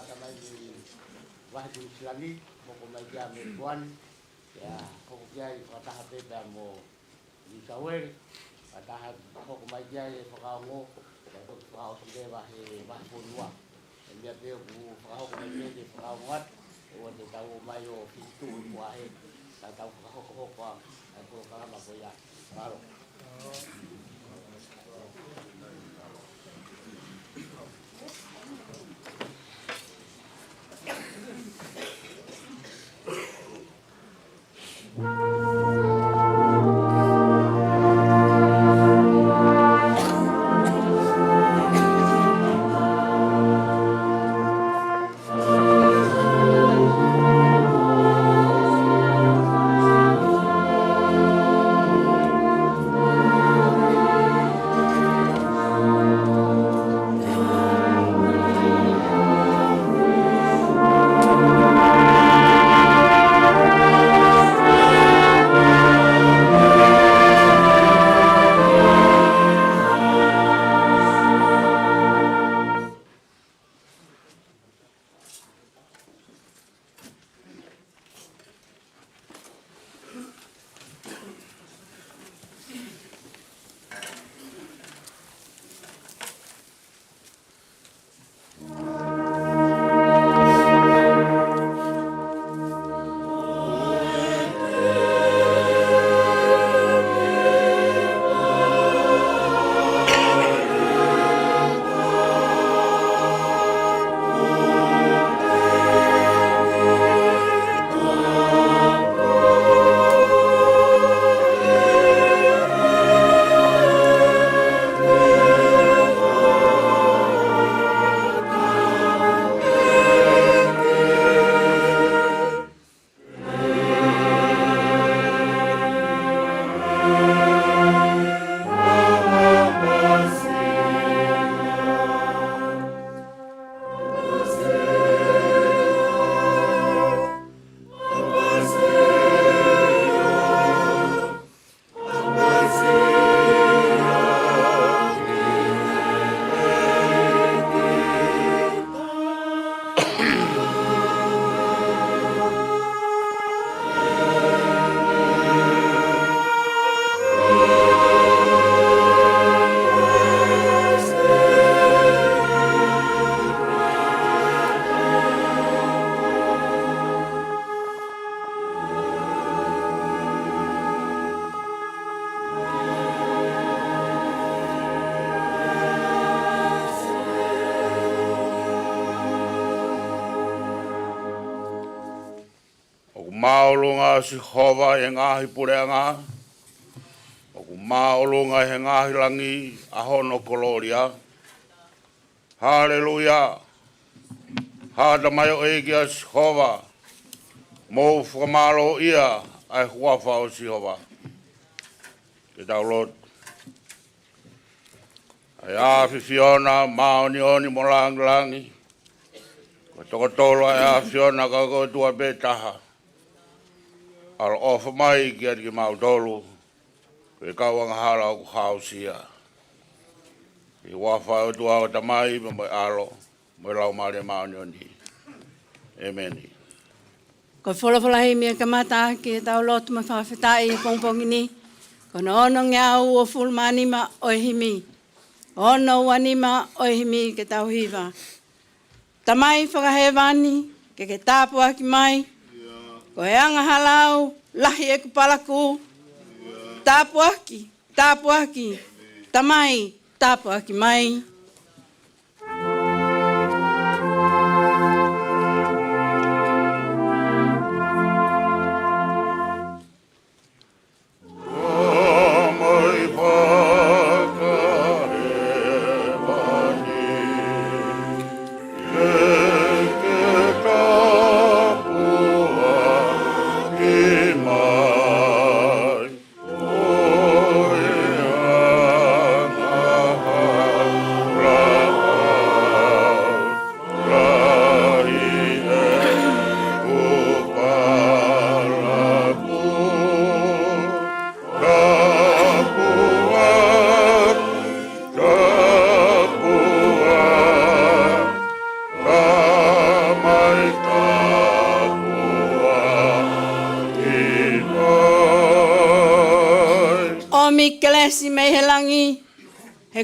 tamai ni wah tu Islami mo ko mai dia me tuan ya ko kia I whataha pepe mo New South Wales whataha ko mai dia e whakaongo ya ko whakao sinde Fakavahefonua e mea peo ku whakao ko mai dia e whakaongat o te tau mai o Fetu'u kua he ta tau whakahoko a ko karama ko ia maro Maolunga si hova e ngahi pureanga. O ku maolunga he ngahi langi ahono koloria. Hallelujah. Hada mai o egia si hova. Mo whakamalo ia ai huafa o si hova. Ke tau Lord. Ai awhi Fiona maoni oni mo langi. Ko tokotolo ai a Fiona kako tua betaha. Al ofa mai kia ki mautolu. Ke kauanga hala o ku hausia. I wafa o tua o tamai mo mai alo. Mo lau maare maoni oni. Amen. Ko wholawhalahi mea kamata ki tau lotu ma whawhetai e Pongipongi ni. Ko no ono ngā u o fulmanima o himi. Ono wanima o himi ke tau hiva. Tamai whakahewani ke tāpua ki mai. Ko he anga halau lahi e kupalaku. Tāpua ki. Tamai tāpua ki mai.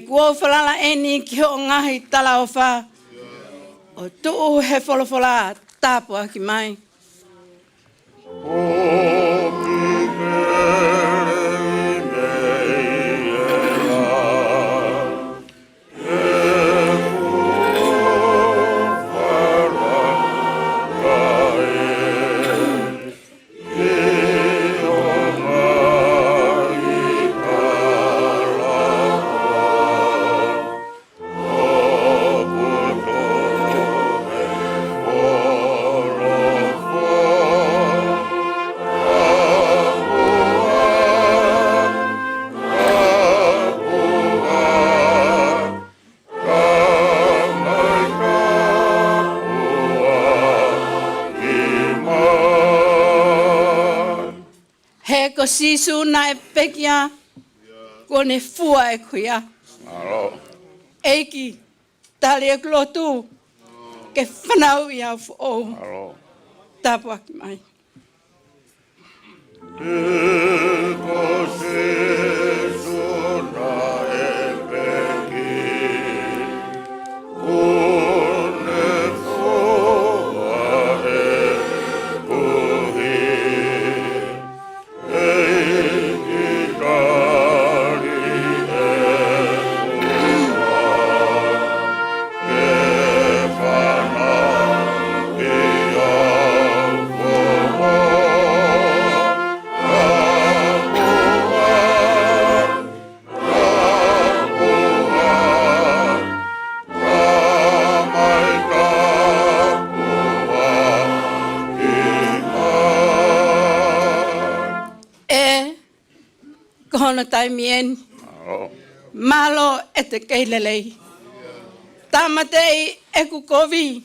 He kua whalala eni ki ho ngahi tala o wha. O tuu he wholofola tāpua ki mai. Ko sisu na e pekia, ko ne fua e kuia. Eiki, tali e klotu, ke whanau i au fo. Tāpua ki mai. Ko sisu na e pekia, ko ne fua e kuia. Kono tai mien. Malo e te keilelei. Tamatei e kukovi.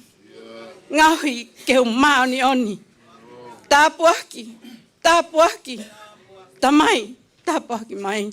Ngahi ke umaoni oni. Tāpuaki. Tamai. Tāpuaki mai.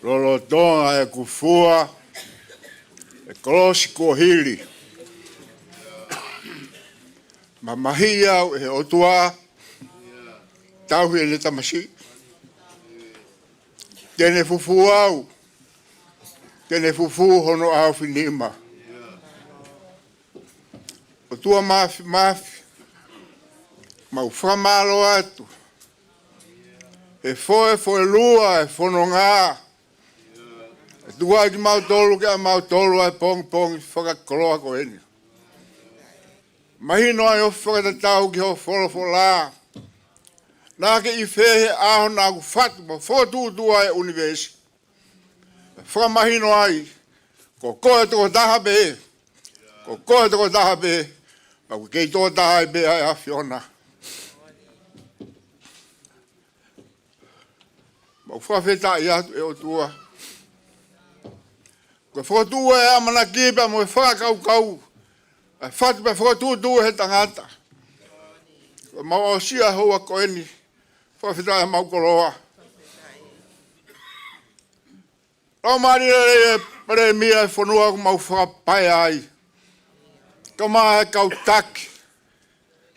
Lolo tonga e kufua, e kolosi kohili. Mamahia e otua, tauhi e netamasi. Tene fufu au, tene fufu hono au finima. Otua mafi, mau whamalo atu. E foe lua, e fono ngā. E tua ki mau tolu ke a mau tolu ai pongi whakakoloa ko eni. Mahino ai o whakatatau ki ho wholofola. Nā ke I whehe aho nā ku whatu ma whotutua e univesi. Whakamahino ai, ko koe toko taha be. Ko koe toko taha be. Ma ku kei toko taha be ai a Fiona. Ma whawheta I atu e o tua. Ko whotua e amana kipa mo e whakakau. E whatu pe whotutua he tangata. Ko mau o sia hoa ko eni. Whawheta e mau koloa. Rau maari e pere mia e whanua ko mau whakapai ai. Ka maa e kautaki.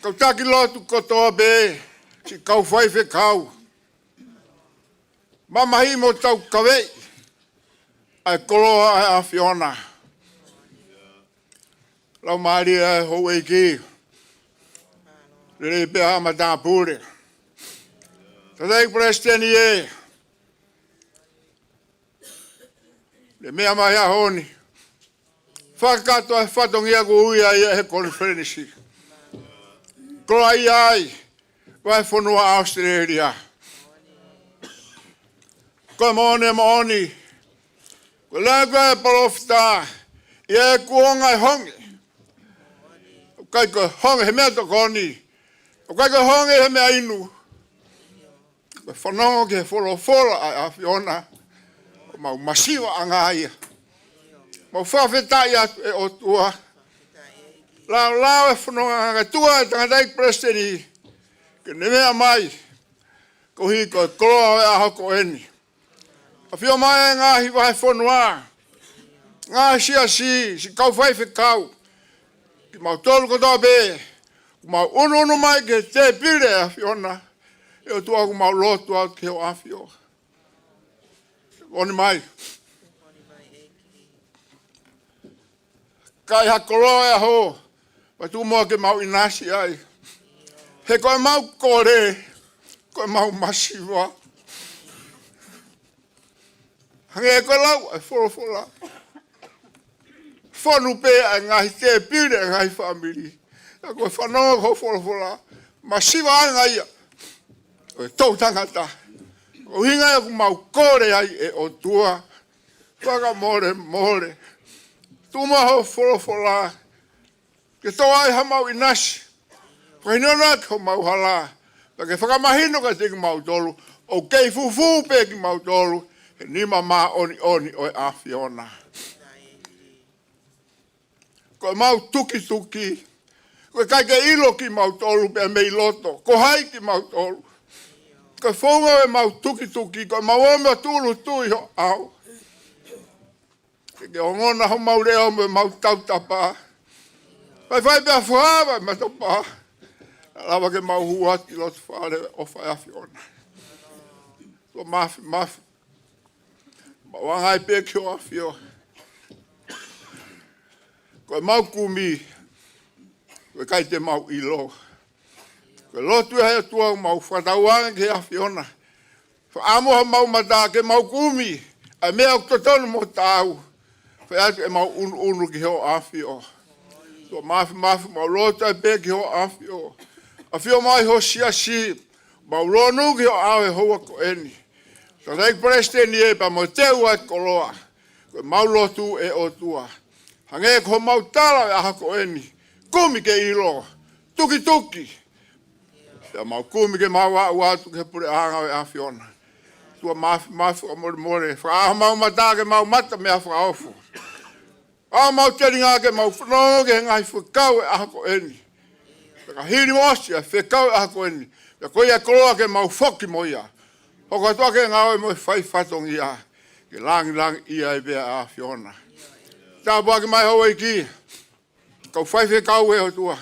Kautaki lotu kotoa be. Si kau whaife kau. Mamahi mo tau kawei. Ai koloa ai a Fiona. Rau maari e hou e ki. Rere pe hama tā pūre. Tadei presteni e. Le mea mai a honi. Whakato e whatongia ku uia ia he konferensi. Kola ai, vai whanua Australia. Ko maoni. Ko laga e palofta, ia kuonga e hongi. Kai ko hongi he mea tokoni. Kai ko hongi he mea inu. Ko whanongo ke wholofola a Fiona. Mau masiwa anga ia. Mau whawhetai atu e o tua. Lau e whanonga anga tua e tangatai presteni. Ke ne mea mai. Ko hi ko koloa e aho ko eni. A whio mai e ngāhi wahe whanua. Ngāhi si kau whaiwhi kau. Ki mau tolu kotoa be. Mau unu mai ke te pire a Fiona. E o tua ku mau lotu au ke o a Fiona. Oni mai. Kai hakoloa e aho. Pa tu mua ke mau inasi ai. He koe mau kore. Koe mau masiwa. Hange koe lau e wholofola. Whanu pe a ngahi te pire a ngahi whamiri. A koe whanonga ko wholofola. Masiwa anga ia. O tau tangata. O hinga e ku mau kore ai e o tua. Whaka more. Tuma ho wholofola. Ke toa ai ha mau inasi. Whainona ko mau hala. Pake whakamahino ka te ki mau tolu. O kei fufu pe ki mau tolu. He nima maa oni o e a Fiona. Ko mau tuki. Ko kaike ilo ki mau tolu pe mei loto. Ko hai ki mau tolu. Ko whaunga e mau tuki. Ko mau ome tulu tui ho au. Ke o ngona ho mau reo me mau tautapa. Pai pia whaava me topa. Lawa ke mau huati lotu whaare o whae a Fiona. So mafi. Wangai pe ki o a Fiona. Ko mau kumi. Ko kai te mau ilo. Ko lotu hea tua mau whatauanga ke a Fiona. Ko amoha mau mata ke mau kumi. A mea kutotonu mo tau. Ko atu e mau unu ki ho a Fiona. So mafi mau lotu e pe ki ho a Fiona. A Fiona mai ho si. Mau lonu ki ho a e hoa ko eni. So reik preste ni e pa mo teu at koloa. Ko mau lotu e o tua. Hange ko mau tala e aha ko eni. Kumi ke ilo. Tuki. Ya mau kumi ke mau atu ke pure ahanga e a Fiona. Tua mafi o more. Wha mau mata ke mau mata mea wha ofu. A mau teringa ke mau whanongo ke ngai whakau e aha ko eni. Ka hiri mosi a whakau e aha ko eni. Ya koe a koloa ke mau whoki mo ia. Hoko toa ke ngau e mo whai whatong ia. Ke langi ia e bea a Fiona. Tā pua ke mai hau ki. Kau whai whakau e ho tua.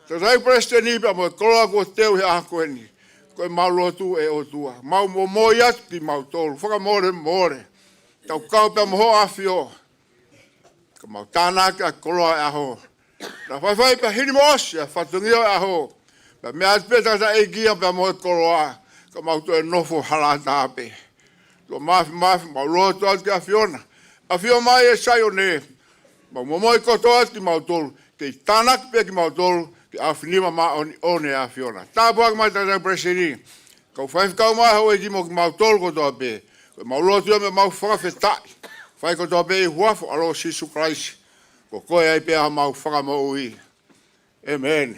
Tā rei preste ni pia mo koloa ko teu he aha ko eni. Koe mau lotu e o tua. Mau mo iatu ki mau tolu. Whaka more. Tau kau pia mo ho a Fiona. Ka mau tānaka koloa e aho. Na whai pia hini mo osi a whatungia e aho. Pia mea peta ta e kia pia mo e koloa. Ka mau to e nofo hala tāpe. To mafi mau lotu atu ki a Fiona. A Fiona mai e sai o ne. Mau momoi koto atu ki mau tolu. Ke i tānak pia ki mau tolu. Ki a whinima maa one a Fiona. Tā pua ki mai tātai preseni. Kau whaifkau mai hau e ki mo ki mau tolu kotoa pe. Mau lotu e me mau whakawhetai. Whai kotoa pe i huafo alo Sisu Kraisi. Ko koe ai pia mau whakamau i. Amen.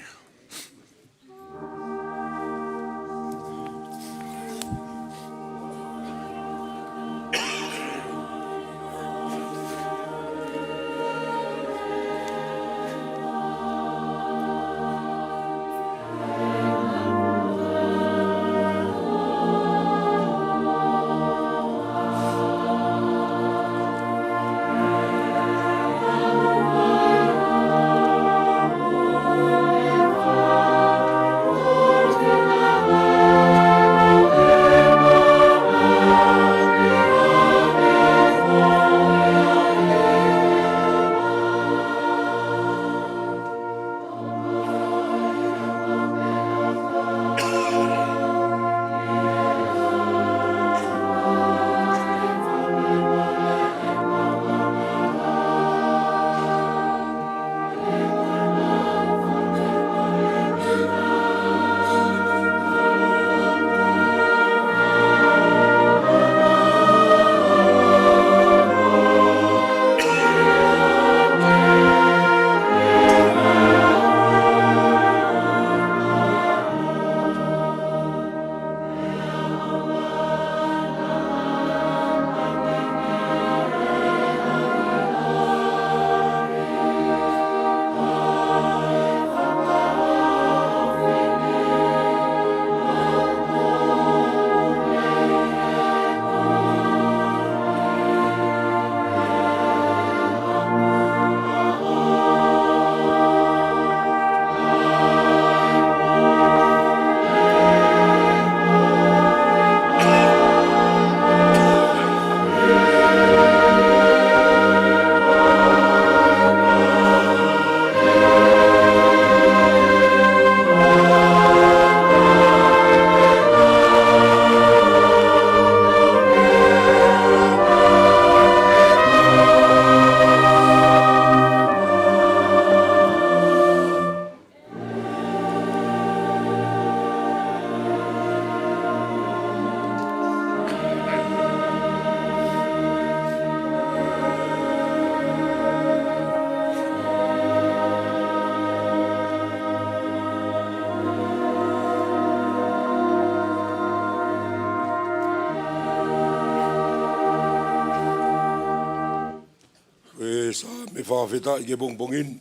me whawheta i ke Pongipongi.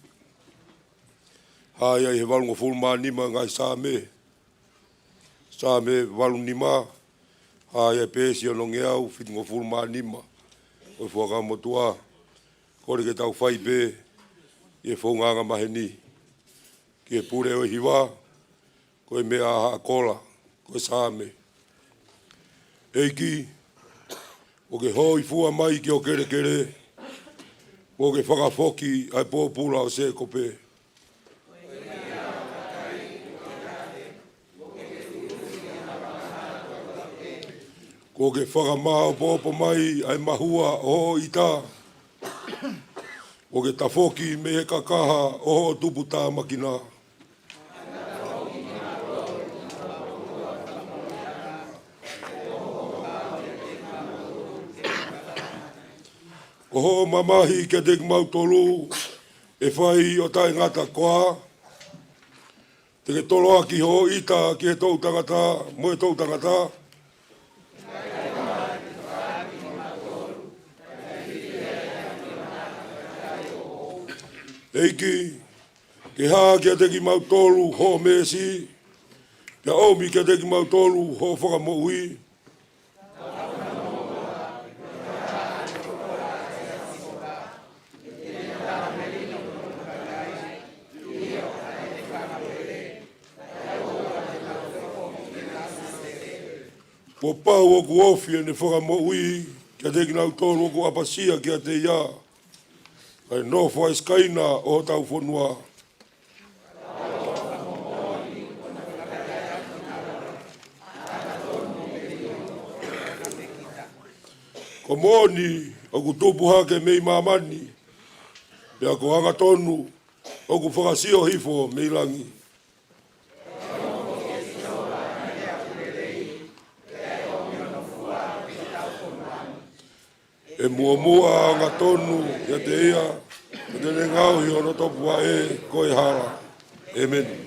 Hai ai he walunga fulmanima ngai Same. Same walunima. Hai ai pēsi ono ngeau whitunga fulmanima. O whakamotua. Kore ke tau whai pē. I e whaunganga maheni. Ke pure o hiwa. Koe mea aha kola. Koe Same. Eiki. O ke hoi fua mai ki o kere kere. O ke whakafoki ai pōpula o se kope. Ko ke whakamao pōpo mai ai mahua o ita. O ke tafoki me he kakaha o tuputa makina. Ko ho mamahi ke te mautolu e whai o tai ngata koa. Te ke tolo aki ho ita ki he tau tangata, mo e tau tangata. Eiki, ke haa ki a te ki mautolu ho mesi, ke omi ki a te ki mautolu ho whakamoui. Po pau o ku ofi ne whakamoui, ki a te ki mautolu o ku apasia ki a te ia. Kai no fai skaina o tau whanua. Ko moni o ku tupuha ke mei mamani. Pea ko anga tonu o ku whakasio hifo mei langi. E mua anga tonu ia te ia, e te ngau hi ono topua e koe hara. Amen.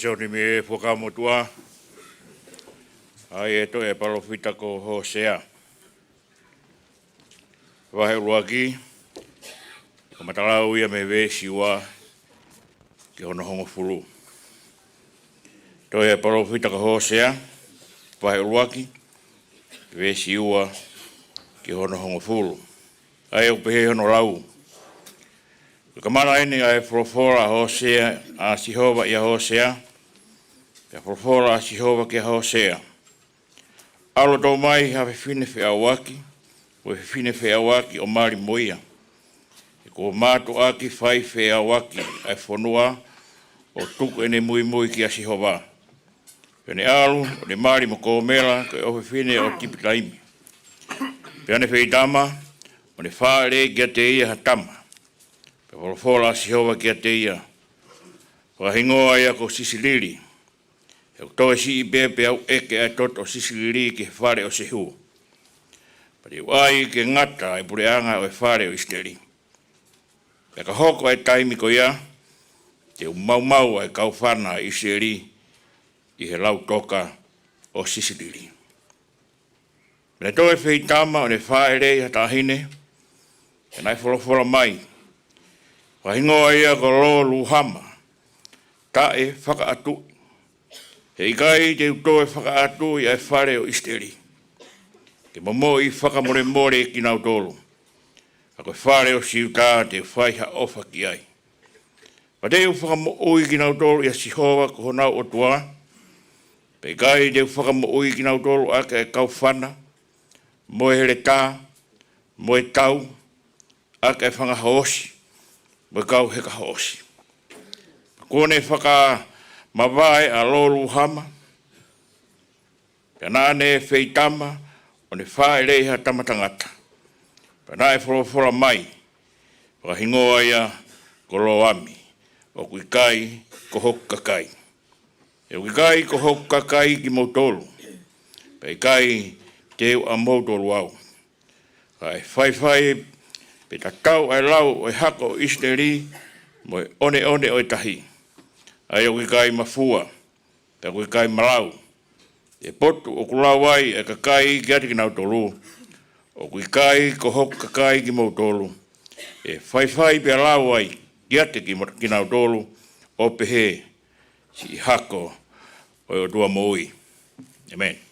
Soni me whakamotua. Ai e to e palofita ko Hosea. Wahe uruaki. Ka matalau ia me siwa ke hono hongo fulu. To e palofita ko Hosea. Wahe uruaki. Siwa ke hono hongo fulu. Ai o pehe hono lau. Kamana ini ai profora Hosea a Sihova ia Hosea. Ka profora a Sihova ke Hosea. Alo tau mai hawe whine whi awaki. O whine whi awaki o mari moia. E ko mātu aki whai whi awaki ai whanua o tuku ene mui mui ki a Sihova. Pene alu o ne mari mo kōmela ko e o whine o tipitaimi. Pene whi dama o ne whaare kia te ia hatama. Wholofola Sihova kia te ia. Whahingoa ia ko sisiliri. E toi si i bepe au eke ai toto sisiliri ki whare o sehu. Pari wai ke ngata e pureanga o e whare o isteri. E ka hoko ai taimi ko ia. Te mau ai kau whana i isteri i he lau toka o sisiliri. Me toi whi tama o ne whaere hatahine. E nai wholofola mai. Wahingoa ia ko lo luhama. Ta e whakaatu. He ikai te utoe whakaatu i ai whare o isteri. Ke momo i whakamore ki nau tolu. A koe whare o siuta te whaiha ofa ki ai. Pa te whakamo ui ki nau tolu i a Sihova ko honau o tua. Pe ikai te whakamo ui ki nau tolu aka e kau whana. Moe here tā. Moe tau. Aka e whangahaosi. Mo kau heka hosi. Kone whaka Mawai a lolu hama. Pena ane feitama o ne whae reiha tamatangata. Pena e whorofora mai. Wakahingoa ia ko loami. O kui kai ko hoka kai. E kui kai ko hoka kai ki mautolu. Pei kai teu a mautolu au. Kai whai pe tatau ai lau o hako o isteri mo one o tahi. Ai o kui kai mafua. Pe kui kai malau. E potu o kulau ai e kakai ki ati ki nau tolu. O kui kai ko hoka kai ki mautolu. E whai pe lau ai ki ati ki nau tolu. O pehe si hako o tua moui. Amen.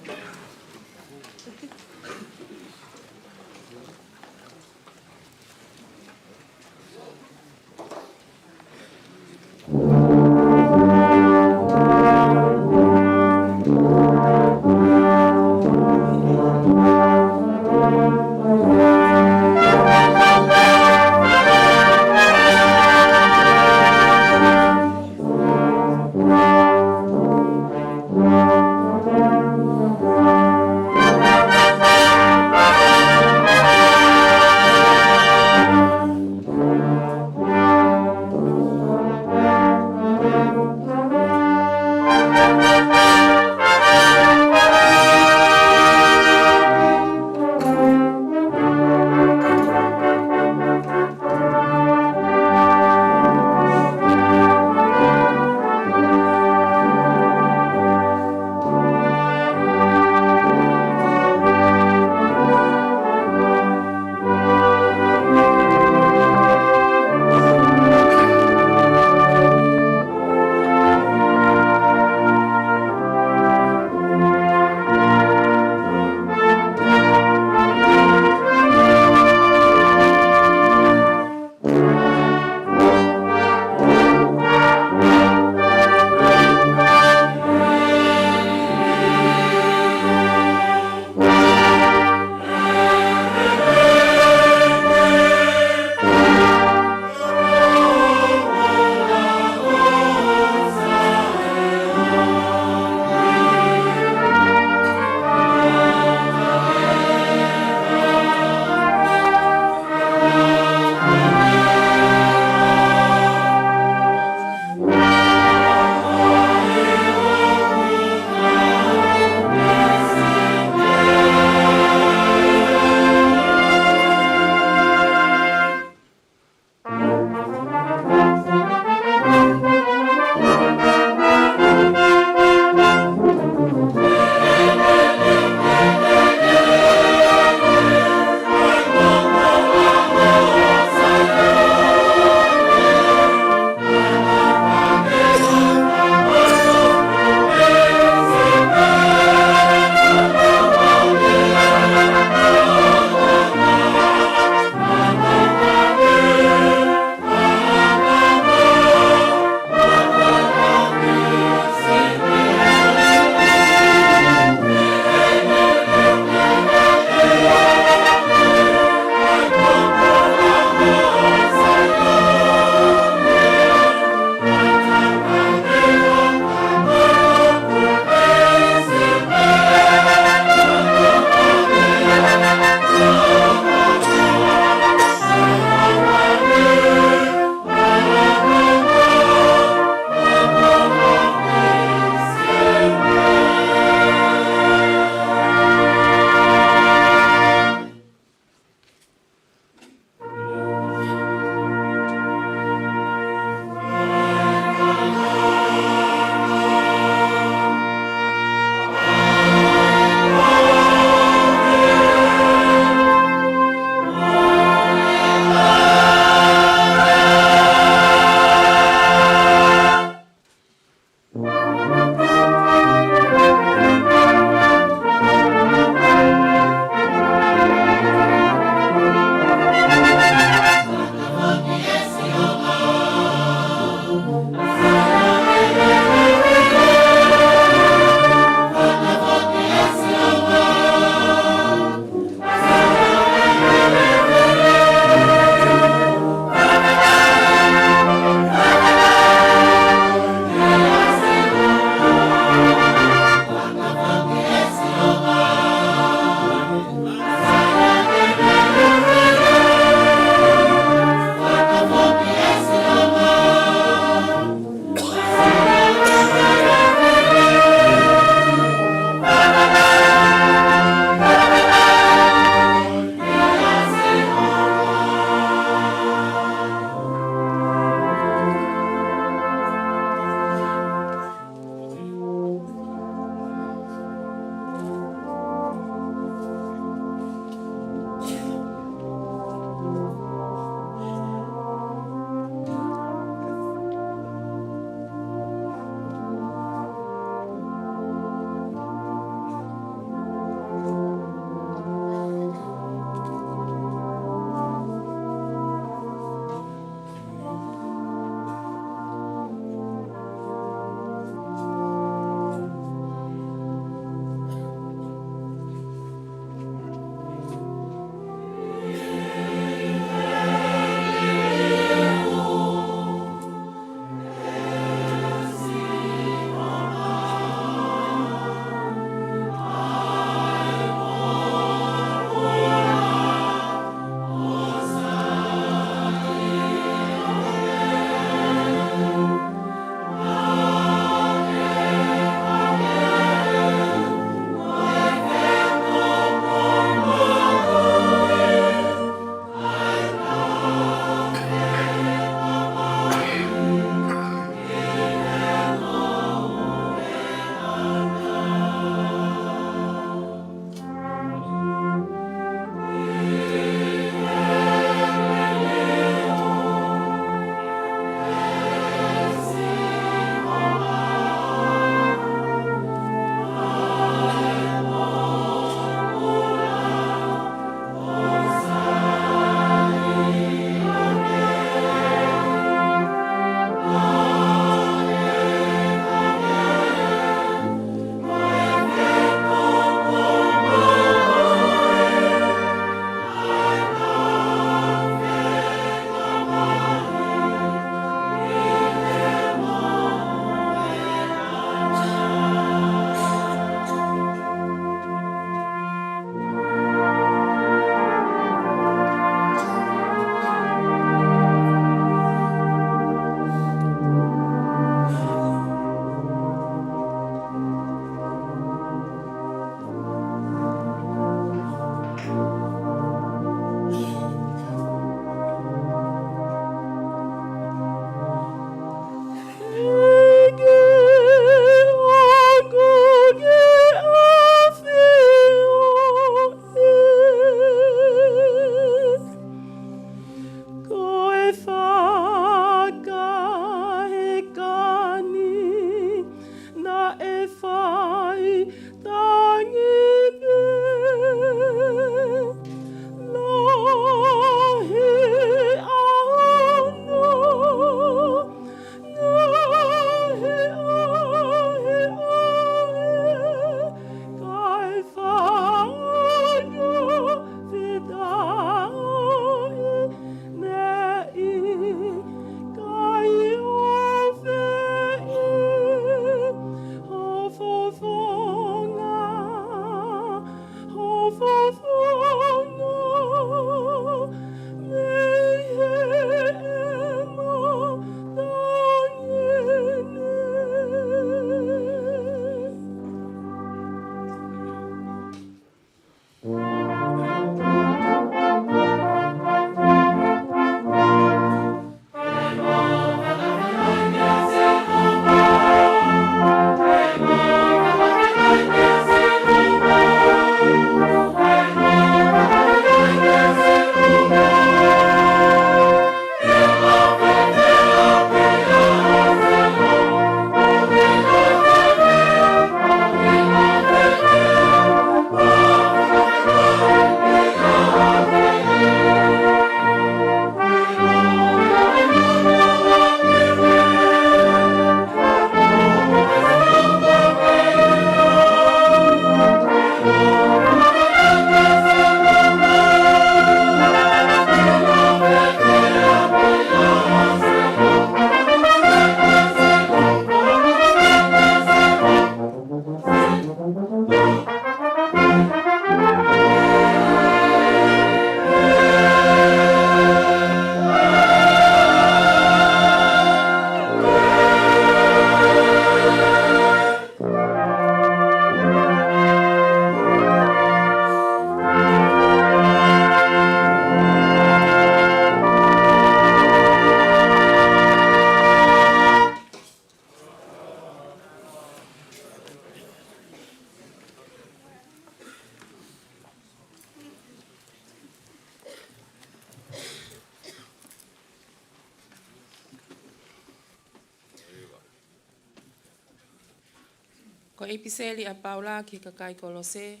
Ko episeli a paula ki kakai kolose,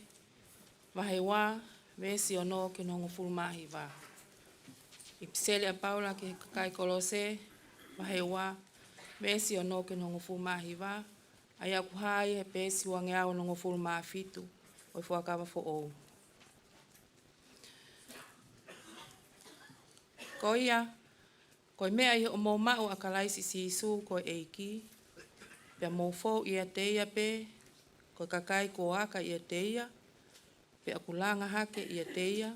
wahewa, vesi ono ke nongo fulmahi wa. Episeli a paula ki kakai kolose, wahewa, vesi ono ke nongo fulmahi wa. Aya kuhai he pesi wangeao nongo fulmahi fitu, o Fakavahefonua. Ko ia, ko mea i o mo mau a kalaisi si isu ko eiki, pia mo fo ia teia pe, ko kakai ko aka ia teia, pe akulanga hake ia teia,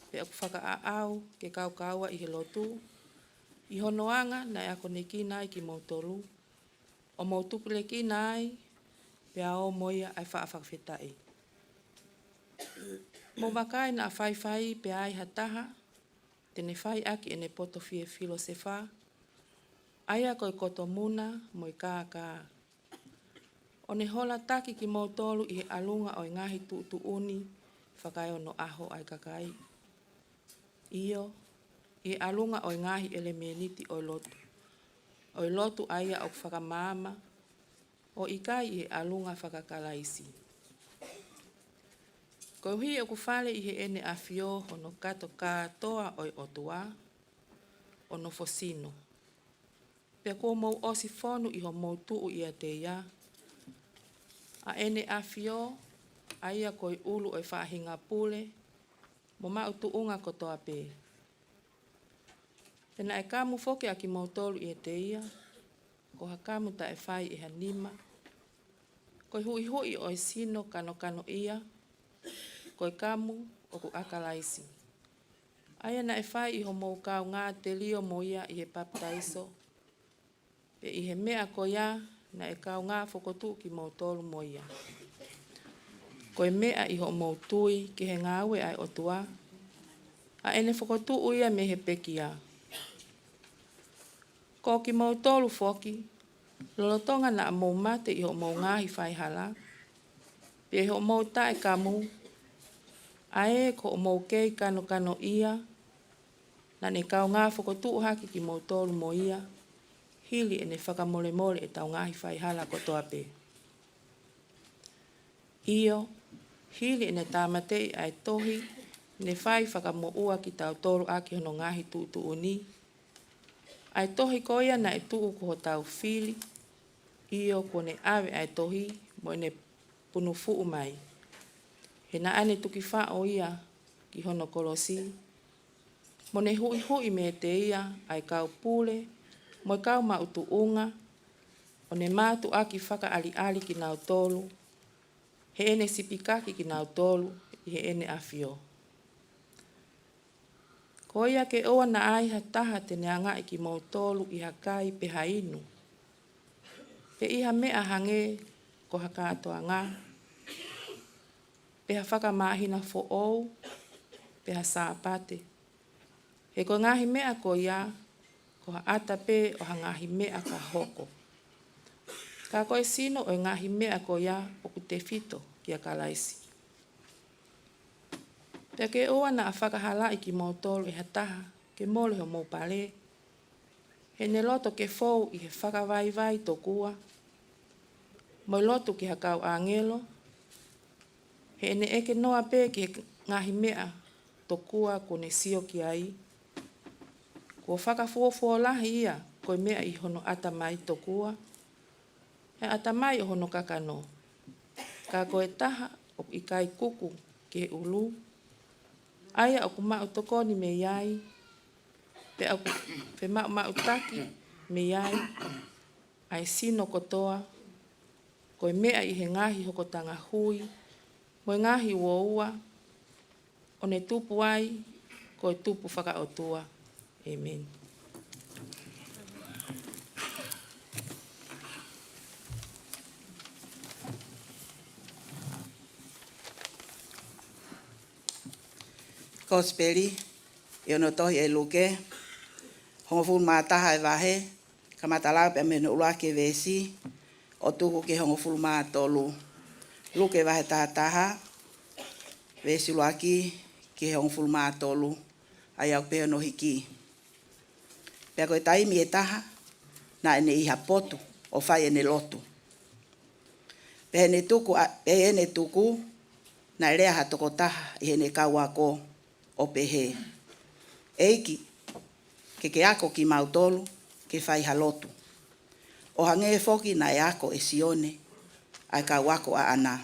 pe akufaka au ke kaua i he lotu, i honoanga na e ako neki nai ki mautolu, o mautupule ki nai, pe ao moia ai whaafakawhetai. Mo makai na whai pe ai hataha, tene whai aki ene poto fie filo se wha, aia koe koto muna moi kākā. O ne hola taki ki mautolu i he alunga o ngahi tuuni, whakai ono aho ai kakai. Iyo, i he alunga o ngahi elemeniti o lotu. O lotu aia o whakamama, o ikai i he alunga whakakalaisi. Ko hui o kufale i he ene afio hono kato katoa o otua, ono fosino. Pea ko mau osi fonu i ho mau tuu ia te ia. A ene afio, aia koi ulu o whahinga pule, mo mau tuunga kotoa pe. Pena e kamu foke aki mau tolu ia te ia, ko hakamu ta e whai e hanima. Koi hui o sino kano ia, koi kamu o ku akalaisi. Aia na e whai i ho mau kau ngā te lio mo ia i he baptaiso. Pe i he mea ko ia na e kau ngā whokotu ki mau tolu mo ia. Ko e mea i ho mau tui ki he ngāwe ai otua. A ene whokotu uia me he pekia. Ko ki mau tolu foki, lolotonga na mau mate i ho mau ngāhi whai hala. Pe i ho mau tae kamu, ae ko o mau kei kano ia, na ne kau ngā whokotu haki ki mau tolu mo ia, hili ene whakamole e tau ngahi whai hala kotoa pe. Iyo, hili ene tāmatei ai tohi, ne whai whakamo ua ki tau tolu aki hono ngahi tuuni. Ai tohi koia na e tuu ko tau whili, iyo ko ne awe ai tohi, mo ene punu fuu mai. He na ane tuki wha o ia ki hono kolosi. Mo ne hui me te ia ai kau pule, mo kau mautu unga, o ne mātu aki whaka ali ki nau tolu, he ene sipikaki ki nau tolu, i he ene afio. Ko ia ke oa na aiha taha te neanga i ki mau tolu i hakai pe hainu. Pe iha mea hange ko haka atoa ngā. Pe ha whakamahina fo ou, pe ha sāpate. He ko ngahi mea ko ia, ko ha ata pe o ha ngahi mea ka hoko. Ka koe sino o ngahi mea ko ia o ku te fito ki a kalaisi. Pea ke oa na a whakahala i ki mau tolu e hataha, ke mole ho mau pale. He ne loto ke fou i he whakawai tokua. Moi loto ki hakau angelo. He ne eke noa pe ki he ngahi mea tokua ko ne sio ki ai. Ko whakafuofo lahi ia koe mea i hono atamai tokua. He atamai o hono kakano. Ka koe taha o i kai kuku ki he ulu. Aia o ku mau tokoni me iai. Pe au pe mau taki me iai. Ai sino kotoa. Koe mea i he ngahi hokotanga hui. Mo ngahi uoua. O ne tupu ai. Koe tupu whakaotua. Amen. Kospeli, e ono tohi e luke, hongo fulu mātaha e wahe, ka matalau pe mene ula ke vesi, o tuku ke hongo fulu mātolu. Luke wahe tātaha, vesi luaki ke hongo fulu mātolu, ai au pe ono hiki. Pea koe taimi e taha, na ene iha potu, o whai ene lotu. Pehene tuku na rea hatokotaha i hene kauako o pehe. Eiki, ke ako ki mautolu, ke whai halotu. O hange foki na e ako e sione, ai kauako a ana.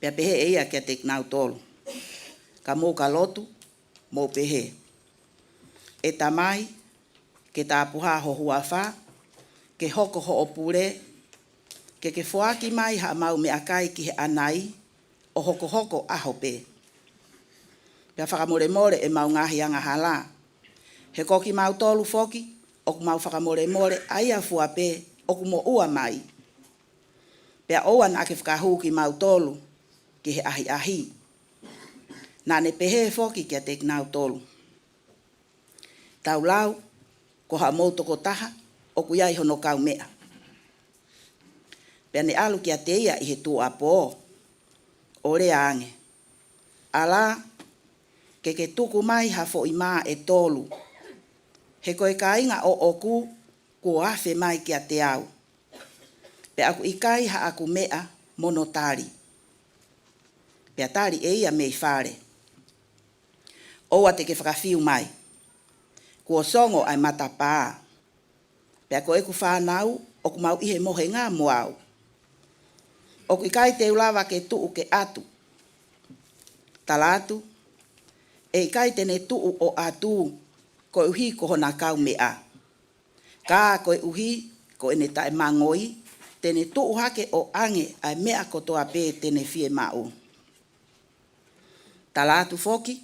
Pea pehe eia kia te nautolu. Ka mō ka lotu, mō pehe. E tamai, ke tāpuha ho huawha, ke hoko ho opure, ke whaaki mai ha mau me akai ki he anai, o hoko aho pe. Pea whakamore e mau ngahi anga hala. He koki mau tolu foki, o ku mau whakamore aia fua pe, o ku mo ua mai. Pea oan ake whakahu ki mau tolu, ki he ahi. Nā ne pehe foki kia te nau tolu. Tau lau, ko ha mōtoko taha, o ku iai hono kau mea. Pea ne alu kia te ia i he tū apo, o rea ange. Ala, ke tuku mai ha fo i maa e tolu. He koe ka inga o oku, ko afe mai kia te au. Pea aku ikai ha aku mea mono tari. Pea tari e ia mei whare. Oua te ke whakawhiu mai. Kua songo ai mata pā. Pea ko eku whanau, o ku mau ihe mohe ngā moau. O ku ikai te ulawa ke tuu ke atu. Talatu, e ikai tene tuu o atu, ko uhi ko hona kau mea. Ka ko uhi, ko ene tae mangoi, tene tuu hake o ange ai mea kotoa pe tene fie mau. Talatu foki,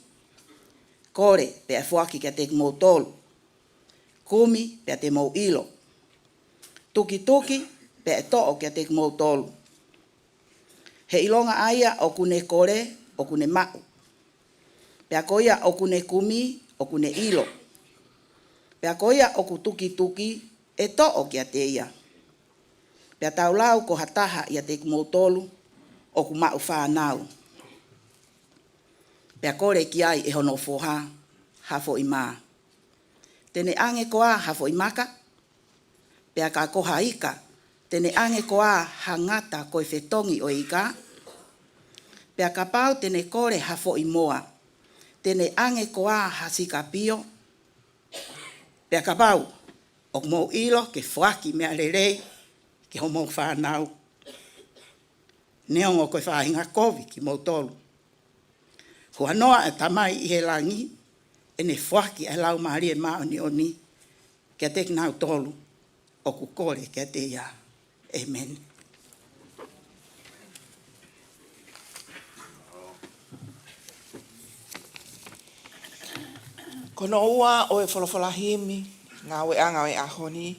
kore pea fuaki kia te mou tolu. Kumi pea te mou ilo. Tuki pea e to'o kia te mou tolu. He ilonga aia o kune kore, o kune mau. Pea koia o kune kumi, o kune ilo. Pea koia o ku tuki, e to'o kia te ia. Pea tau lau ko hataha ia te mou tolu, o ku mau whanau. Pea kore ki ai e hono foha, hafo i maa. Tene ange koa hafo i maka, pea ka koha ika, tene ange koa hangata koe whetongi o ika, pea ka pau tene kore hafo i moa, tene ange koa hasika pio, pea ka pau, o mou ilo ke whaki mea rerei, ke ho mou whanau. Neongo koe whahinga kovi ki mou tolu. Kua noa e tamai i he langi, e ne whaki e lau maari e maoni oni, kia te nau tolu, o ku kore kia te ia. Amen. Kono ua o e wholawhalahimi, ngā we anga o e ahoni,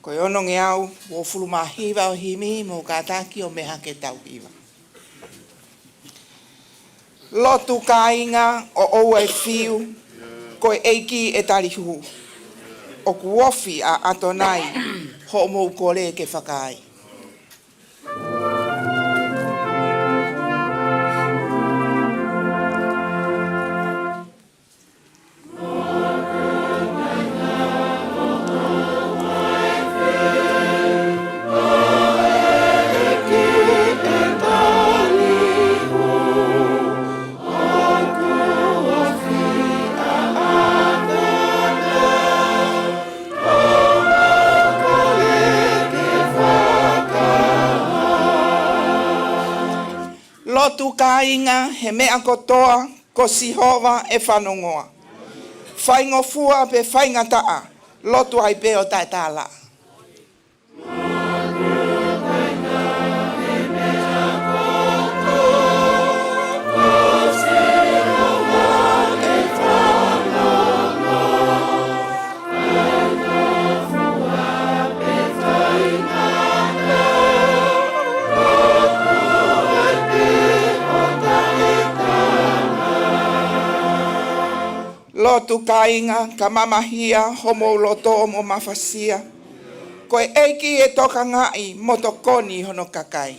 ko e ono nge au, o fulumahiwa o himi, mo kātaki o meha ke tau hiwa. Lotu ka inga o oua e whiu, ko e eiki e tarihu. O ku wofi a atonai, ho mou kore ke whakai. Lotu ka inga he mea kotoa ko sihova e whanongoa. Whaingofua pe whaingataa, lotu ai pe o tai tāla. Lotu ka inga, ka mamahia, homo loto o mo mafasia. Ko e eiki e toka ngai, motokoni hono kakai.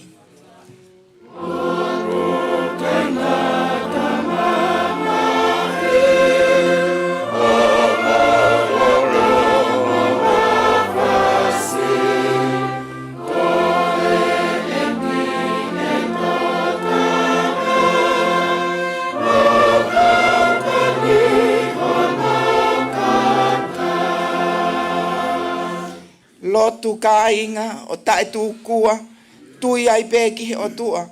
lotu ka inga o tae tūkua, tui ai pēki he o tua.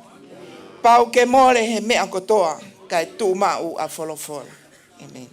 Pau ke more he mea kotoa, kai tū mau a wholofola. Amen.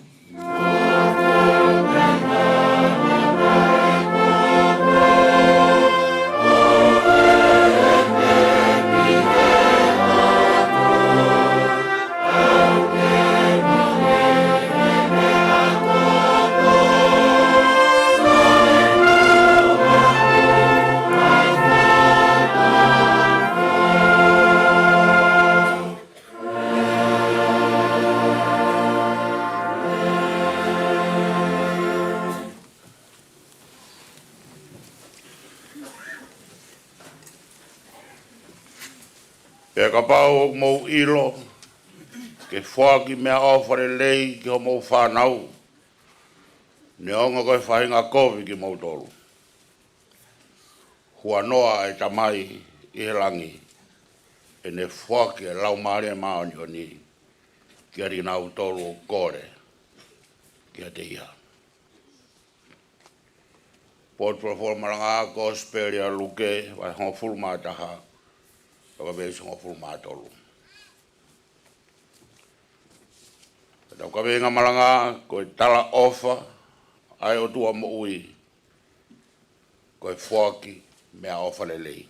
E ka pau mou ilo, ke whaki mea awhare lei ki ho mou whanau. Ne onga koe whainga kovi ki mou tolu. Hua noa e tamai i he langi. E ne whaki e lau maare e maoni o ni. Ki ari nau tolu o kore. Ki a te ia. Port Profor Malanga, Gosperia, Luke, vai hong fulma taha. Toka vesi hong fulma tolu. Tau ka venga Malanga, koe tala ofa, ai o tua mo ui. Koe whaki, mea ofa lelei.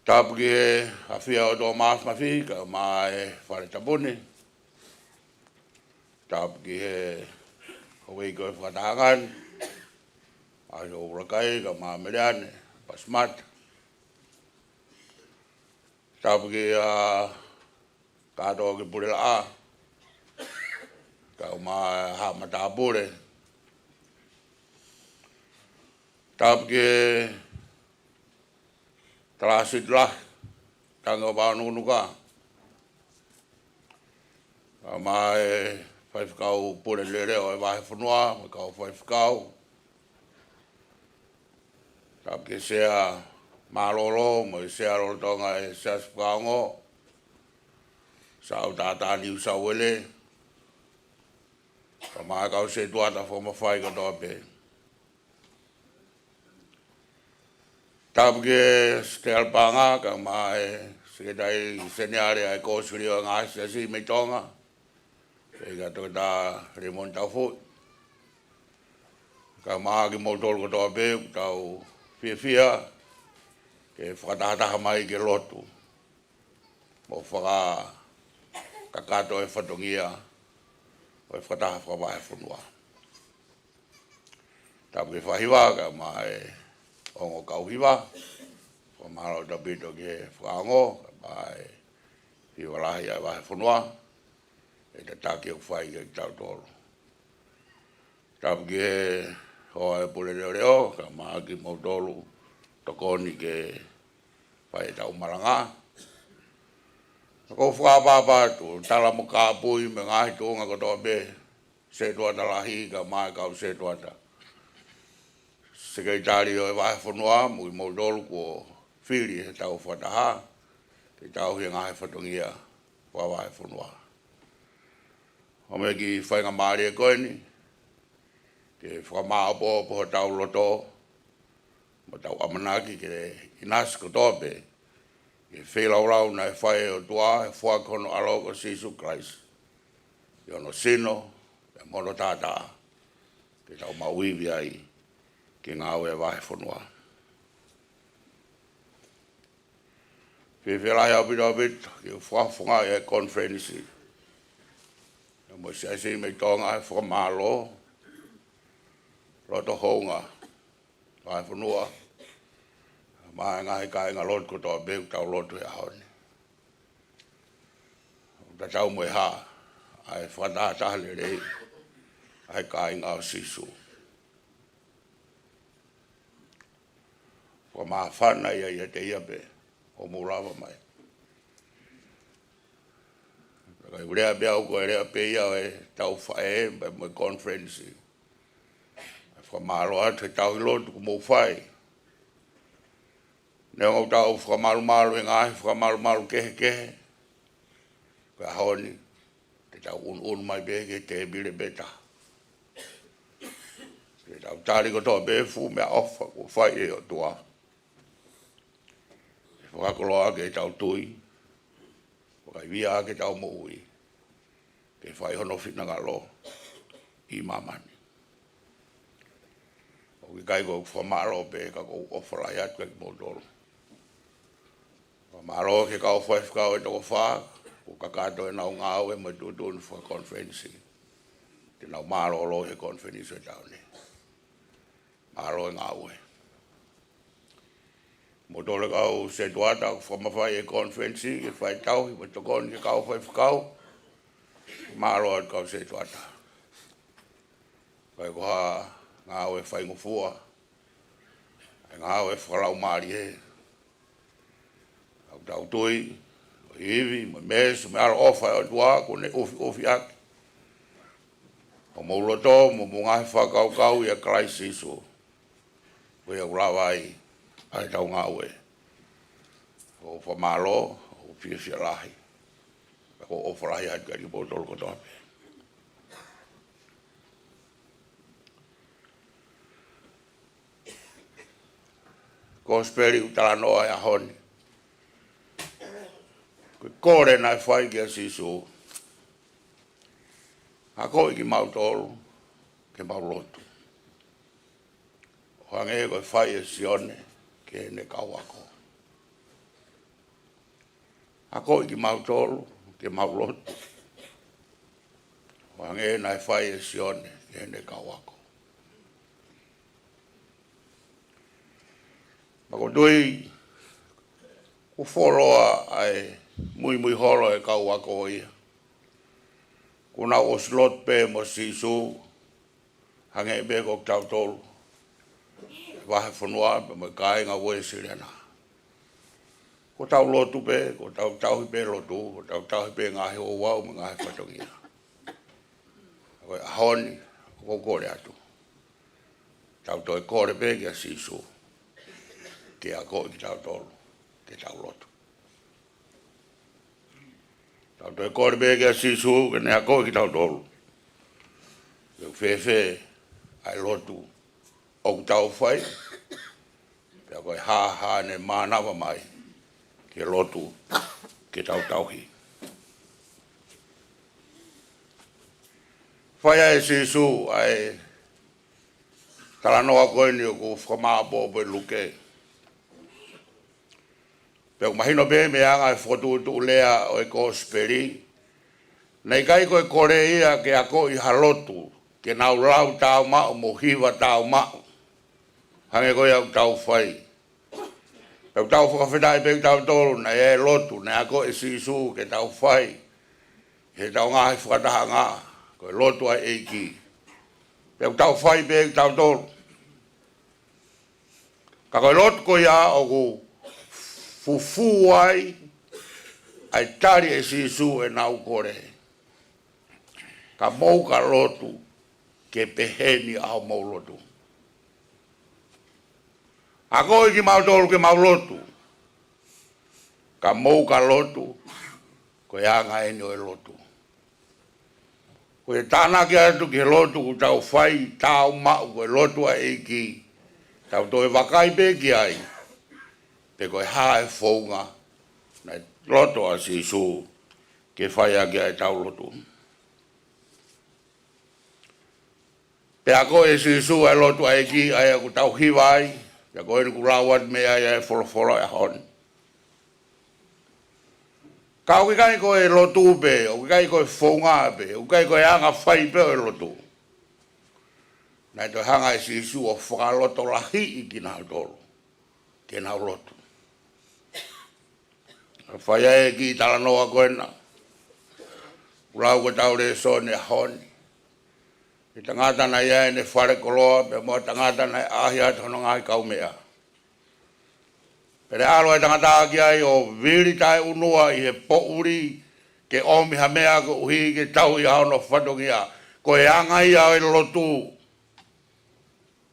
Tapu ki e hawhia o tō maas mawhi, ka maa e whare tabune. Tapu ki e hawei koe whatahangan. Ai o urakai, ka maa meleane, pasmat. Tapu ki kātoa ki purela a. Ka maa hama tāpure. Tapu ki e Trasit lah, tanga wā nunuka. Mā e whaifkau pure lere o e wahefonua, ma kau whaifkau. Tāp ke sea mālolo, ma e sea rolotonga e sea spkaongo. Sao tātāni usawele. Mā kau se tuata whamawhai ka tōpe. Tapu ke te alpanga, ka maa e seketai seneare ai kōsuri o ngā si me tonga. E ka toka tā remon tau fui. Ka maa ki mautolu ko toa pe, tau fia, ke whakatahataha mai ke lotu. Mo whaka kakato e whatongia, o e whakataha Fakavahefonua. Tapu ke whahiwa, ka maa e ongo kauhiwa, o mahalo tapito ke whaango, mai hiwalahi ai Wahefonua, e te taki o whai ke tau tolu. Tapu ke hoa e pule reo reo, ka maa ki mau tolu, tokoni ke whai tau Malanga. Ko whakapapatu, tala mo kāpui me ngahi tūnga kotoa be, se tuata lahi ka maa kau se tuata. Sekretari o e Wahefonua, mui maudolu ko whiri he tau whataha, ke tau hi ngahe whatongia wa Wahefonua. O me ki whainga maari e koeni, ke whakamaapo po tau loto, mo tau amanaki ke inas kotope, ke whelaulau na e whae o tua, e whakono aloko Sisu Christ. I ono sino, e mono tata, ke tau mauiwi ai, ki ngā ue Wahefonua. Whiwhelai au pito pito, ki whawhunga e konferensi. Mo si me tonga e whakamalo, roto honga, Wahefonua. Mai ngahi kai ngā lot ko toa beu tau lotu e haone. Ta tau mo e ha, ai whakatahale rei, ai kai ngā Sisu. Wa ma whana ia te iape o murawa mai. Kai urea bea uko e rea pe ia e tau whae me mo conference. Wa maroa te tau ilotu ko mo whae. Nea ngau tau whakamaru e ngahi, whakamaru kehe. Ka haoni, te tau un mai beke te bire beta. tau tari ko tō befu mea ofa ko whai e o tua. E whakakoloa ke tau tui, whakaivia ke tau moui, ke whai hono whitnanga lo i mamani. O ki kai ko whamaro pe ka ko ofalai atu ki mōtoro. Whamaro ke kau whai whakau e toko whaa, ko kakato e nau ngāu e matutun wha konferensi. Te nau maro lo he konferensi e tau ne. Maro e ngāu e. Mōtoro kau se tuata ko whamawhai e konferensi, ke whai tau, i matokon ke kau whai whakau, maro at kau se tuata. Kai ko ha ngāu e whai ngufua, ngāu e whakarau maari he. Au tau tui, o hivi, mo mes, me aro ofa e o tua, ko ne ofi aki. O mauloto, mo mungahi whakau kau i a crisis o. Koe au rawai, ai tau ngāu e. O whamalo, o whiawhia lahi. Ko ofa lahi atu kari pōtoro kotoa pe. Ko speri utala noa e ahoni. Ko kore nai whai ki a sisu. Hako i ki mautoro, ke maulotu. Hange ko whai e sione, ke ne kauako. Hako i ki mautoro, ke maulotu. Hange nai whai e sione, ke ne kauako. Mako tui, ko wholoa ai mui holo e kauako ia. Kuna o slot pe mo sisu, hange be ko tau tolu. Fakavahefonua pe mo kai ngā woe sirena. Ko tau lotu pe, ko tau hi pe lotu, ko tau hi pe ngahi Ouau me ngahi Patongia. Koe ahoni, ko kore atu. Tau toi kore pe kia sisu. Ke a ko i tau tolu, ke tau lotu. Tau toi kore pe kia sisu, ke ne a ko i tau tolu. Ke whewhe ai lotu o tau whai, pe a koe ha ne mānawa mai, ke lotu, ke tau tauhi. Whai ai sisu ai talanoa koe ni o ko whamāpo pe luke. Peo mahino pe me anga e whotutu lea o e kosperi. Nei kai koe kore ia ke ako i halotu, ke nau lau tau mao mo hiwa tau mao. Hange koe au tau whai. Peo tau whakawhenai pe tau tolu na e lotu, na ako e sisu ke tau whai. He tau ngahi whakataha ngā, koe lotu ai eiki. Peo tau whai pe tau tolu. Ka koe lotu koe ia o ku fufu ai tari e sisu e nau kore. Ka mou ka lotu ke peheni au mou lotu. Ako i ki mautolu ke mau lotu. Ka mou ka lotu ko anga eni o e lotu. Ko e tāna ki atu ke lotu ku tau whai tau mau ko e lotu a eiki. Tau toi wakai pe ki ai. Pe koe hae whaunga, nei loto a sisu, ke whai ake ai tau lotu. Pe a koe sisu ai lotu a eki, ai aku tau hiwai, pe a koe ni kulawat me ai ai wholofolo e hon. Ka o kai koe lotu pe, o kai koe whaunga pe, o kai koe anga whai pe o lotu. Nei toi hanga e sisu o whakaloto lahi i ki nau tolu, ke nau lotu. Whai e ki talanoa koena. Ulau ko tau re so ne honi. I tangata na ia ne whare koloa, pe mo tangata na ahi atono ngai kaumea. Pere alo e tangata aki ai o viri tai unua i he pouri ke omi hamea ko uhi ke tau i hao no whatongia. Ko e anga ia e lotu.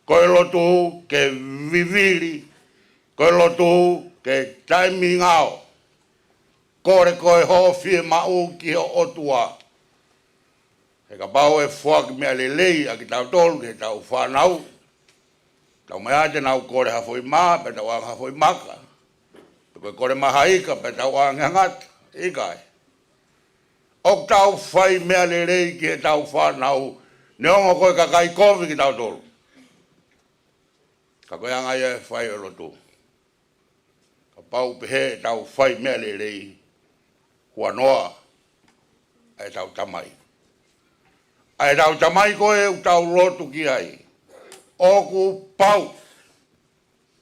Ko e lotu ke viviri. Ko e lotu ke taimi ngao. Kore koe ho fie mau ki ho otua. E ka pau e whuak mea lelei a ki tau tolu ke tau whanau. Tau mai ate nau kore hafoi maa, pe tau ang hafoi maka. Koe kore maha ika, pe tau ang hangata, ikai. Ok tau whai mea le rei ki he tau whanau, neongo koe kakai kovi ki tau tolu. Ka koe anga ia whai o lotu. Ka pau pehe tau whai mea le rei, hua noa, ai tau tamai. Ai tau tamai koe u tau lotu ki ai. Oku pau,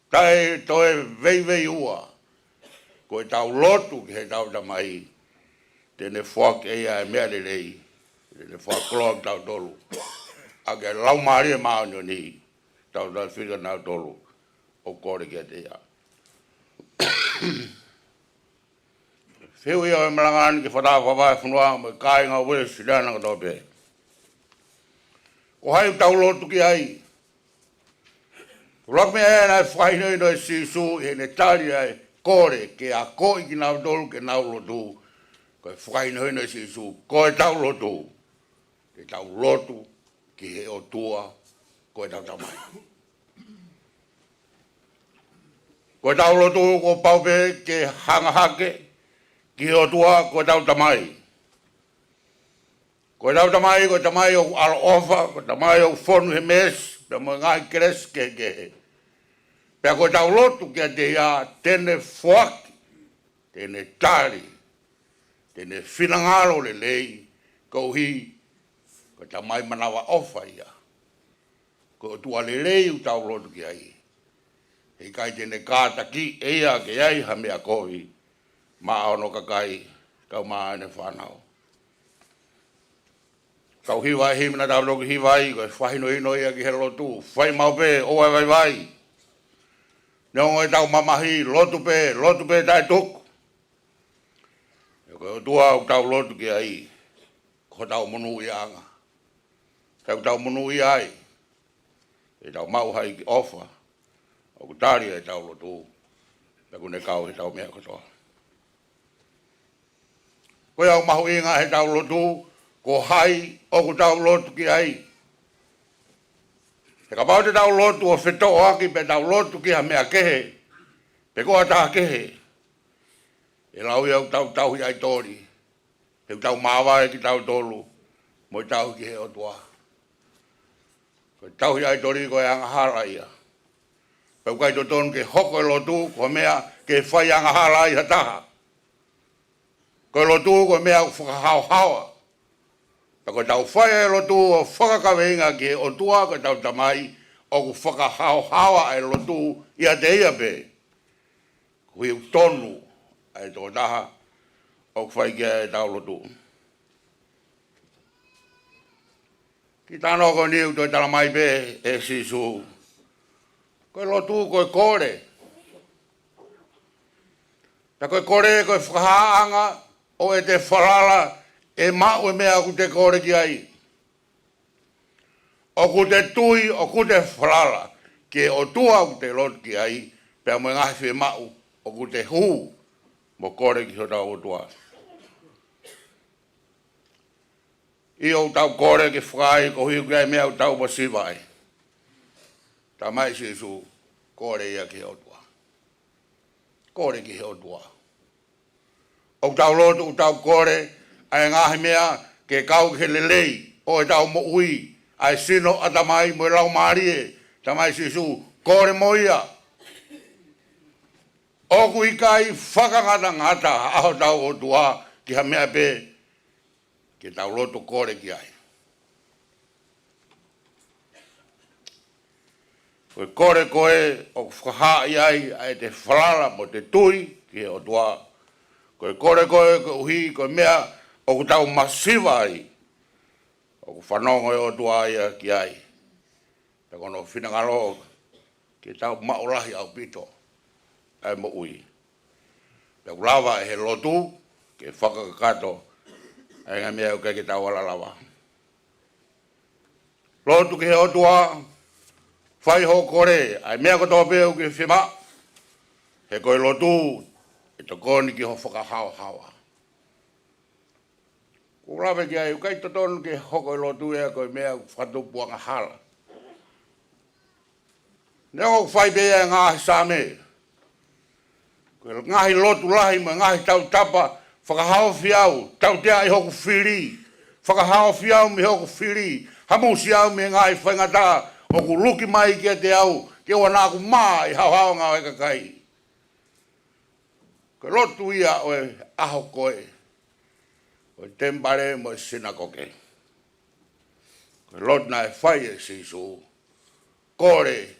tae toe vei ua, koe tau lotu ki he tau tamai, tene whak e ai mea le rei, tene whak kloa tau tolu. Ake lau maari e maonyo ni, tau tau whika nau tolu, o kore kia te ia. Whiu ia o Malanga ani ki Fakavahefonua, me kai ngā wele sidana ka tau pe. Ko hai tau lotu ki ai, Rok me e nai whainoi noi sisu e ne tari ai kore ke a koi ki nau tolu ke nau lotu. Koe whainoi noi sisu koe tau lotu. Ke tau lotu ki he o tua koe tau tamai. Koe tau lotu ko paupe ke hanga hake ki he o tua koe tau tamai. Koe tau tamai o alo ofa, koe tamai o fonu he mes, pe mo ngai keres ke he. Pea koe tau lotu kia te ia tene whaki, tene tari, tene whinangaro le lei, kou hi, koe ta mai manawa ofa ia. Koe tua le lei u tau lotu kia i. Hei kai tene kāta ki eia ke iai ha mea kohi, maa ono kakai, kau maa ane whanau. Kau hiwai himina tau loki hiwai, koe whahino hino ia ki he lotu, whai maupe, oai vai vai. Neongo e tau mamahi, lotu pe tai tuku. E koe o tua u tau lotu ki ai, ko tau munu i anga. Kau tau munu i ai, e tau mau hai ki ofa, o kutari e tau lotu, e kune kau e tau mea katoa. Koe au mahu inga he tau lotu, ko hai o ku tau lotu ki ai. E ka pau te tau lotu o Fetu'u aki pe tau lotu ki ha mea kehe, pe koa taha kehe. E lau iau tau hi ai tori, he tau mawa e ki tau tolu, mo tau ki he o tua. Ko tau hi ai tori ko e anga hala ia. Pe kai to tonu ke hoko e lotu, ko mea ke whai anga hala ia taha. Ko lotu ko mea whakahau hawa. Ko tau whai e lotu o whakakaweinga ki o tua ko tau tamai o ku whakahau hawa e lotu ia te ia pe. Ko hiu tonu e tō taha o ku whai kia e tau lotu. Ki tāno ko niu tō tala mai pe e sisu. Ko lotu ko e kore. Ta ko e kore ko e whakahaanga o e te whalala e mau e mea ku te kore ki ai. O ku te tui, o ku te whalala, ke o tua ku te lotu ki ai, pea mo ngahi whi mau, o ku te hū, mo kore ki ho tau o tua. I o tau kore ki whakai, ko hiu kia mea o tau mo siwai. Ta mai sisu, kore ia ki ho tua. Kore ki ho tua. O tau lotu, o tau kore, ai ngahi mea ke kau ke lelei o e tau mo ui ai sino atamai mo lau marie tamai sisu kore moia o kui kai whakangata ngata aho tau o tua ki ha mea pe ke tau loto kore ki ai. Koe kore koe o whaha iai ai te whalala mo te tui ki o tua. Koe kore koe ko uhi koe mea o ku tau masiva ai, o ku whanongo e o tua ia ki ai. Te kono whinangaro ki tau maolahi au pito, ai mo ui. Te ku lava e he lotu, ke whakakato, ai ngā mea uke ki tau ala lava. Lotu ki he o tua, whai ho kore, ai mea koto peo ki whima, he koe lotu, e to koni ki ho whakahau hawa. Ko lawe ki ai, ukai totonu ke hoko i lotu ea koe mea whatupuanga hala. Ne o fai be ngā same. Ko ngahi lotu lahi ma ngahi tau tapa whakahao fiau, tau tea i hoku whiri. Whakahao fiau me hoku whiri. Hamusi au me ngahi whaingata o ku luki mai kia te au. Ke wana aku maa i hao hao ngā weka kai. Ko lotu ia o e aho koe. O tembare mo sinakoke. Ko lotu na e whai e sisu. Kore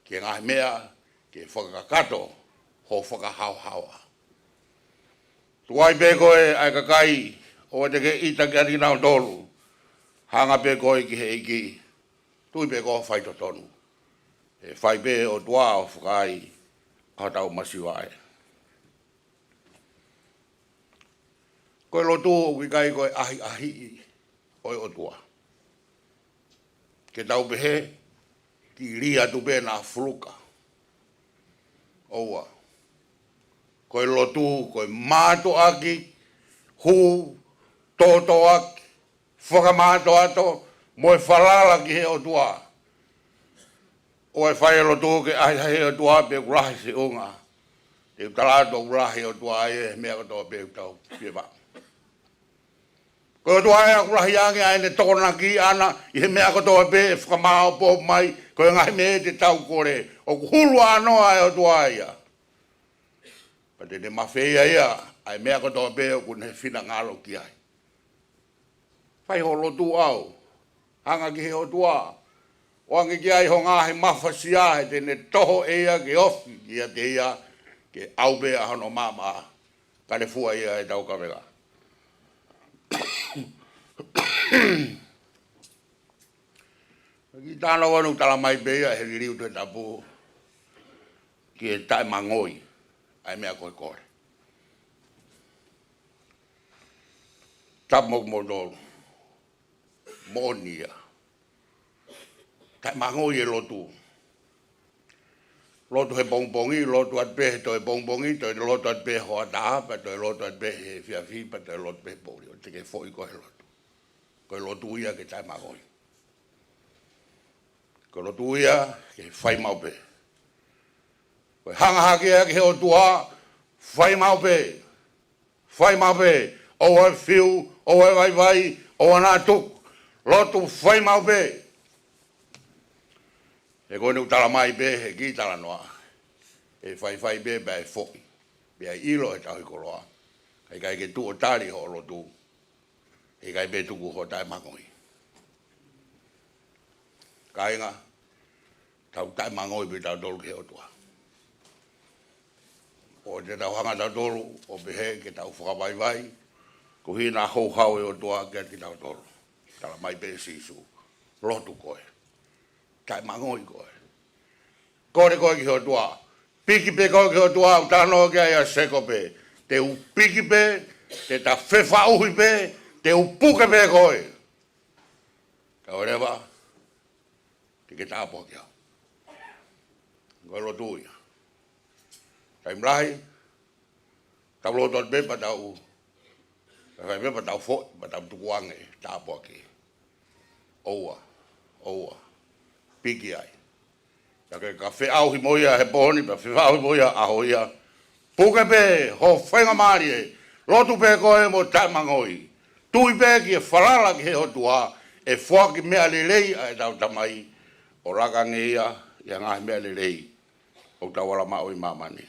ke ngahi mea ke whakakato ho whakahauhaua. Tuai pe koe ai kakai o te ke ita ki ati nao tolu. Hanga pe koe ki he iki. Tui pe koe whai to tonu. E whai pe o tua o whakai a tau masiwae. Koe lotu o ki kai koe ahi ahi oi o tua. Ke tau pehe ki ria tu pe na fuluka. Oua. Koe lotu, koe māto aki, hu, toto aki, whakamāto ato, moe whalala ki he o tua. Oe whae lotu ke ahi o tua pe kurahi se unga. Te utalato kurahi o tua e mea katoa pe utau piewa. Koe o tua e kurahi ange aene tokona ki ana, i he mea katoa pe whakamāo po mai, koe ngahi me te tau kore, o kuhulu anoa e o tua ia. Pa te ne mawhea ia, ai mea katoa peo kune whina ngalo ki ai. Whai ho lotu au, hanga ki he o tua, o ange ki ai ho ngahe mawhasi ai, te ne toho ea ke ofi, ki a te ia, ke au bea hano mama, kare fua ia e tau kawega. Ki tāna wanu tala mai bea, he riu te tapu, ki e tae mangoi. Ai mea koe kore. Tapu mo dolu. Monia. Tai mango i lotu. Lotu he Pongipongi, lotu at pe to e Pongipongi, to e lotu at pe hoa taa, pa to e lotu at pe he fiafi, pa to e lotu pe poli. O te ke foi koe lotu. Koe lotu ia ke tai mango i. Koe lotu ia ke whai mau pe. Koe hanga hakea ke he o tua, whai mau pe. Whai mau pe. O e whiu, o e vai vai, o anā tuk. Lotu whai mau pe. E koe nu tala mai pe, he ki tala noa. E whai pe, pe e whoki. Pe e ilo e tahi koloa. Hei kai ke tu o tari ho lotu. Hei kai pe tuku ho tai mangoi. Kainga, tau tai mangoi pe tau tolu ke o tua. O te tau hanga tau tolu, o pehe ke tau whakawaiwai, ko hina hou hau e o tua ke ki tau tolu. Tala mai pe sisu, lotu koe. Tai mangoi koe. Kore koe ki ho tua. Piki pe koe ki ho tua, utano ke aia seko pe. Te u piki pe, te ta whewha uhi pe, te u puke pe koe. Ka orewa, te ke tāpua ki hau. Koe lotu ia. Tai mrahi, tau lotu at pe pa tau, kai pe pa tau fo, pa tau tukuange, tāpua ki. Oua, piki ai. Ka whi au hi moia he pōni, pa whi au hi moia aho ia. Puke pe, ho whainga maari e, lotu pe koe mo tai mangoi. Tui pe ki e whalala ki he hotua, e whaki mea lelei a e tau tamai, o raka ngeia, i a ngahi mea lelei, o tau wala mao i mamani.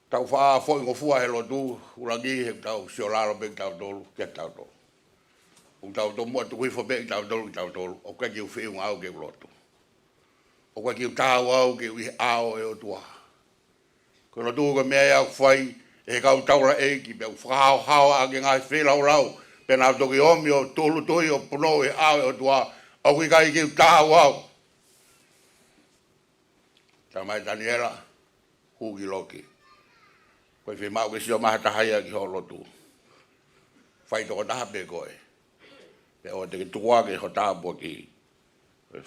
Tau wha fo ingo fua he lotu, urangi he tau siolaro pe tau tolu, ke tau tolu. O tau tolu mua tukui fo pe tau tolu, o kwa ki u whiunga au ke lotu. O kwa ki u tāu au ke uhi ao e o tua. Ko lotu ko mea iau whai, e kau taura e ki pe u whakahao hao a ke ngai whilau rau, pe nā toki omi o tolu tui o puno e ao e o tua, o kui kai ki u tāu au. Tā mai Daniela, huki loki. Koe whi mau ke sio maha tahaya ki ho lotu. Whai toko taha pe koe. Pe o te ke tukua ke ho tāpua ki.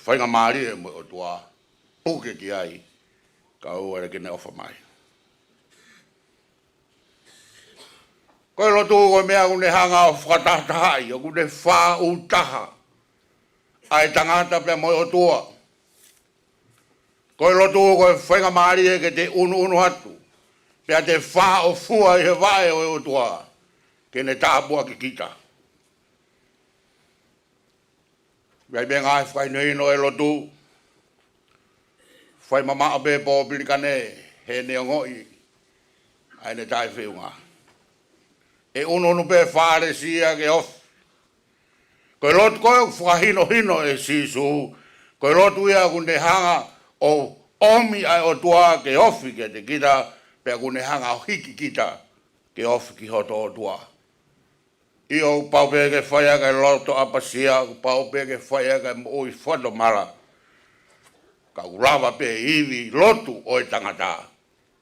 Whainga maari e mo o tua. Puke ki ai. Ka ua re kene ofa mai. Koe lotu koe mea kune hanga o whakatahai. O kune wha u taha. ai tangata pe mo o tua. Koe lotu koe whainga maari e ke te unu hatu. Pea te wha o fua i he vae o tua. Ke ne tāpua ki kita. Pea me ngai whai nei no e lotu. Whai mama abe po pilikane he ne ngoi. Ai ne tai whiunga. E unu pe whaare sia ke off. Koe lotu koe whahino hino e sisu. Koe lotu ia kunde hanga o omi ai o tua ke ofi ke te kita. Pea kune hanga o hiki kita ke ofi ki hoto o tua. I o paupe ke whaia ke loto apasia, paupe ke whaia ke oi whado mara. Ka urawa pe iwi lotu o e tangata.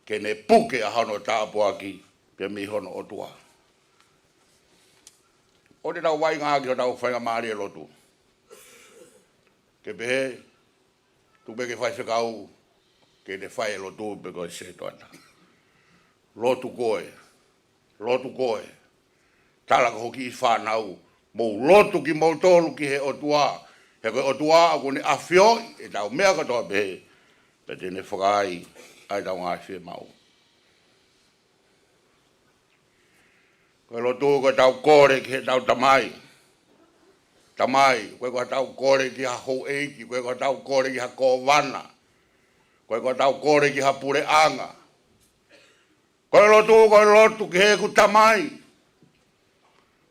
Ke ne puke a hano tāpua ki pe mi hono o tua. O te tau wai ngā ki o tau whainga maari e lotu. Ke pehe, tu pe ke whai whakau, ke ne whai e lotu pe koe se toana. Lotu koe, tala ko hoki i whanau, mou lotu ki mou tolu ki he o tua, he koe o tua a kone awhioi, e tau mea katoa pehe, pe tene whakai, ai tau ngai whi mau. Koe lotu koe tau kore ki he tau tamai. Tamai, koe koe tau kore ki ha hou eiki, koe koe tau kore ki ha kōwana. Koe koe tau kore ki ha pure anga. Koe lotu ki he ku tamai.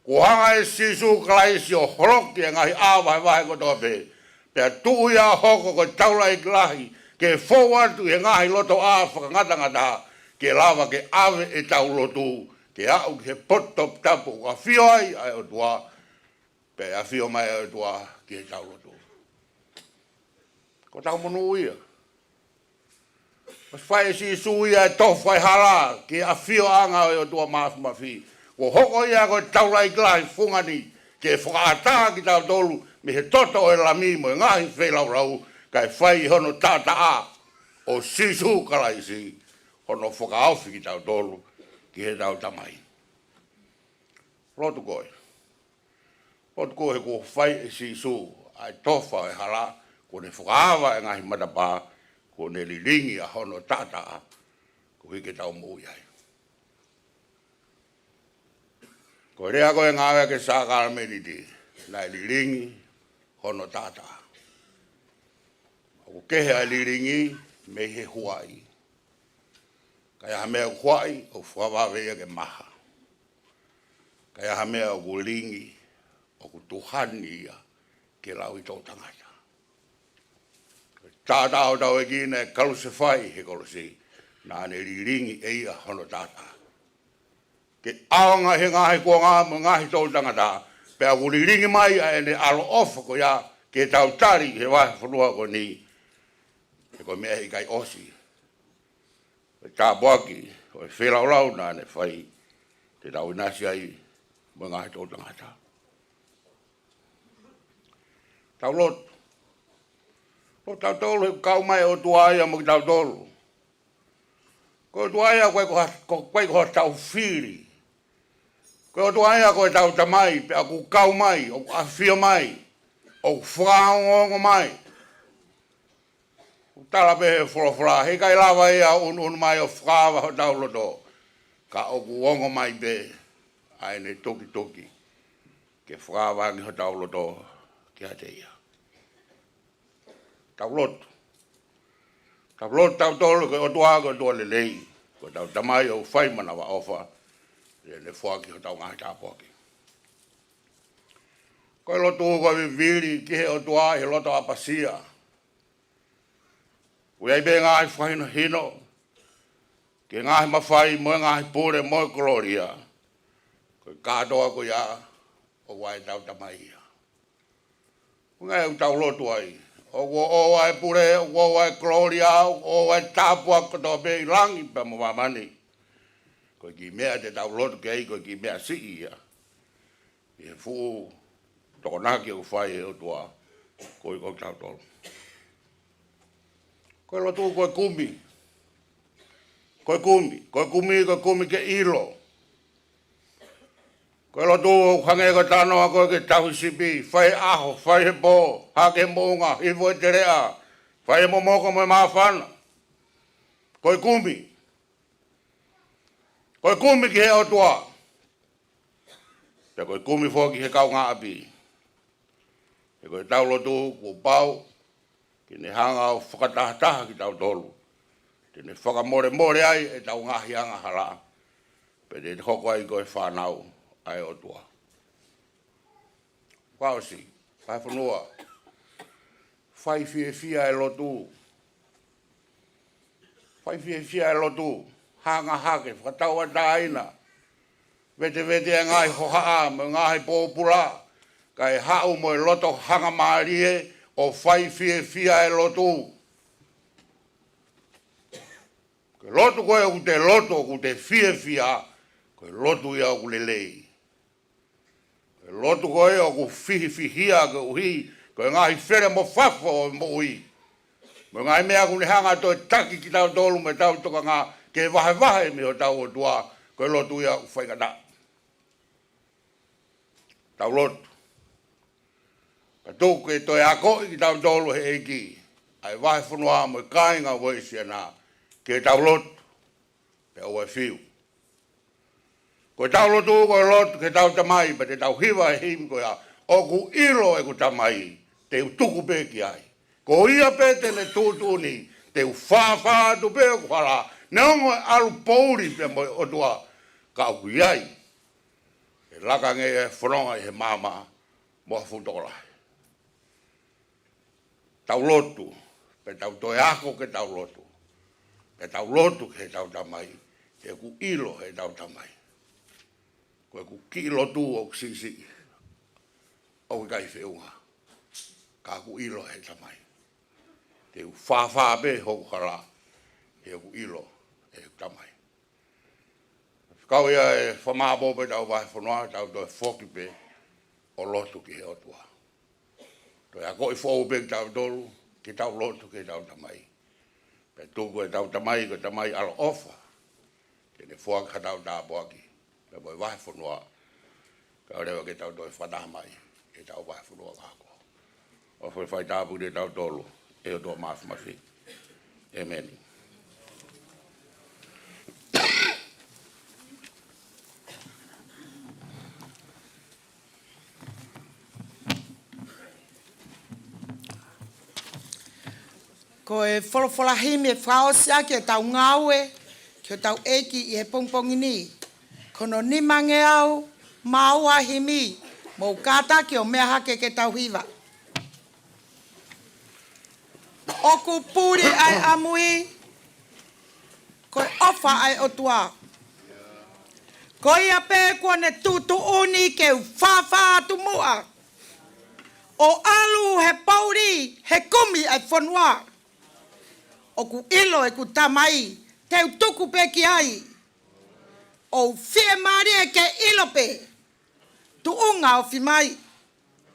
Ko hanga e sisu kalai si o horoki e ngahi āwai wahe kotoa pe. Pea tuu ia hoko koe taula i klahi. Ke fōwatu e ngahi loto a whakangatangata. Ke lava ke ave e tau lotu. Ke au ki he poto tapu. Ka whio ai ai o tua. Pe a whio mai ai o tua ki he tau lotu. Ko tau monu ia. Mas whai si sui ai tofu ai hala. Ki a whio anga ai o tua maafu mawhi. Ko hoko ia koe taulai klahi fungani. Ke whakaata ki tau tolu. Mi he toto e lami mo e ngahi whelau rau. Kai whai hono tata a. O sisu kalai si. Hono whakaawhi ki tau tolu. Ki he tau tamai. Rotu koe. Rotu koe he ko whai e sisu. Ai tofa e hala. Ko ne whakaawa e ngahi matapa. Ko ne lilingi a hono tata a. Ko hike tau mui ai. Ko rea koe ngāwea ke sākara meriti, nai liringi, hono tata. Ko kehe a liringi, me he huai. Kaya hamea huai, o whawawea ke maha. Kaya hamea o kulingi, o kutuhani ia, ke lau i tō tangata. Tata o tau e kina e kaluse whai he kolosi, nā ne liringi e ia hono tata. Ke aonga he ngahi kua ngā ngahi tau tangata, pea kuriringi mai a ene alo ofa ko ia, ke tau tari he wahe whanua ko ni, he ko mea he kai osi. Ke tā buaki, o e whera olau nā ne whai, te tau inasi ai, mo ngahi tau tangata. Tau lot, o tau tolu he kau mai o tuaia mo ki tau tolu. Ko tuaia koe ko tau whiri. Ko tuaia koe tau tamai, pe aku kau mai, o awhia mai, o whaongongo mai. Tala pe he whorofora, he kai lawa ea unu mai o whaawa ho tau loto. Ka oku ongo mai pe, aene toki toki, ke whaawa ngi ho tau loto, ke hate ia. Tau loto. Tau loto tau tolu ke o tua ko tua lelei, ko tau tamai o whaimana wa ofa, ne whaki ho tau ngahi tāpoaki. Koe loto ko viviri ki he o tua he loto apasia. Ui ai be ngahi whahino hino, ke ngahi mawhai mo ngahi pure mo gloria, koe kātoa ko ia, o wai tau tamai ia. Ngai u tau loto ai, o wai pure, o wai gloria, o wai tāpua koto pe langi pa mo mamani. Koe ki mea te tau loto kei, koe ki mea si ia. I he fu toko naki o whai e o tua, koe koe tau tolu. Koe loto koe kumi. Koe kumi ke ilo. Ko lotu hange ko tano ako ke tahu sipi, fai aho, fai he po, hake mounga, hivo e terea, fai mo moko mo mawhana. Ko kumi. Ko kumi ki he o tua. Te ko kumi fōki he kau ngā api. Te ko tau lotu ko pau, ki ne hanga o whakatahataha ki tau tolu. Te ne whakamore more ai e tau ngahi anga hala. Pe te hoko ai koe whanau ai o tua. Wausi, Fakavahefonua, whai fia e lotu. Whai fia e lotu, hanga hake, whakatau a tāina. Vete e ngai hohaa, me ngai pōpura, kai hau mo e loto hanga maarie o whai fia e lotu. Ke lotu koe o te loto, o te fia, koe lotu ia o lelei. Koe lotu koe o ku fihia ke uhi, koe ngahi where mo whafo o mo uhi. Mo ngai mea kune hanga toi taki ki tau tolu me tau toka ngā ke wahe me o tau o tua, koe lotu ia o whaikata. Tau lotu. Ka tūku e toi ako i ki tau tolu he eki, ai Fakavahefonua mo i kāinga waisi ana, ke tau lotu, pe o e whiu. Ko tau lotu ko lotu ke tau tamai, pa te tau hiwa e him ko ia, o ku ilo e ku tamai, te utuku peki ai. Ko ia pe te ne tūtuni, te u whāwhā tu pe o kuhala, ne ongo e alu pouri pe mo o tua, ka au ku iai. E laka nge e whanonga i he māma, mo a futola. Tau lotu, pe tau toi ako ke tau lotu. Pe tau lotu ke tau tamai, te ku ilo he tau tamai. Koe ku ki lotu o ksisi, o kai whiunga, ka ku ilo he tamai. Te u whāwhā pe hoku hara, he ku ilo he tamai. Kau ia e whamāpō pe tau Fakavahefonua, tau toi whoki pe, o lotu ki he otua. Toi a koi whou pe ki tau tolu, ki tau lotu ki tau tamai. Pe tūku e tau tamai, ko tamai alo ofa, ke ne whuaka tau tāpuaki. Pe moi Fakavahefonua, ka rewa ke tau toi whanamai, ke tau Fakavahefonua kako. O whai tāpu ke tau tolu, e o tō mafi. Amen. Ko e wholawholahimi e whaosia ki e tau ngāue, ki o tau eki i he Pongipongi ni. Kono ni mange au, maua himi, mō kāta ki o mea hake ke tau hiva. Oku pūri ai amui, koe ofa ai otua. Ko ia pē kua ne tutu uni ke u whawha atu mua. O alu he pauri, he kumi ai whanua. O ku ilo e ku tamai, te utuku pe ki ai. O fie maari e ke ilo pe, tu unga o fi mai.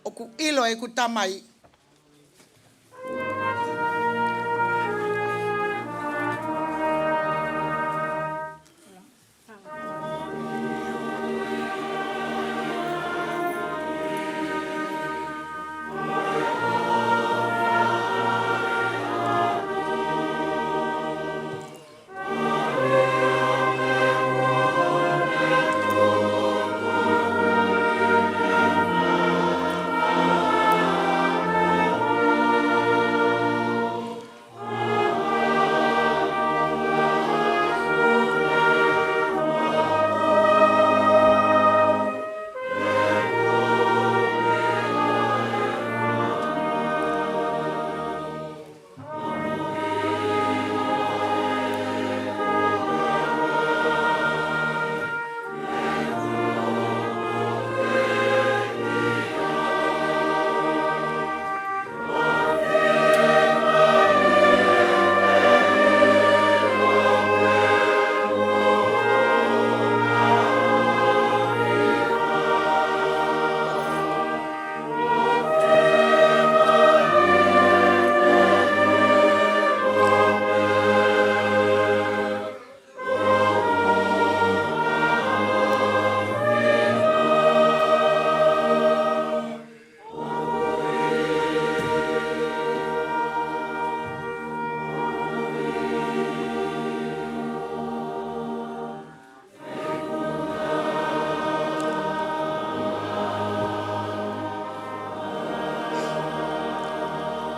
O ku ilo e ku tamai.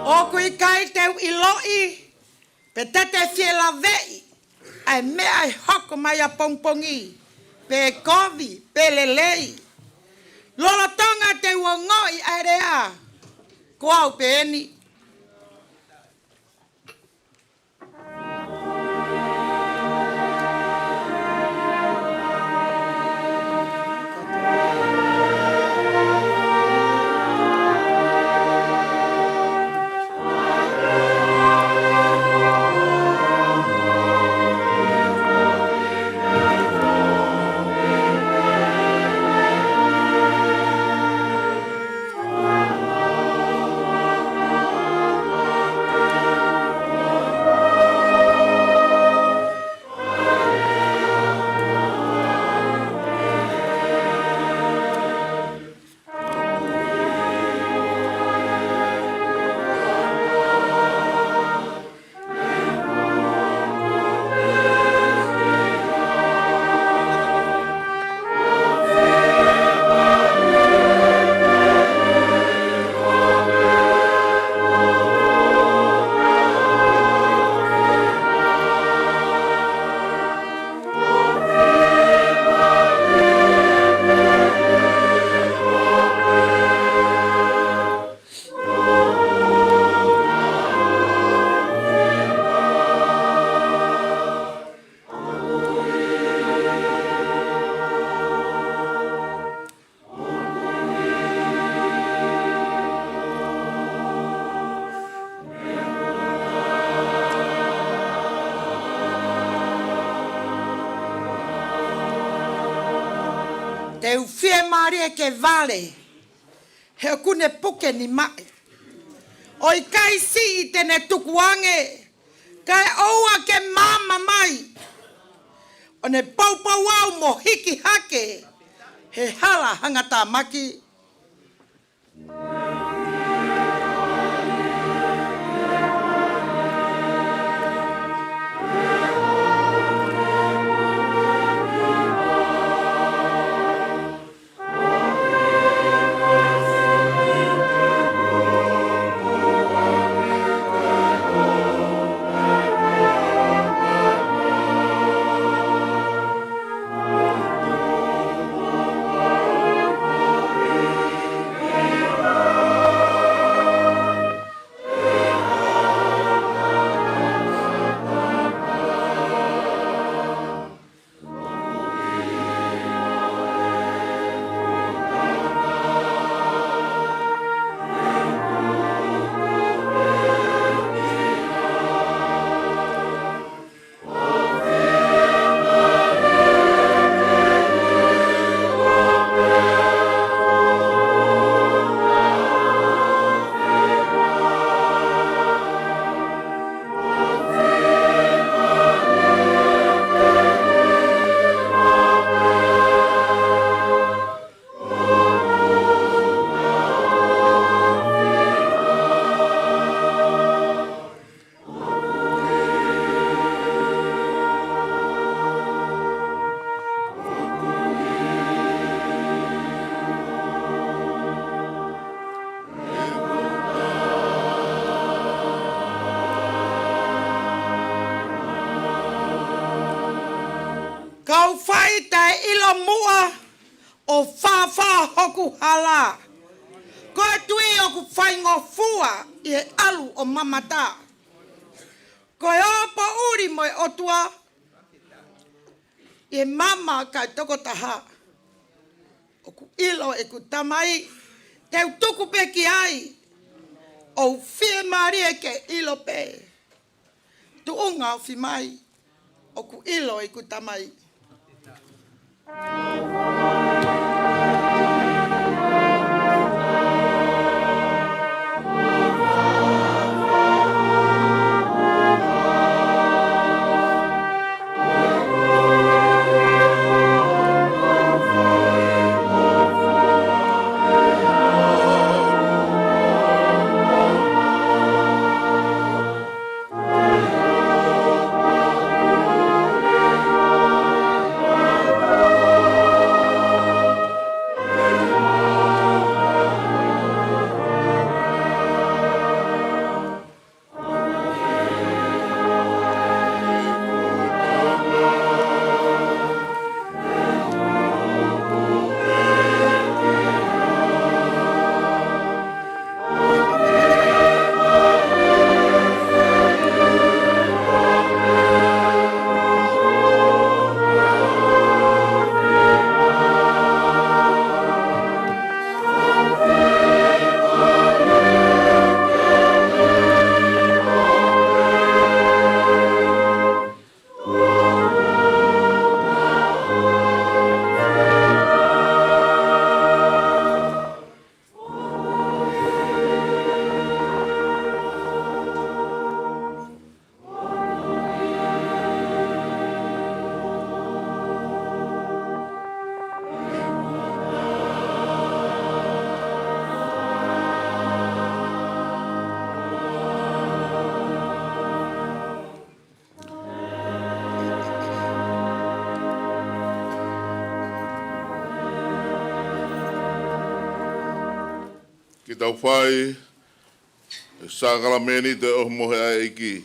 O kui kai teu I loi, pe tete fie la vei, ai mea ai hoko mai a Pongipongi, pe kovi, pe lelei. Lolo tonga te uongoi ai rea, ko au pe eni. Teu fie maria ke vale, he kune puke ni mai. Oi kai si I tene tukuange, kai oua ke mama mai. O ne paupau au mo hiki hake, he hala hangata maki. Kau whai tai ilo mua o whawha hoku hala. Koe tui o ku whai ngofua I he alu o mamata. Koe opo uri moi otua. I he mama kai toko taha. O ku ilo e ku tamai. Teu tuku peki ai. O fie maria ke ilo pe. Tu unga o fi mai. O ku ilo e ku tamai. tau whai, e sākala meni te o mohe ai iki.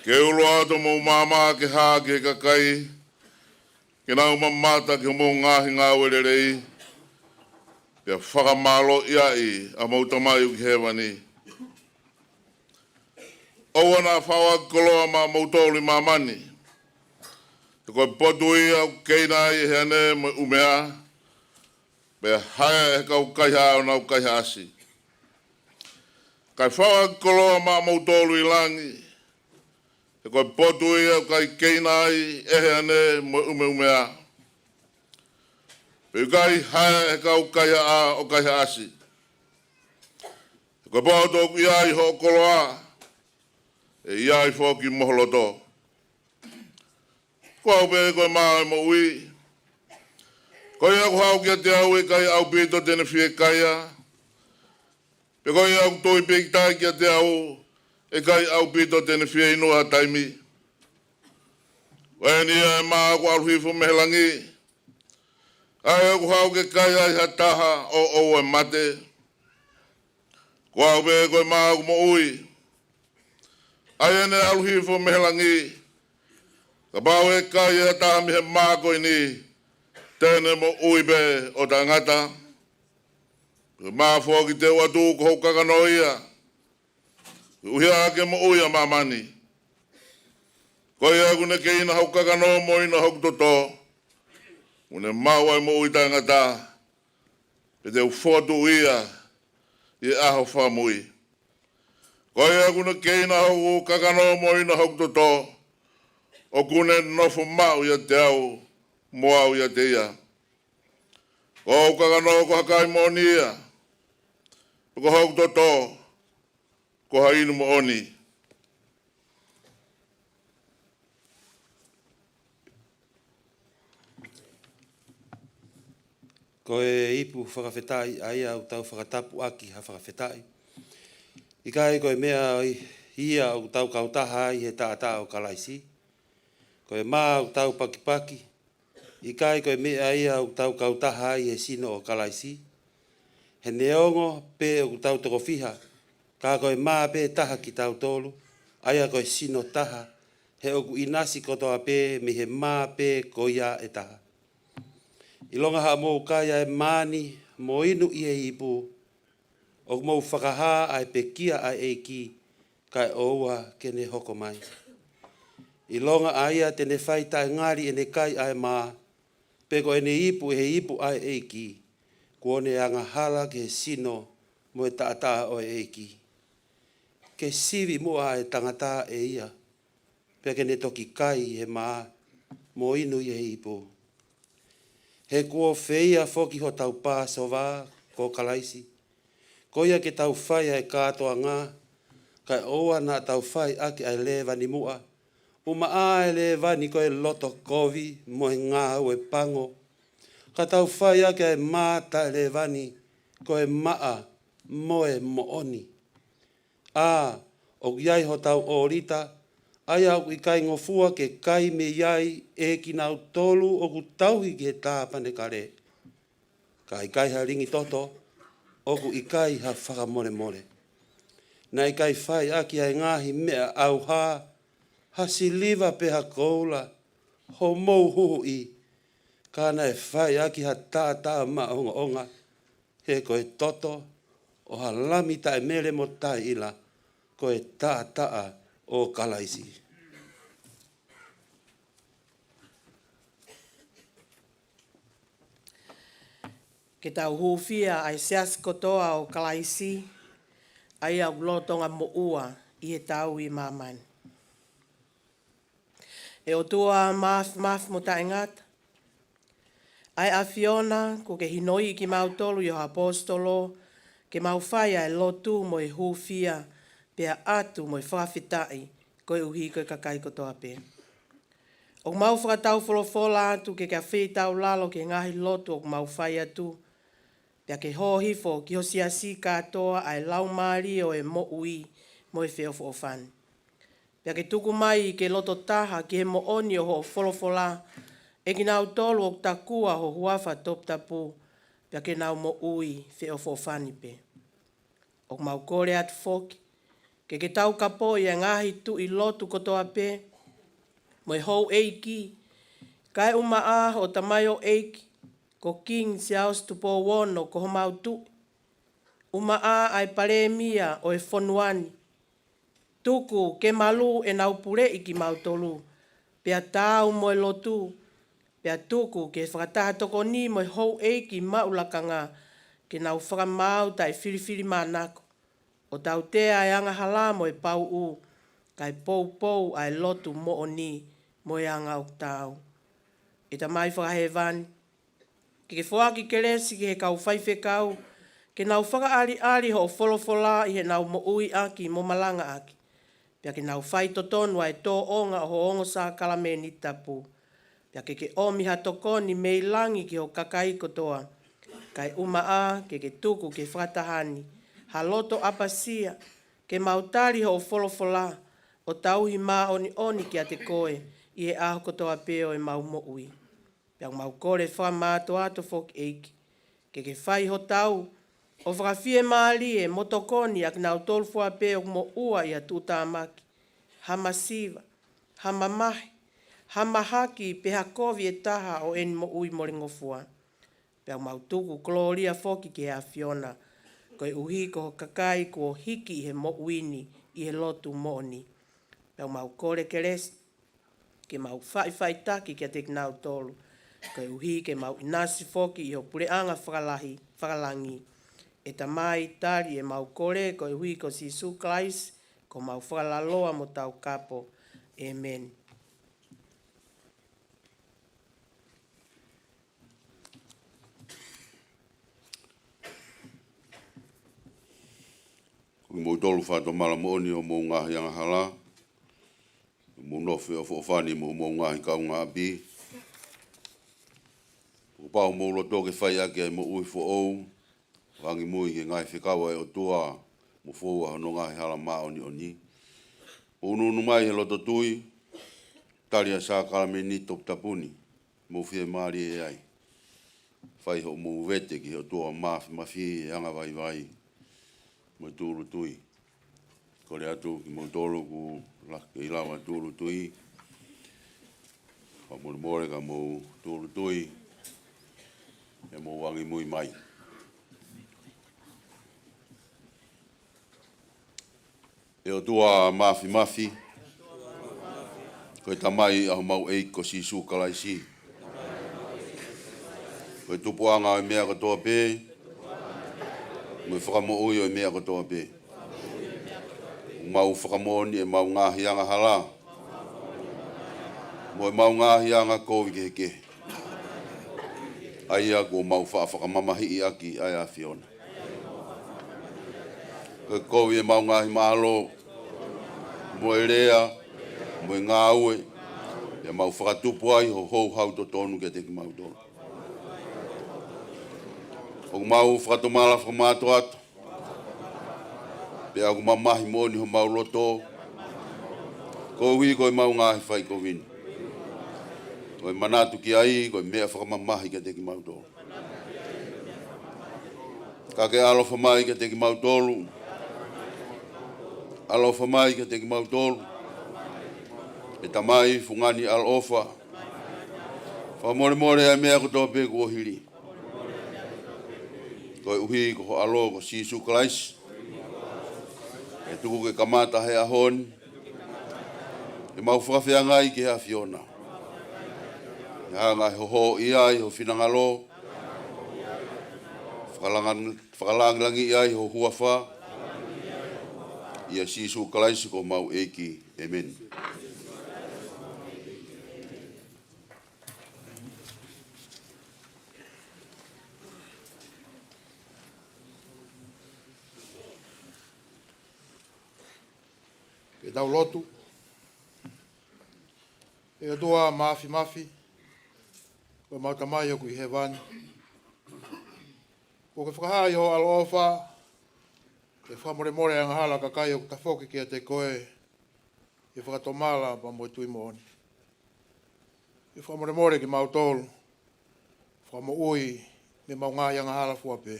Ke ulo ato mō māma ke hā ke kakai, ke nau mamata ke mō ngāhi ngā wererei, ke whakamalo iai a mō tamai uki hewani. Oua nā whawa koloa mā mō tōli mā mani, te koe potu ia o keina i hene mo umea, me hae e kau kaiha o nau kaiha asi. Kai whawa koloa mā mō tōlu i langi, te koe potu ia o kai keina i e hene mo umea. Pe kai hae e kau kaiha o kaiha asi. Te koe potu o iai ho koloa, e iai whoki moholoto. Ko au pe koe maa e mo ui. Koe aku hau kia te au e kai au pito tene whie kaia. Pe koe aku toi pe ki tai kia te au e kai au pito tene whie inua taimi. Koe ni e maa aku aluhifo mehelangi. Ai aku hau ke kai ai hataha o e mate. Ko au pe koe maa aku mo ui. Ai ene aluhifo mehelangi. Ka pau e kai e taha mihe maa koe ni, tēne mo uibe o ta ngata. Ka maa fōki te watu ko hau kakano ia. Uhia ake mo uia mamani. Koe aku ne keina hau kakano mo ina hau toto. Une maua mo ui ta ngata. Pe te ufotu ia i aho whamui. Koe aku ne keina hau kakano mo ina hau toto. O kune nofo mau ia te au, mo au ia te ia. O kakano ko hakai mo ni ia. Ko hau toto, ko hainu mo oni. Ko e ipu whakawhetai ai au tau whakatapu aki ha whakawhetai. I kai ko e mea ia au tau kautaha i he taata o kalaisi. Ko e maa au tau pakipaki, i kai ko e mea ia au tau kautaha i he sino o kalaisi. He neongo pe au tau toko fiha, ka ko e maa pe taha ki tau tolu, aia ko e sino taha, he oku inasi kotoa pe me he maa pe ko ia e taha. I longa ha mou kaya e mani, mo inu i e ipu, o mou whakaha ai pe kia ai e ki, kai oua kene hoko mai. I longa aia tene whai tai ngari ene kai ai maa, peko ene ipu he ipu ai eiki, kuone anga hala ke sino mo e taata o eiki. Ke sivi mua e tangata e ia, peke ne toki kai he maa, mo inu i he ipu. He kuo feia foki ho tau pā sova ko kalaisi, ko ia ke tau whai ai kātoa ngā, kai oa na tau whai ake ai lewa ni mua, uma aele vani ko e loto kovi mo e ngā ue pango. Ka tau whai ake e māta ele vani ko e maa mo e mooni. O iai ho tau orita, ai au i kai ngofua ke kai me iai e ki nau tolu o ku tauhi ki he tāpane kare. Ka i kai ha ringi toto, o ku i kai ha whakamore more. Na i kai whai ake ai ngahi mea au haa, hasi liva pe ha koula, ho mou huhu i, kāna e whai aki ha tātā ma onga onga, he koe toto, o ha lami tae mere mo tae ila, koe tātaa o kalaisi. Ke tau hūwhia ai seas kotoa o kalaisi, ai au lotonga mo ua i e tau i mamani. E o tua maaf mo tae ngata. Ai a Fiona ko ke hinoi ki mautolu i o apostolo, ke mauwhaia e lotu mo e hūwhia, pea atu mo e whawhitai, ko e uhi ko e kakai kotoa pe. O mau whakatau wholofola atu ke ka whetau lalo ke ngahi lotu o mauwhaia tu, pea ke hōhifo ki ho siasi katoa ai lau maari o e mo ui mo e wheofo o whani. Pea ke tuku mai ke loto taha ki he mo oni o ho wholofola, e ki nau tolu o takua ho huafa top tapu, pia ke nau mo ui fe o fofani pe. O mau kore atu foki, ke tau kapo i ngahi tu i lotu kotoa pe, mo i hou eiki, kai uma a o tamai o eiki, ko king si aus tupo wono ko mau tu, uma a ai pare mia o e fonuani, tuku ke malu e nau pure i ki mau tolu, pia tau mo e lotu, pia tuku ke whakataha toko ni mo i hou eiki maulakanga, ke nau whakamau tai whiriwhiri manako. O tau te ai anga hala mo e pau u, kai pou ai lotu mo o ni, mo e anga o tau. E ta mai whakahewani, ke whaaki ke resi ke he kau whaife kau, ke nau whakaari ho wholofola i he nau mo ui aki mo malanga aki. Pia ke nau whai totonu ai tō onga o ho ongo sa kalame ni tapu. Pia ke omi ha tokoni mei langi ki ho kakai kotoa, kai uma a ke tuku ke whakatahani, ha loto apasia, ke mautari ho wholofola, o tauhi mā oni ki a te koe, i he aho kotoa peo e mau mo ui. Pia mau kore wha māto ato fok eiki, ke whai ho tau, o whakawhie maali e motokoni ak nau tolfua peo mo ua i a tūtāmaki, hama siva, hama mahi, hama haki peha kovi e taha o eni mo ui moringofua. Pia mau tuku kloria foki ke a Fiona, koe uhi ko kakai ko hiki he mo uini i he lotu mooni. Pia mau kore ke resi, ke mau whai taki ke te nau tolu, koe uhi ke mau inasi foki i ho pureanga whakalangi. E ta mai tari e mau kore koe uhi ko Sisu Klais, ko mau whakalaloa mo tau kapo. Amen. Mo tolu whato mala mo oni o mo ngahi anga hala. Mo nofi o whani mo ngahi kaunga api. O pao mo loto ke whai ake mo ui Ouau. Wangi mui ke ngai whikawa e o tua mo whua no ngahi hala maa oni. O unu mai he loto tui. Taria sa kalame ni top tapuni. Mo whie maari e ai. Whai ho mo vete ki o tua mafi e anga vai. Mo tūru tui. Kore atu ki mo tōru ku lake i lawa tūru tui. Ka more ka mo tūru tui. E mo wangi mui mai. E o tua mafi. Koe tamai aho mau ei ko Sisu Kalaisi. Koe tupuanga o mea katoa pē. Mo whakamo ui o mea katoa pē. Mau whakamoni e mau ngahi anga hala. Mo e mau ngahi anga kovi ke. Aia ko mau whakamamahi i aki ai a Fiona. Koe kovi e mau ngahi mahalo. Mo e rea. Mo e ngāue. E mau whakatupu ai ho hou hau to tonu ke te ki mau tonu. O mau whakatomala whakamato atu. Pea ku mamahi moni ho mau loto. Ko hui koe mau ngahi whai ko wini. Koe manatu ki ai, koe mea whakamamahi ke te ki mau tolu. Ka ke alofa mai ke te ki mau tolu. Alofa mai ke te ki mau tolu. E tamai fungani alofa. Whamore e mea kotoa pe ku ohiri. Koe uhi ko alo ko Sisu Klais. E tuku ke kamata he ahon. E mau whakawhianga i ke hea Fiona. E hanga he ho iai ho whinangalo. Whakalangilangi iai ho huawha. Ia Sisu Klais ko mau eiki. Amen. E tau lotu. E atua mafi. Koe mautamai o kui he wani. Ko ke whakahai ho alofa. E whamore anga hala kakai o tafoki ki a te koe. E whakatomala pa mo tui mooni. E whamore ki mau tolu. Whamo ui me mau ngā ianga hala fua pe.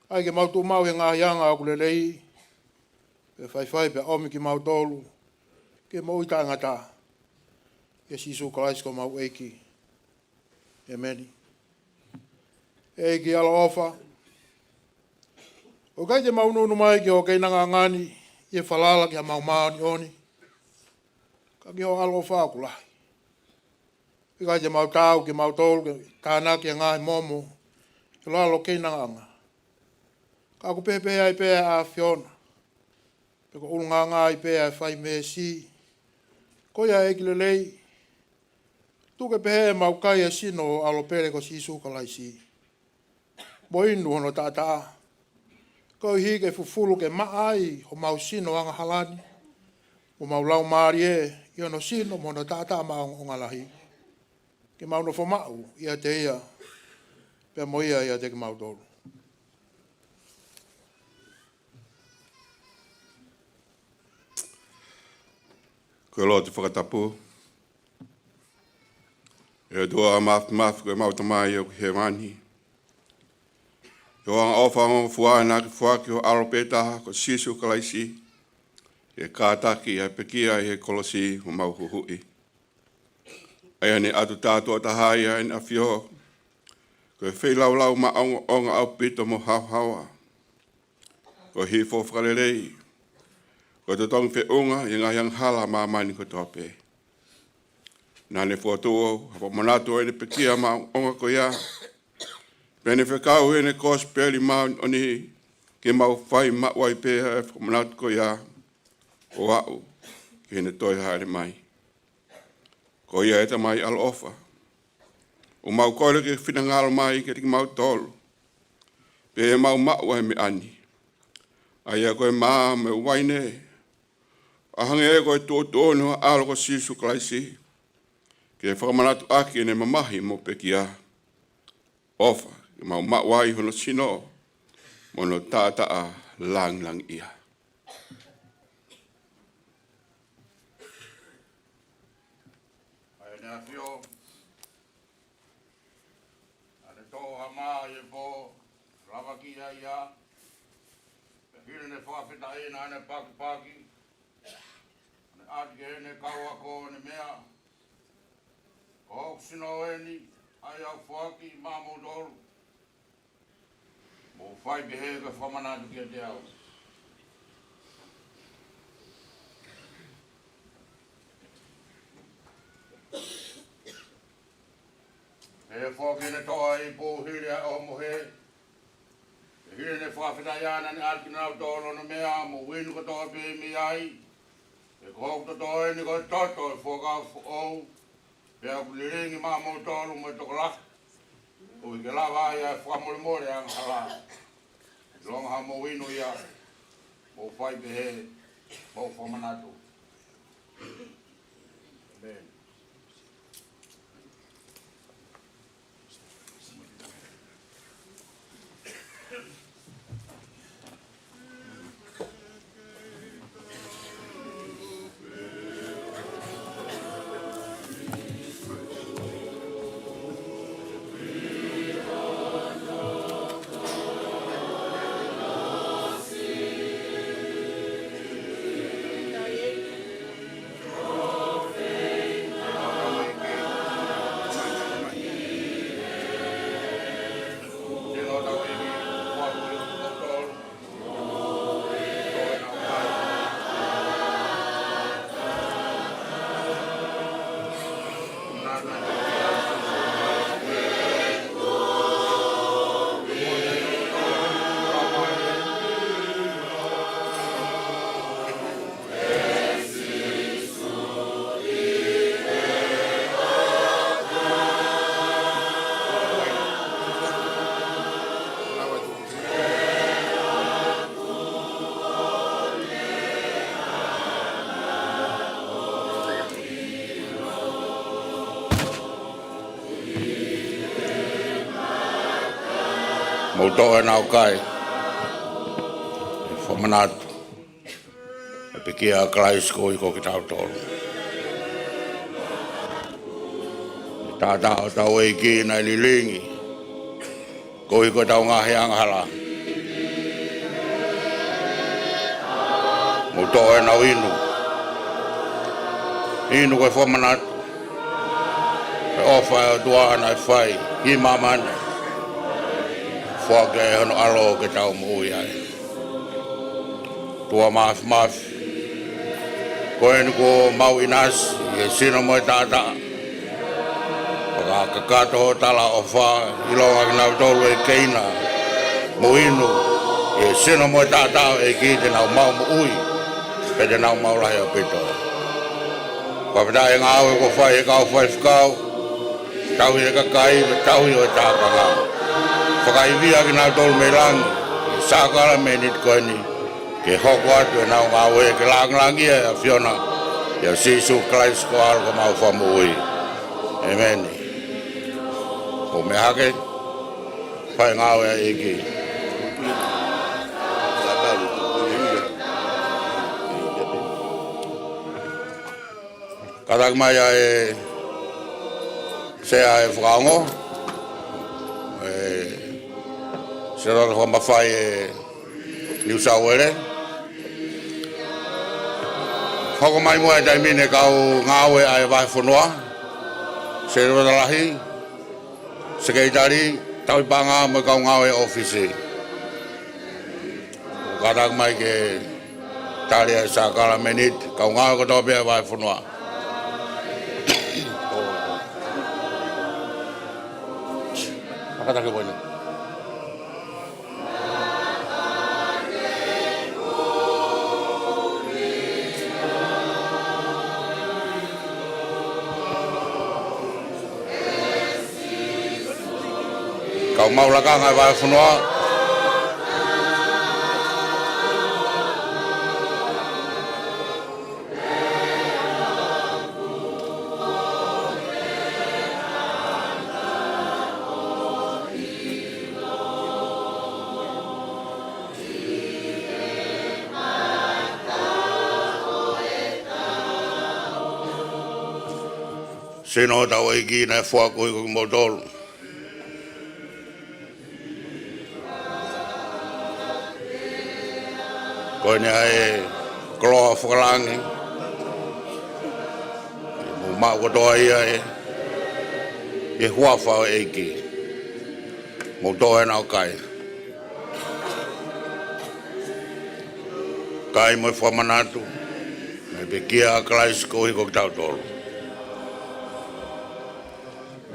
Ai ke mau tū mau e ngā ianga aku lelei, pe whai pe omi ki mau tolu, ke mau i tāngata, ke sisu kalaisko mau eiki, e meni. Eiki ala ofa, o kai te mau nunu mai ki o kei nanga ngani, i e whalala ki a mau maani oni, ka ki o ala ofa aku lahi. I kai te mau tāu ki mau tolu, ke tāna ki a ngāi momo, ke lalo kei nanga anga. Ka ku pehe ai pehe a Fiona, pe ko ulunga ngā i pehe a whai me si, ko ia eiki lelei, tuke pehe mau kai a sino o alo pere ko sisu kalai si. Mo inu hono tātaa, ko hi ke fufulu ke maai ho mau sino anga halani, o mau lau maari e, i ono sino mo no tātaa mau o ngalahi. Ke mau no fomau, ia te ia, pe mo ia te ke mau tolu. Koe loa te whakatapu. E dua mafu koe mautamai o he mani. E wanga ofa o fuana ki fuaki o aropetaha ko sisu kalaisi. E kātaki e pekia e kolosi o mau huhui. Ai ane atu tātua tahai e na fio. Koe whelaulau ma onga au pito mo hauhawa. Ko hi fo whakalelei. Ko te tong whiunga i ngā yang hala mā mani ko tope. Nā ne whuatua, hapa manatu e ne pekia mā onga ko ia. Pene whekau e ne kospeli mā oni ke mau whai mawai pēha e manatu ko ia. O au, ke ne toi haere mai. Ko ia e ta mai al ofa. O mau koile ke whinangalo mai ke tiki mau tolu. Pe e mau mawai me ani. Aia koe mā me waine. Ahange e koe tōtōno alo ko sisu kalaisi. Ke whakamanatu aki ne mamahi mo pekia. Ofa, ke mau mawai hono sino. Mono tātaa lang ia. Ai nea fio. Ane tō hama e po. Rava ki ia. Hile ne whawhita ina ane paki. Ane ne kaua ko ne mea. Ko hok sino eni. Ai au whaki mamo dolu. Mo whai behe ka whamanatu kia te au. E whaki ne toa i po hile a o mohe. Hile ne whawhita iana ne alkina au tolo no mea. Mo winu ka toa pe mi ai. E kōk to toi ni ko toto e whokau whokau. Pe au kuliringi maa mō tōlu mo e tokolaki. O i ke lawa ia e whakamore more ang hala. Longa ha mō winu ia. Mō whai pehe. Mō whamanatu. Amen. Mo toa nau kai. Whamanatu. E pekia a klaisko i ko ki tau tolu. Tātā o tau e ki nai lilingi. Ko iko tau ngahi anghala. Mo to e na inu. Inu koe whamanat. E ofa e dua ana e whai. I mamane. Whake e hono alo ke tau mo ui ai. Tua maaf. Koe ni ko mau inas. I e sino mo e tata. Paka kakato ho tala ofa. Ilonga ki nau tolu e keina. Mo inu. I e sino mo e tata e ki te nau mau mo ui. Pete nau mau lahi o pito. Whapita e ngāo e ko whai e kau whai whikau. Tauhi e kakai, tauhi o e tāka ngāo. Whakaivia ki nau tolu me rangi. E sākara me nit koe ni. Ke hoko atu e nau ngāo e ke langlangi e a Fiona. Ia Sisu Christ ko alu ko mau whamu ui. Amen. O me hake. Whai ngāo e eki. Katak mai e sea e whakaongo. Se rata wha mawhai e New South Wales. Hoko mai mua e taimine kau ngāwe ai Fakavahefonua. Se rata lahi. Se keitari tau i panga mo kau ngāwe ofisi. Katak mai ke tari e sakala menit kau ngāwe ko tope e Fakavahefonua. Kata ke boleh. Kau mau lakang ai Fakavahefonua. Sino tau e ki na whaku i kuki motolu. Koe ni ai kloa whakalangi. Mo maa kotoa ia e. E huawha e ki. Mo toa e nao kai. Kai mo e whamanatu. Me pe kia a Christ ko hiko ki tau tolu.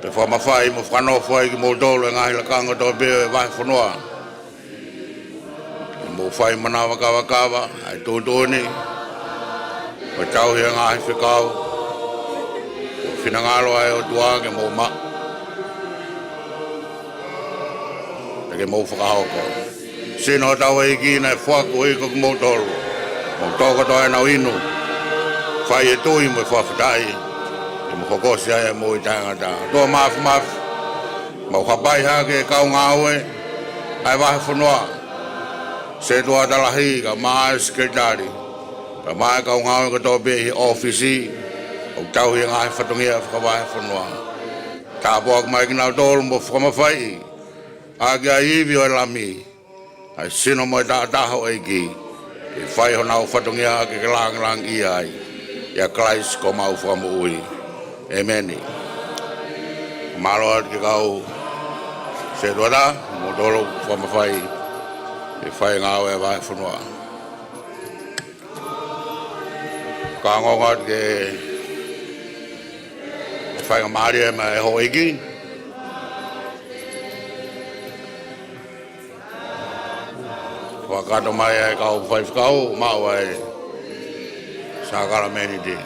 Pe whamawhai mo whanofo ai ki mo tolu e ngahi lakanga tō peo e Fakavahefonua. Mo whai manawa kawa ai tōtoni. Mo tauhi e ngahi whikau. Mo whinangalo ai o tuake mo ma. Eke mo whakahoko. Sino tau e ki na e whaku i kuki mo tolu. Mo tōka toa e nau inu. Whai e tui mo e whawhitai. Mo kokosi ai mo i tangata. Toa maaf. Mau hapai hake kau ngāwe ai Fakavahefonua. Se toa talahi ka maa sekretari. Ka maa kau ngāwe ka tō pehi ofisi. O tauhi ngāhi whatongia Fakavahefonua. Tāpua ka mai ki nau tōlu mo whamawhai. Ake a iwi o lami. Ai sino mo i tātaho e ki. Ke whai ho nau whatongia ke lang i ai. Ia Christ ko mau whamu ui. Amen. Malo ke kau se doa mo dolo whamawhai e whai ngāwe e Fakavahefonua. Ka ngongat ke whai ngamari e mai ho iki. Wakato mai e kau whai whikau mau e sakara meniti.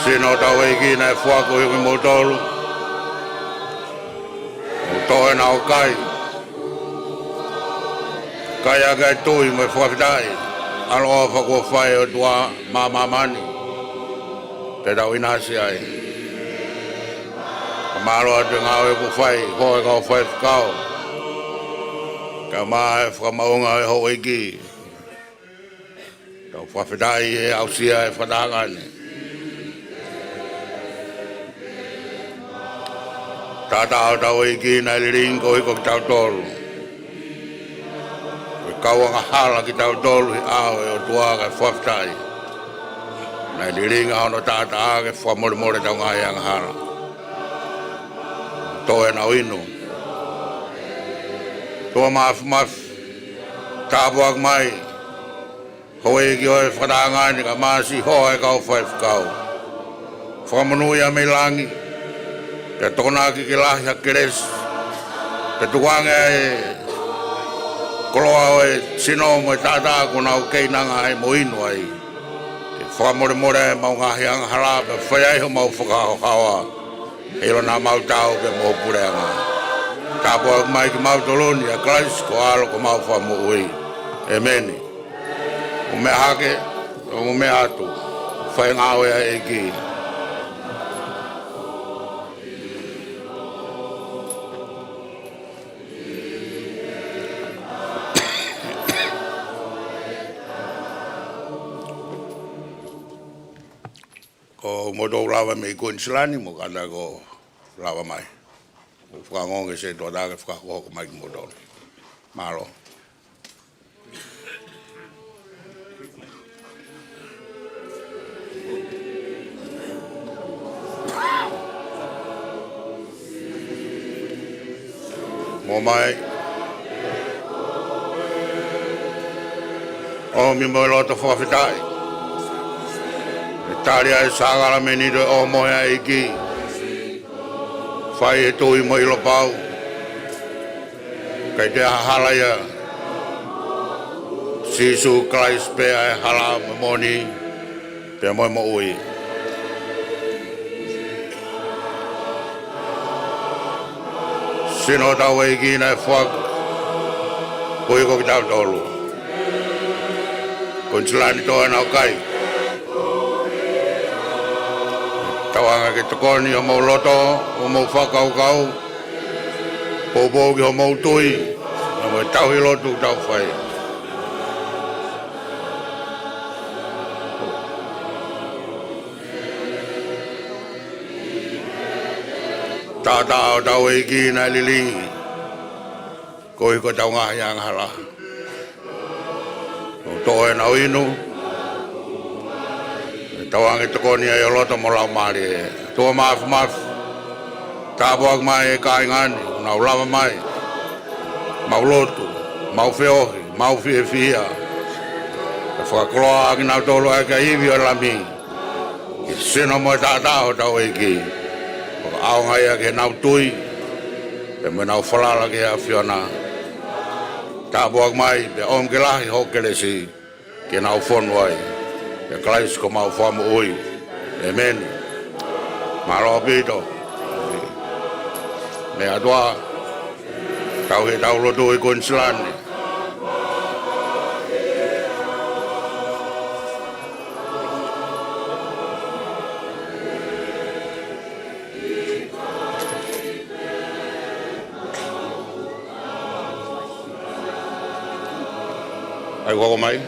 Sino tau e ki na e whaku i ki mo tolu. Mo toe na o kai. Kai a kai tui mo e whawhitai. Alo o whaku whai o tua mamani. Te tau inasi ai. Ka Malo atu ngau e ku whai, hoa e kau whai whakau. Ka maa e whamaunga e ho eki. Tau whawhitai e au sia e whatangane. Tātau tau eki na liring ko hiko ki tau tolu. Kauanga hala ki tau tolu hi ao e o tuaga e whawhitai. Na liring au no tātaa ke whamore tau ngai anga hala. Toe na inu. Toa maf tāpuak mai. Hoe ki oe whatangani ka maasi hoa e kau whai whakau. Whamanui a me langi. Te tonaki ki lahi a keres. Te tuanga e koloa e sino mo e tātaa kuna o keinanga e mo inu ai. Te whamore e maungahi anga harape whai ho mau whakao hawa. Helo na mau tau ke mo pureanga. Tāpuak mai ki mau toloni a Christ ko alo ko mau whamu ui. Amen. O me hake, o me atu. Whai ngāwe a eki. Ko moto lava me Queenslandi mo kanda ko lava mai. O whakangonge se tō tāke whakahoko mai ki moto. Malo. Mo mai. O mi mo loto whawhitai. Taria e sāgara me niro o moea iki. Whai e tui mo ilo pau. Kai te hahalaia. Sisu Christ pea e hala me moni. Pea moi mo ui. Sino tau e iki na e whak. Kui ko ki tau tolu. Konsilani toa nau kai. Tawanga ke tokoni o mau loto, o mau whakaukau. Pōpōki o mau tui. O mau tauhi lotu tau whai. Tātā o tau e ki na lilingi. Ko hiko tau ngahi anghala. O toe na inu. Tawang ito ko niya yung loto mo lang mali. Tuwa maaf. Tapuak mai e kaingan. Naulama mai. Mauloto. Maufeohi. Maufie-fia. Whakakloa aki nau tolo e ka iwi o lami. Sino mo tātao tau e ki. Aongai ake nau tui. Pe me nau whalala ki a whiona. Tapuak mai. Pe om ke lahi hokelesi. Ke nau whonuai. E Christ ko mau whamu ui. Amen. Malo pito. Me atua. Tau he tau loto i Queenslandi. Ai koko mai.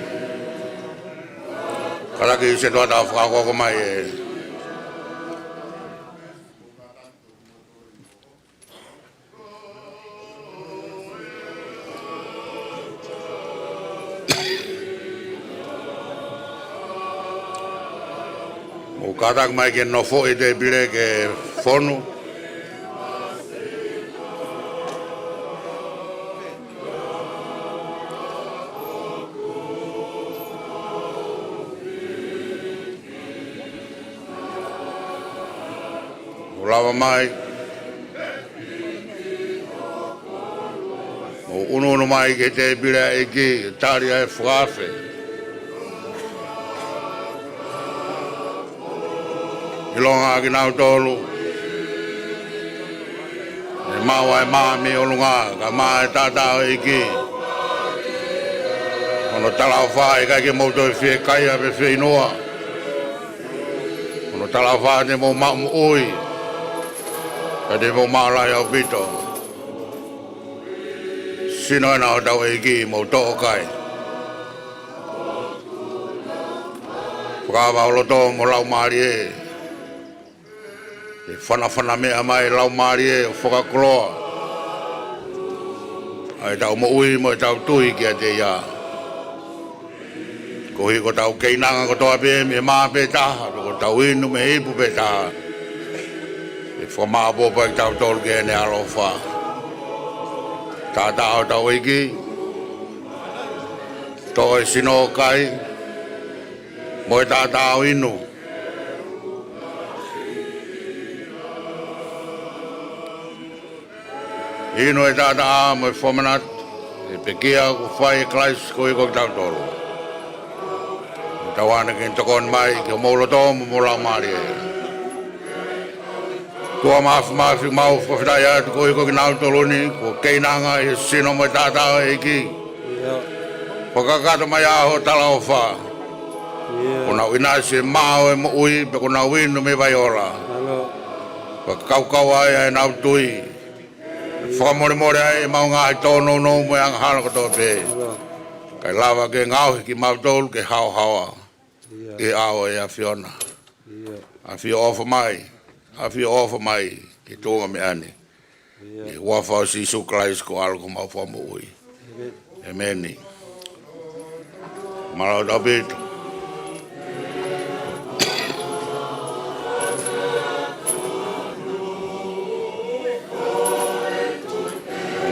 Karaki se doa tau whakako mai e. Mo katak mai ke no fo i te pire ke whonu. Lava mai. O unu mai ke te pira e ki taria e whaafe. Ilonga ki nau tolu. E maua e maa mi olunga ka maa e tātao e ki. Ono talau whae kai ke mauto e whie kaia pe whinoa. Ono talau whae te mo mau ui. Kade mo mala ya vito. Sino na o tau eki mo to kai. Whakawa o loto mo lau maari e. E whana mea mai lau maari e o whakakoloa. Ai tau mo ui mo tau tui kia te ia. Ko hi ko tau keinanga ko toa pe me maa pe taha. Ko tau inu me hipu pe taha. E whamaa popa ki tau tolu ke ne alofa. Tata o tau iki. Toi sino kai. Moi tata o inu. Inu e tata a moi whamanat. E pekia ko whai e klais ko i ko ki tau tolu. Tawana ki tokon mai ki o maulo tō mo lau maari e. Tua maafi mau whawhitai atu ko i ko ki nau toluni, ko keinanga i sino mai tātao e ki. Whakakata mai aho tala o wha. Ko nau inasi e mao e mo ui, pe ko nau inu me vai ora. Whakakaukau ai e nau tui. Whakamore ai e mau ngā i tōno no mo e anga hala koto pe. Kai lava ke ngau ki mau tolu ke hao hawa. E awa e a Fiona. A Fio ofa mai. A Fio ofa mai. Ki tōnga me ane. E wafa o si suklais ko alo ko mau whamu ui. E meni. Marau tau bitu.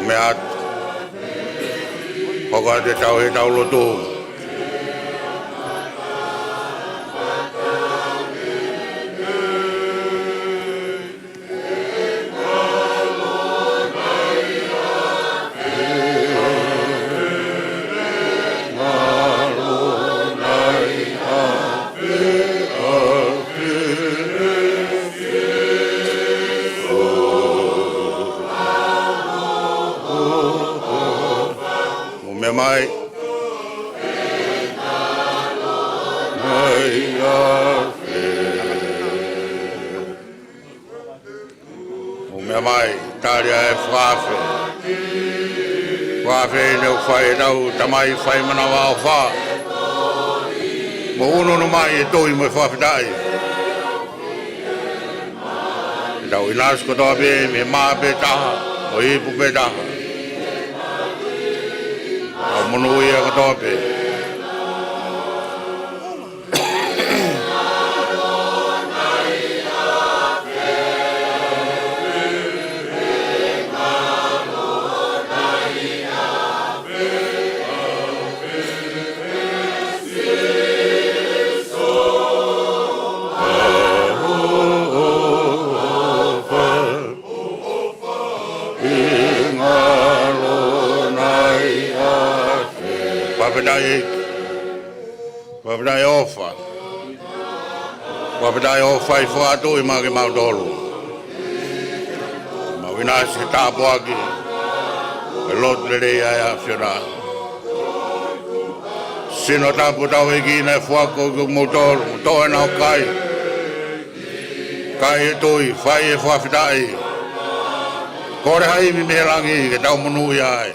Me atu. Hoka te tau he tau lotu. Mai o me mai taria e whaafe ne o whai tau tamai whai mana wao wha mo uno no mai e toi mo whawhitai e tau inas ko toa pe me maa pe taha o ipu pe taha au monu ia ko toa pe Wapidai ofa. Wapidai ofa I whaatu I magi mau tolu. Mau inasi tāpu aki. E lotu le rei ai a whiona. Sino tāpu tau eki nei whako ki mau tolu. Toe nau kai. Kai e tui, whai e whawhidai. Kore hai mi mehelangi ke tau monui ai.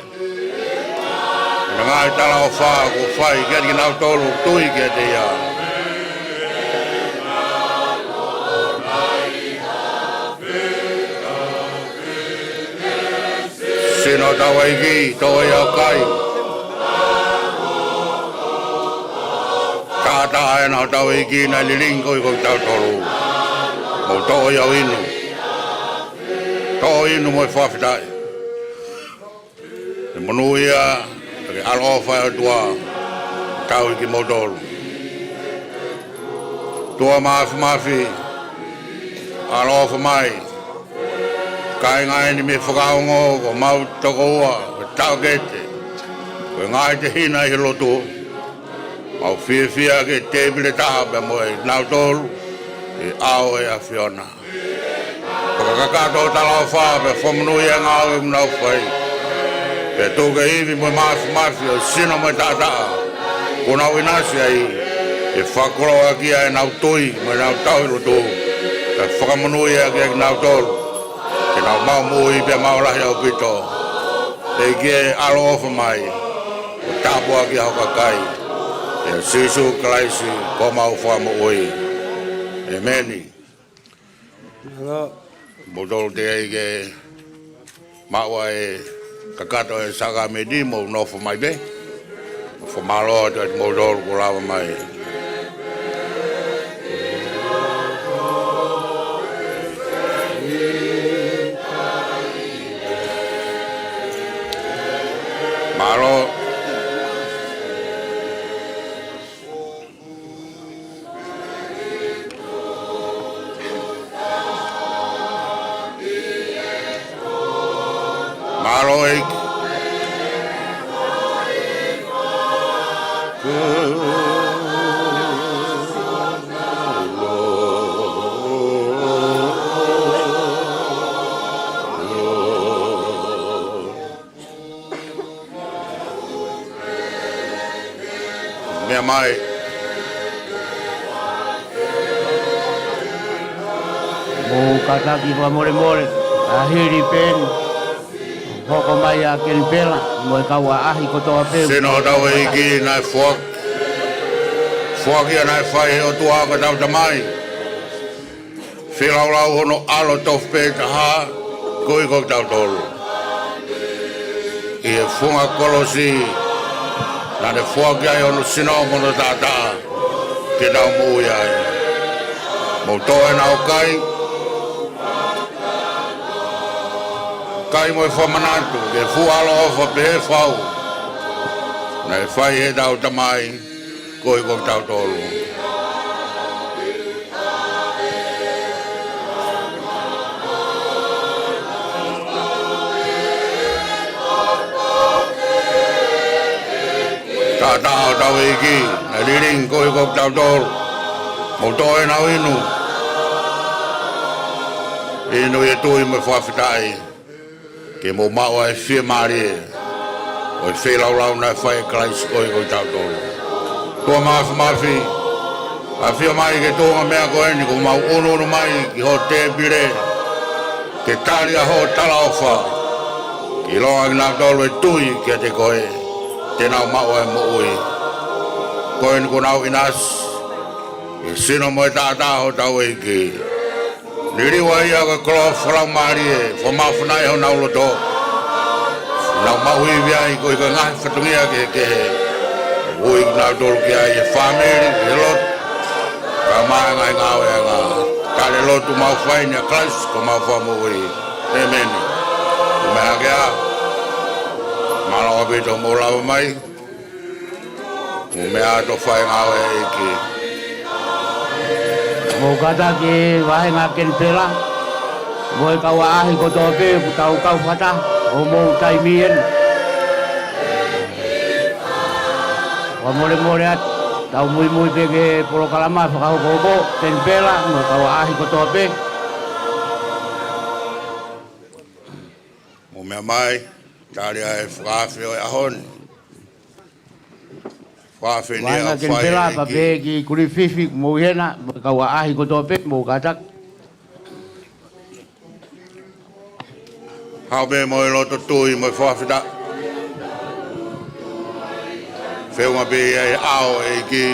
Ngai tala o wha ko whai kia ki nau tolu tui kia te ia. Sino tau eiki, tau e au kai. Tāta e nau tau eiki na liringo I ko tau tolu. Mo tau e au inu. Tau inu mo I whawhitai. E monu ia. Ke alo whai o tua tau I ki motolu. Tua maafi alo wha mai. Kai ngai ni me whakaongo ko mau toko ua ko tau kete. Ko ngai te hina I lotu. Mau fia ke tebile taha pe mo e nau tolu I ao e a Fiona. Pakakato tala wha pe whamunu I ngau I mnau whai. Pe tōka iwi mo maafi o sino mo tata. Ko nau inasi ai. E whakoroa ki ai nau toi mo nau tau ilo tō. Pe whakamonui ai ki nau tolu. Ke nā mau mui pe mau lahi au pito. E ke alo ofa mai. O tāpua ki hau kakai. E sisu kalaisi ko mau wha mo oi. E meni. Modol te ai ke maua e kakato e saka me di mo no fo mai be. Fo malo te modol ko lava mai. Malo Maroik mea mai Mo kataki wa more more. Ahiri pen. Hoko mai a kelpela. Mo e kaua ahi kotoa pe. Sino tau e iki nai fuak. Fuak ia nai whai o tua ka tau tamai. Whilau lau hono alo tof pe taha. Koi kok tau tolu. I e funga kolosi. Nane fuak ia hono sino mono tata. Ke tau mui ai. Mo toe nau kai. Kai mo e whamanatu, ke fualo ofa pe he whau. Nei whai he tau tamai, koi kok tau tolu. Tā tāo tau iki, nei riring koi kok tau tolu. Mo toe nau inu. Inu e tui me whawhitai. Ke mo maua e whia marie. O e whelau lau nai whai klaisi koi koi tau tolu. Tua maafi maafi. A whia mai ke tōnga mea koe ni ko mau ono mai ki ho te bire. Ke tari a ho tala ofa. Ki loa ki nā tolu e tui ki a te koe. Te nau maua e mo ui. Koe ni ko nau inas. E sino mo e tātā ho tau e ki. Niriwa ia ka kolo whalau marie, whamawhanai ho nau loto. Nau maui viai ko i ka ngahi whatungia ke he. Ui ki nau tolu ki ai e whameri, e lot. Ka mai ngai ngāwe a ngā. Kare lotu mau whaini a klas, ko mau whamu ui. E meni. Mea kia. Malawa pito mo lawa mai. Mea to whai ngāwe e ki. Mo kataki wahe ngā kelpela. Mo e kaua ahi kotoa pe, tau kau whata. O mo taimien. Wa more more at. Tau mui mui pe ke polokalama whakau kobo. Kelpela, mo kaua ahi kotoa pe. Mo mea mai, tari ai whakawhi o e ahoni. Whakawhi ni Wahe ngā au kelpela whai pa pe ki kuri whiwhi mo hena. Mo kaua ahi kotoa pe, mo katak. Hau me mo e loto tui mo e whawhita. Whiunga pe ai ao e ki.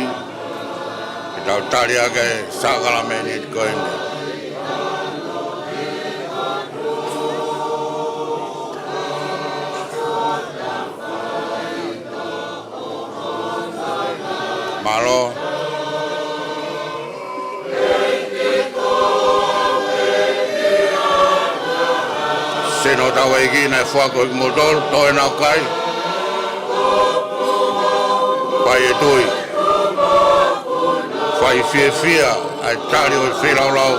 E tau tari ake sakala meni it koini. Malo. Sino tau e ki nai whako i motor, toi nau kai. Pai e tui. Pai fia fia, ai tari o fia lau lau.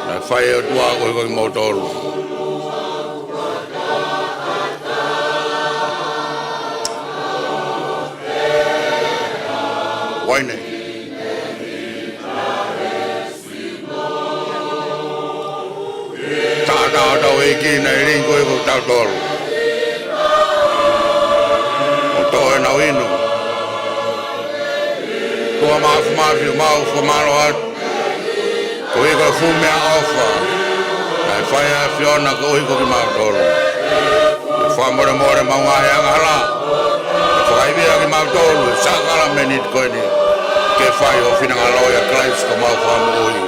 Nai whai e tua ko i motor. Waine. Tātau tau e ki nei ringo i ko tau tolu. O toe nau inu. Tua maafi maafi mau whamaro at. Ko i ko fumea ofa. Ai whaia whiona ko ui ko ki mautolo. Whamore more maunga heanga hala. Whakaibia ki mautolo, sakala menit koe ni. Ke whai o whina loia Christ ko mau whamu ui.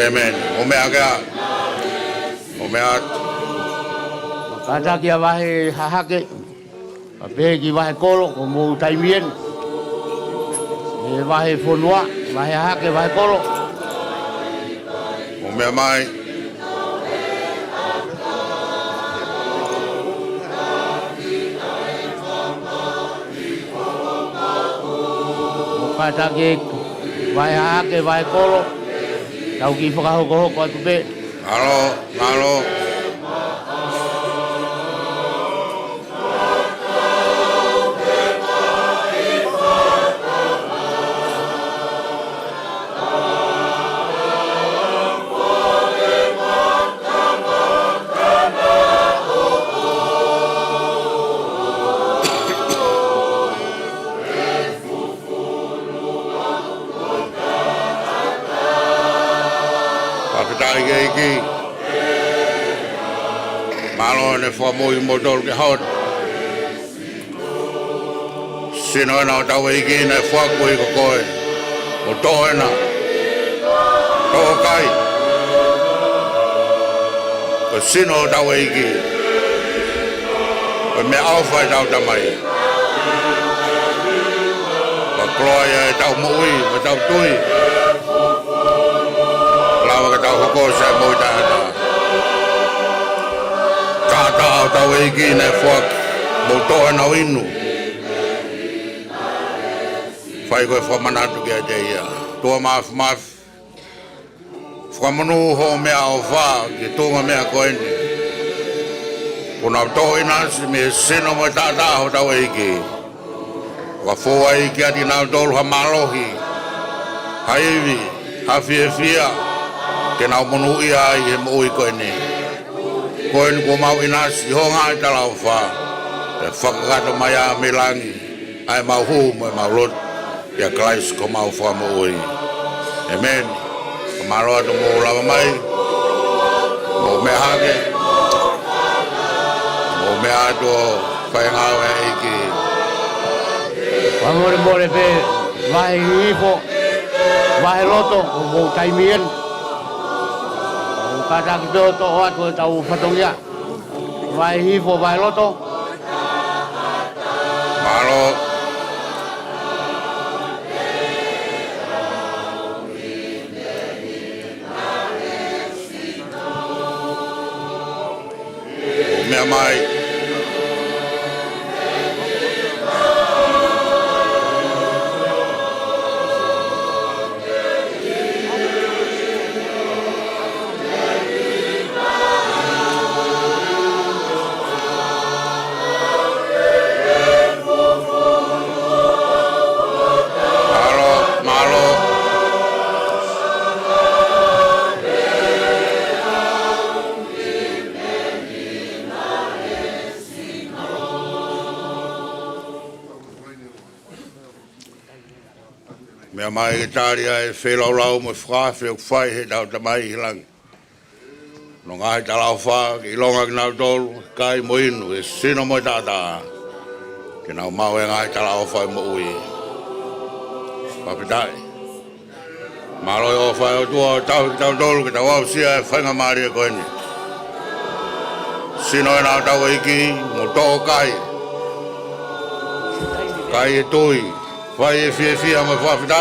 Amen. O mea kea. O mea. Kata kia wahe hahake. Pe ki wahe kolo ko mo taimien. E wahe fonua, wahe hahake, wahe kolo. O mea mai. Kata ke wahe hahake, wahe kolo. Tau ki whakahoko atu pe. Alo, alo. Iki malo ne fo mo modol ke hot sino na ta we iki ne fo ko ko koe o to na to kai ko sino ta we iki ko me alfa ta mai ko kloya ta mo ui ko ta tui lawa ka hoko sa mo ta ta we ki na fuck mo to na inu fai ko fo mana tu ke te ya to ma fo manu ho me au fa ki to me ko ni ona to ina si me sino mo ta ho ta we ki wa fo ai ki ati na dol ha malohi haivi hafia ke na monu ia i mo i ko ni koen ko mau inas i honga i talau wha e whakakato mai a Melangi ai mau hu mo e mau lot ia Christ ko mau wha mo ui amen ko maro atu mo lawa mai mo me hake mo me atu whaingau e iki Wamore more pe wahe hifo wahe loto mo taimien kata kita to atu tau fatongia vai hifo vai loto malo me mai mea mai ke tāria e whelaulau mo whā whio whai he tau tamai hi langi. No ngai talau whā ki longa ki nau tolu, kai mo inu e sino mo tātā. Ke nau mau e ngai talau whai mo ui. Papitai. Maroi o whai o tua tau ki tau tolu ki tau au sia e whainga maari e koeni. Sino e nau tau iki mo tō kai. Kai e tui. Vai e fia mo whawhita.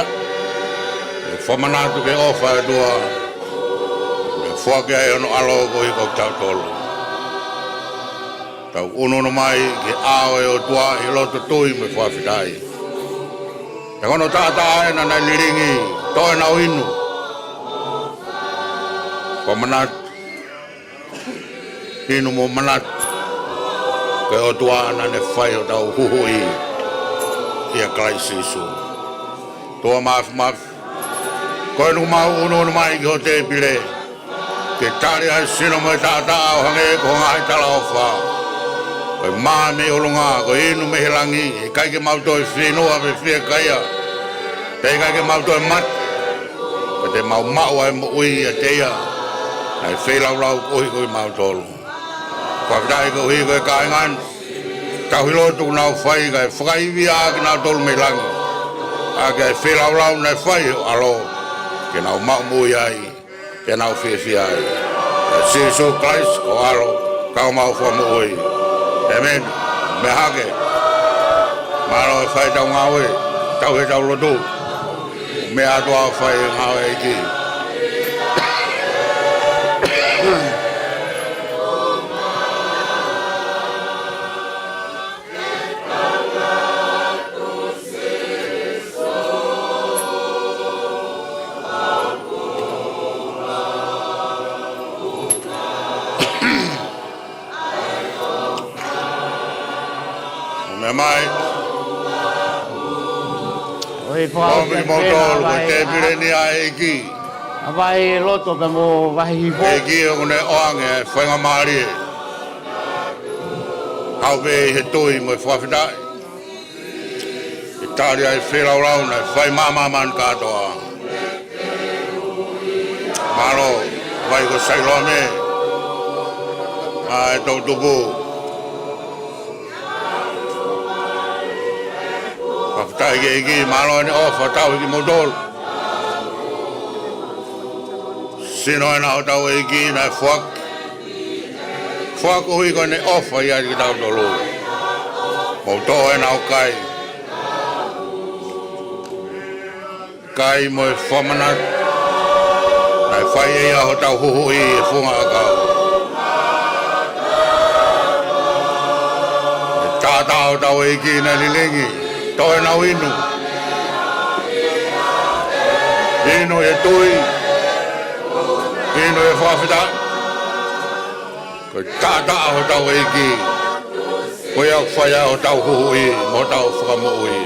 E whamanatu ke ofa e tua. E whake ai ono alo ko i kok tau tolu. Tau unono mai ke ao e o tua i loto tui me whawhitai. E kono tata ae na nai liringi toe na inu. Whamanatu. Inu mo manatu. Ke o tua na ne whai o tau huhui. Ia Christ Isu. Toa maf. Koe nu mau unu mai ki ho te pile. Ke tari ai sino mo tata au hange ko ngai tala ofa. Koe maa me olunga, koe inu me helangi. E kai ke mau toi whenua pe whia kaia. Te kai ke mau toi mat. Ko te mau ai mo ui a teia. Ai whelau lau kohi kohi mau tolu. Whakadai kohi kohi kāingan. Kau hilotu nau whai kai whakaiwi āki nau tolu me langi. Āki ai whelau lau nai whai alo. Ke nau mau mui ai. Ke nau whiwhi ai. Sisu Christ ko alo. Kau mau whamui. Amen. Me hake. Maro e whai tau ngawe. Tau he tau lotu. Me atua whai ngawe iki. Mai Oi Pongipongi ko te pire ni ai ki. Vai loto pe mo vai hipo. E ki o ne oange whainga maari. Hau be he tui mo whawhitai. E tāri ai wherau rau nei whai māmaman katoa. Maro, vai ko sailoa me. Ai tau tupu. Tai ki malo ni ofa tau ki modol. Sino na tau ki na fuak. Fuak hui ko ni ofa ya ki tau dolu. Mo to na kai. Kai mo famana. Na fai ya ho tau hui funga ka. Ta tau ki na lilingi. Toi nau inu. Inu e tui. Inu e whawhita. Ko tāta ho tau eiki. Ko ia whaia ho tau huhui. Mo tau whakamui.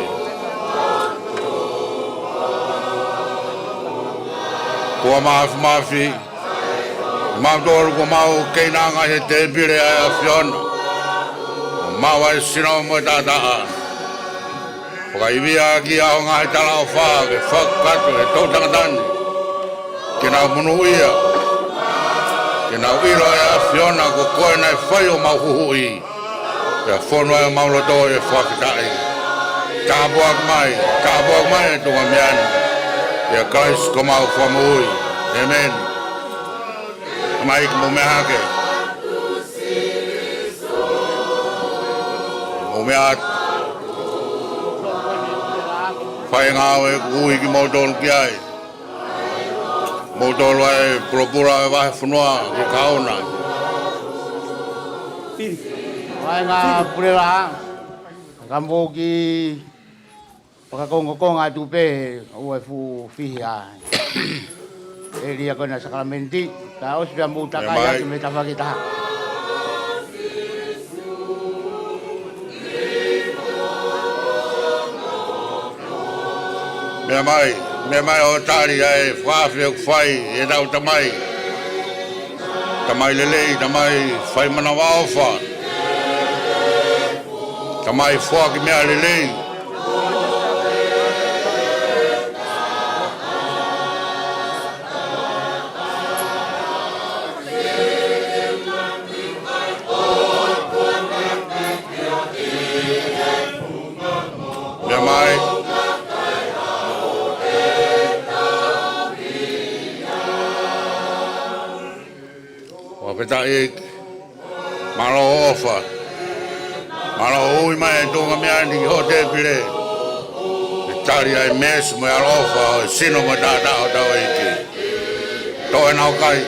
Kua maafi. Mātoru ko mau keinanga he te pire ai a whiona. Mau ai sinau mo tātaa. Whakaibia ki ao ngai tala o whaa, ke whakatu, ke tautangatani. Ke nau munuia. Ke nau iro e a whiona ko koe nei whai o mau huhui. Ke whonua e mau loto e whakitai. Tāpuak mai e tunga miani. Ke Christ ko mau whamui. Amen. Mai ki mo mehake. Mo mehat. Whai ngāwe kui ki mautolu ki ai. Mautolu ai Fakavahefonua ki kauna. Wai ngā purera. Kampo ki pakakonga tupe ua fu fihi ai. E ria kona sakramenti. Ta osbia mutaka ya ki me tawhaki taha. Me mai o tāri ai whawhi o whai e tau tamai. Tamai lelei, tamai whai mana waofa. Tamai whaki mea lelei. Me mai. Peta e malo ofa. Malo ui mai tonga miani ho te pire. E tari ai mes mo al ofa o sino mo da e ki. To e nau kai.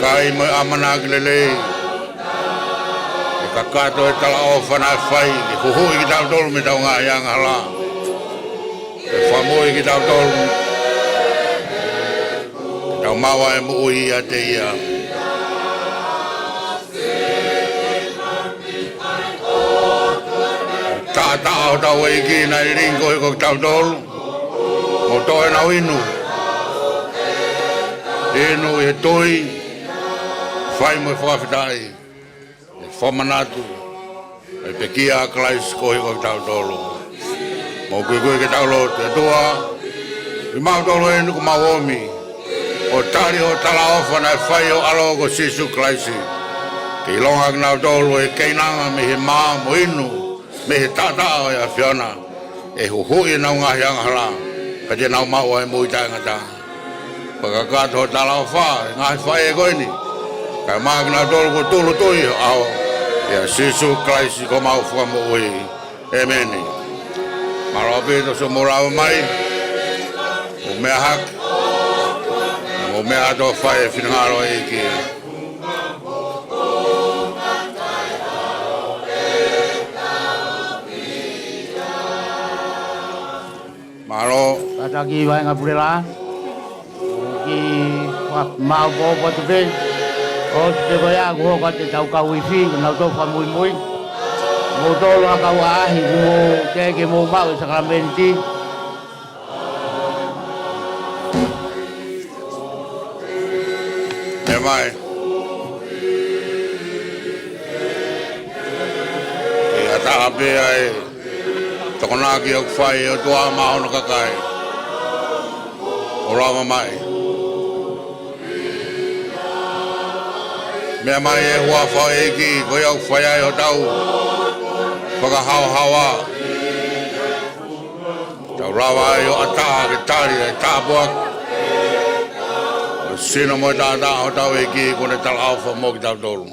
Kai mo amanag lele. E kakato e tala ofa na fai. E huhui ki tau tolu mi tau ngā yang hala. E whamui ki tau tolu. Tau mawa e mui a te ia. Tā o tau e ki na i ringo e kok tau tolu. Mo toi nau inu. Inu e toi. Whai mo e whawhitai. E whamanatu. E pekia a klais kohi kok tau tolu. Mo kui ke tau lo te tua. I mautolo e nuku mawomi. O tari o tala ofa na whai o alo ko Sisu Klaisi. Ke ilonga ki nautolo e keinanga me he maa mo inu. Me he tata o ia whiona. E huhui na ngahi anga hala. Ka te nau maua e mui taingata. Pakakata o tala ofa, ngahi whai e koini. Ka maa ki nautolo ko tulu tui au. Ia Sisu Klaisi ko mau fua mo ui. Emeni. Marapito so morao mai. O mea hak. O mea ato whae whinangaro e ki. Maro. Tata ki waenga purela. Ki mau po po tu pe. O te koia ko ko te tau ka wifi na to fa mui mui. Mo to la ka wa hi mo ke mo mau sakramenti. Mai. E ata ape ai. Tokona ki o whai o tua mahono kakai. O rama mai. Mea mai e hua whai e ki ko iau whai ai o tau. Whaka hao hawa. Tau rawa ai o ata ke tari e tāpuak. Sino mo tata o tau e ki kone tal alfa mo ki tau tolu.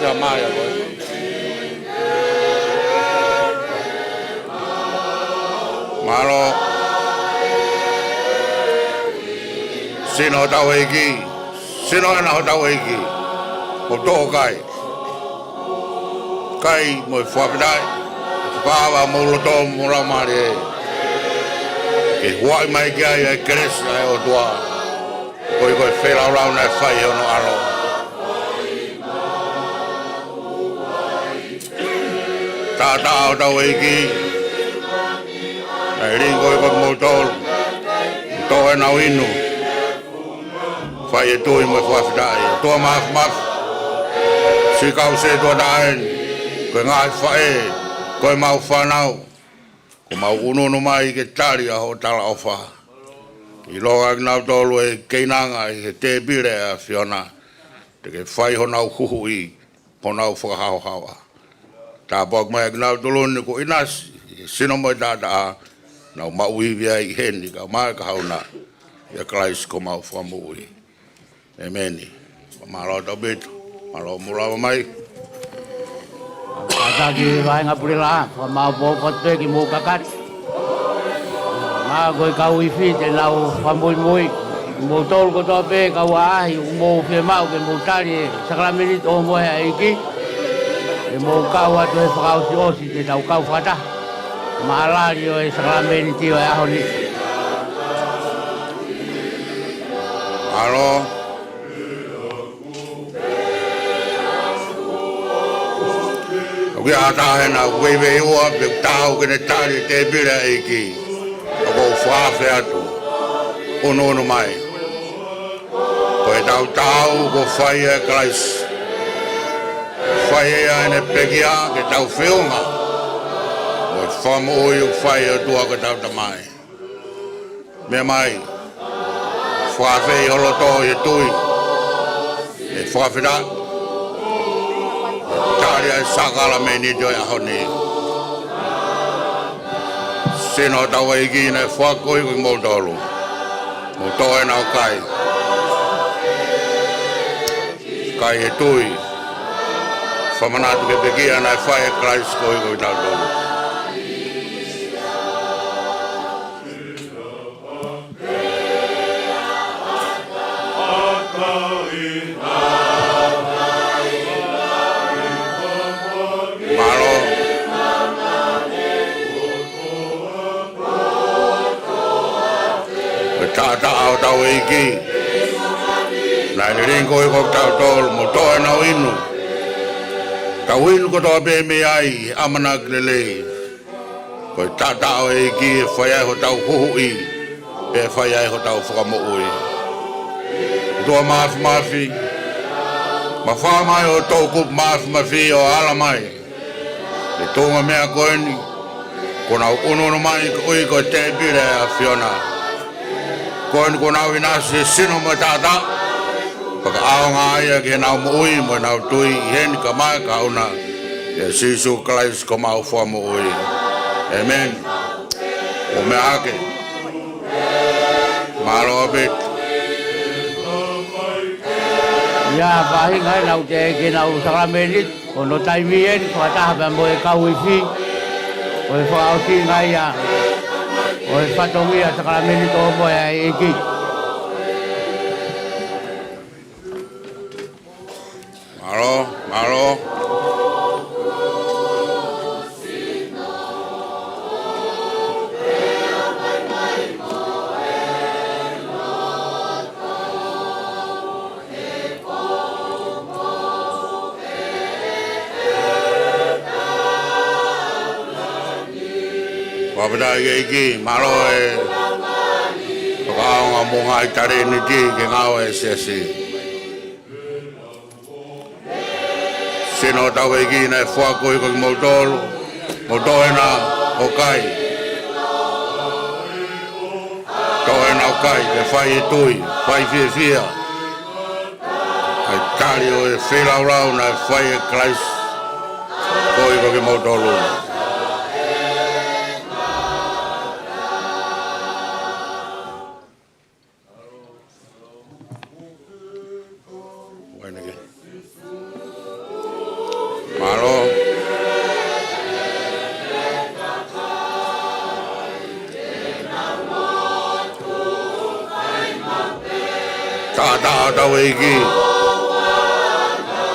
Ia mai a koe. Malo. Sino o tau e ki. Sino ena o tau e ki. O toho kai. Kai mo i whapidai. Whakawa mo loto mo raumari e. E huai mai ki ai e keresi ai o tua. Koi koe whera rau nei whai ono aro. Tātā o tau e ki. Nei ringo e koe motolu. Tō e nau inu. Whai e tui mo e whawhitai. Tua maf. Si kau se tua daen. Koe ngai whae. Koe mau whanau. Ko mau unono mai ke tari a ho tala ofa. I loa ki nau tolu e keinanga i he te bire a whiona. Te ke whai ho nau huhu i. Ho nau whakahau hawa. Tā pok mai ki nau tolu ni ko inasi. Sino moi tāta a. Nau mau iwi ai heni ka mai ka hauna. Ia Christ ko mau whamu i. Emeni. Malo tau betu. Malo murawa mai. Tata ki waenga purela. Mau po po te ki mo kakat. Maa koe kau iwi te lau whamui mui. Mo tolu ko tō pe kau ahi. Mo whi mau ke mo tari sakramenti o moe a iki. E mo kau atu e whakau si osi te tau kau whata. Maalari o e sakramenti o e aho ni. Alo. Oki ata hena wewe ua pe tau kene tari te bira iki. Oko whawhe atu. Ono mai. Koe tau ko whai e Christ. Whai e ane pekia ke tau whiunga. Mo whamu oi o whai o tua ke tau tamai. Mea mai. Whawhe i holoto i tui. E whawhe da. Tari ai sakala me ni tui aho ni. Sino tau e ki ne whakoi kui mo tolu. Mo toe nau kai. Kai e tui. Whamanatu ke pekia nai whai e Christ koi kui tau tolu. Tāta au tau e ki. Nai ni ringo e kok tau tolu mo toe nau inu. Tau inu ko toa pe me ai amana kilelei. Koe tāta au e ki e whai ai ho tau huhu i. E whai ai ho tau whakamo ui. Tua mafi. Ma wha mai o tau kup mafi o ala mai. E tonga mea koe ni. Kona uno mai oi ko te pire a Fiona. Kona winasi sino mo tata. Paka aonga ia ke na mo ui mo na tui hen ka mai ka una. Ya sisu Christ ko mau fo mo ui. Amen. O me ake. Malo bit. Ya bahi ngai nau te ke nau sakamenit ono taimien ko ta ba mo e ka wifi o e fa o ti ngai ya o e fa to ia sakamenit o mo e ki Malo Wapata iki malo e Pakao nga munga itare ni ti ke ngao e sesi Sino tau iki na fua koi koi mautolo Mautoena okai Toena okai ke fai e tui Fai fia Ai tari o e whilau rau na fai e Christ Koi koi mautolo Tau iki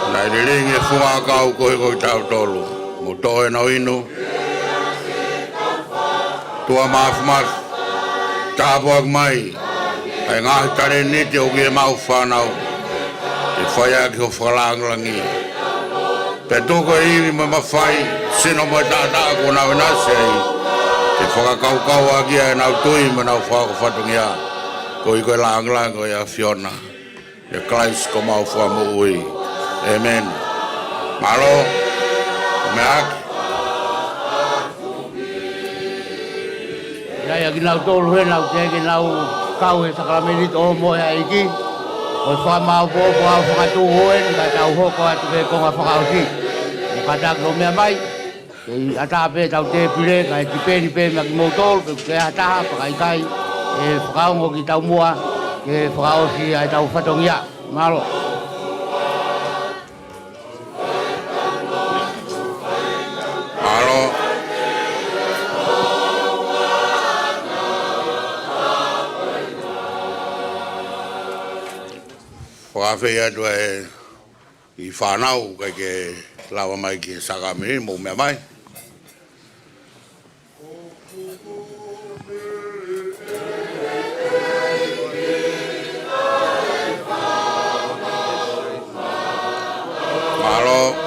Nai riringi funga kau koe koe tau tolu Mo toe no inu Tua maf Tāpuak mai Ai ngahi tare niti o kie mau whanau I whaia ki ho whalanglangi Petuko iwi ma mawhai Sino mo tata ko nau nasei Te whakakau kau agia e nau tui ma nau whakafatungia Koe koe langlang koe a Fiona Ya Christ ko mau fua mo ui. Amen. Malo. Meak. ya ginau tolu he nau te ginau kau e sakamenit o mo ya iki o fa mau po fa tu hoen ka tau hoko atu ke ko fa kauti o ka tak no me mai e ata pe tau te pire ka ti pe ni pe ma motor ke ata pa kai e fa mo ki tau mua ke fa o si ai tau fatongia malo Whakawhia tu e I whanau kai ke lawa mai ki sakamenit mo mea mai. Malo.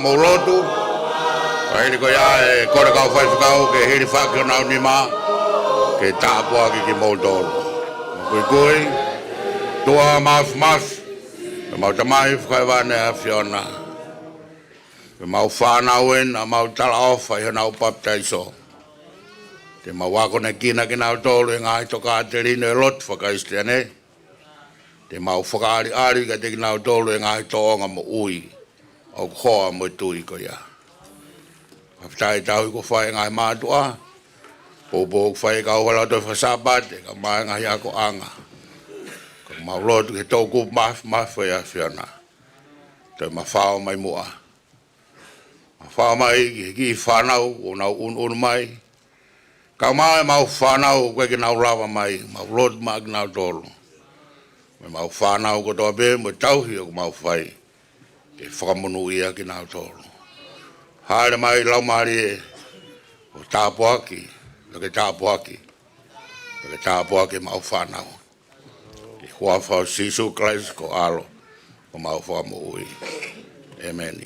Molotu, ai ko ya e ko ka fai kau ke hiri fakio na ni ma ke tapua ki motor. Koi tua mas mau tamai fai va ne Fiona. Mau fana wen mau tala off ai na upap taiso. Te mawako na kina ki nau tolu e ngai toka te rino e lot whakaistea ne. Te mau whakaari ari ka te ki nau tolu e ngai toonga mo ui. O koa mo tui ko ia. Haftai tau i ko whai ngai mātua. Popo whai ka wala toi whasabate ka mai ngai ako anga. Ka mau lotu ke tōku maf e a whiana. Toi ma whao mai mua. Ma whao mai ki whanau o nau un mai. Ka mai mau whanau koe ki nau rawa mai. Mau lotu ma ki nau tolu. Me mau whanau ko toa be mo tauhi o mau whai. Ke whakamunu ia ki nau tolu. Haere mai lau maari e o tāpuaki. Ke tāpuaki. Ke tāpuaki mau whanau. Ke hua whao Sisu Christ ko alo. Ko mau whamu ui. Amen.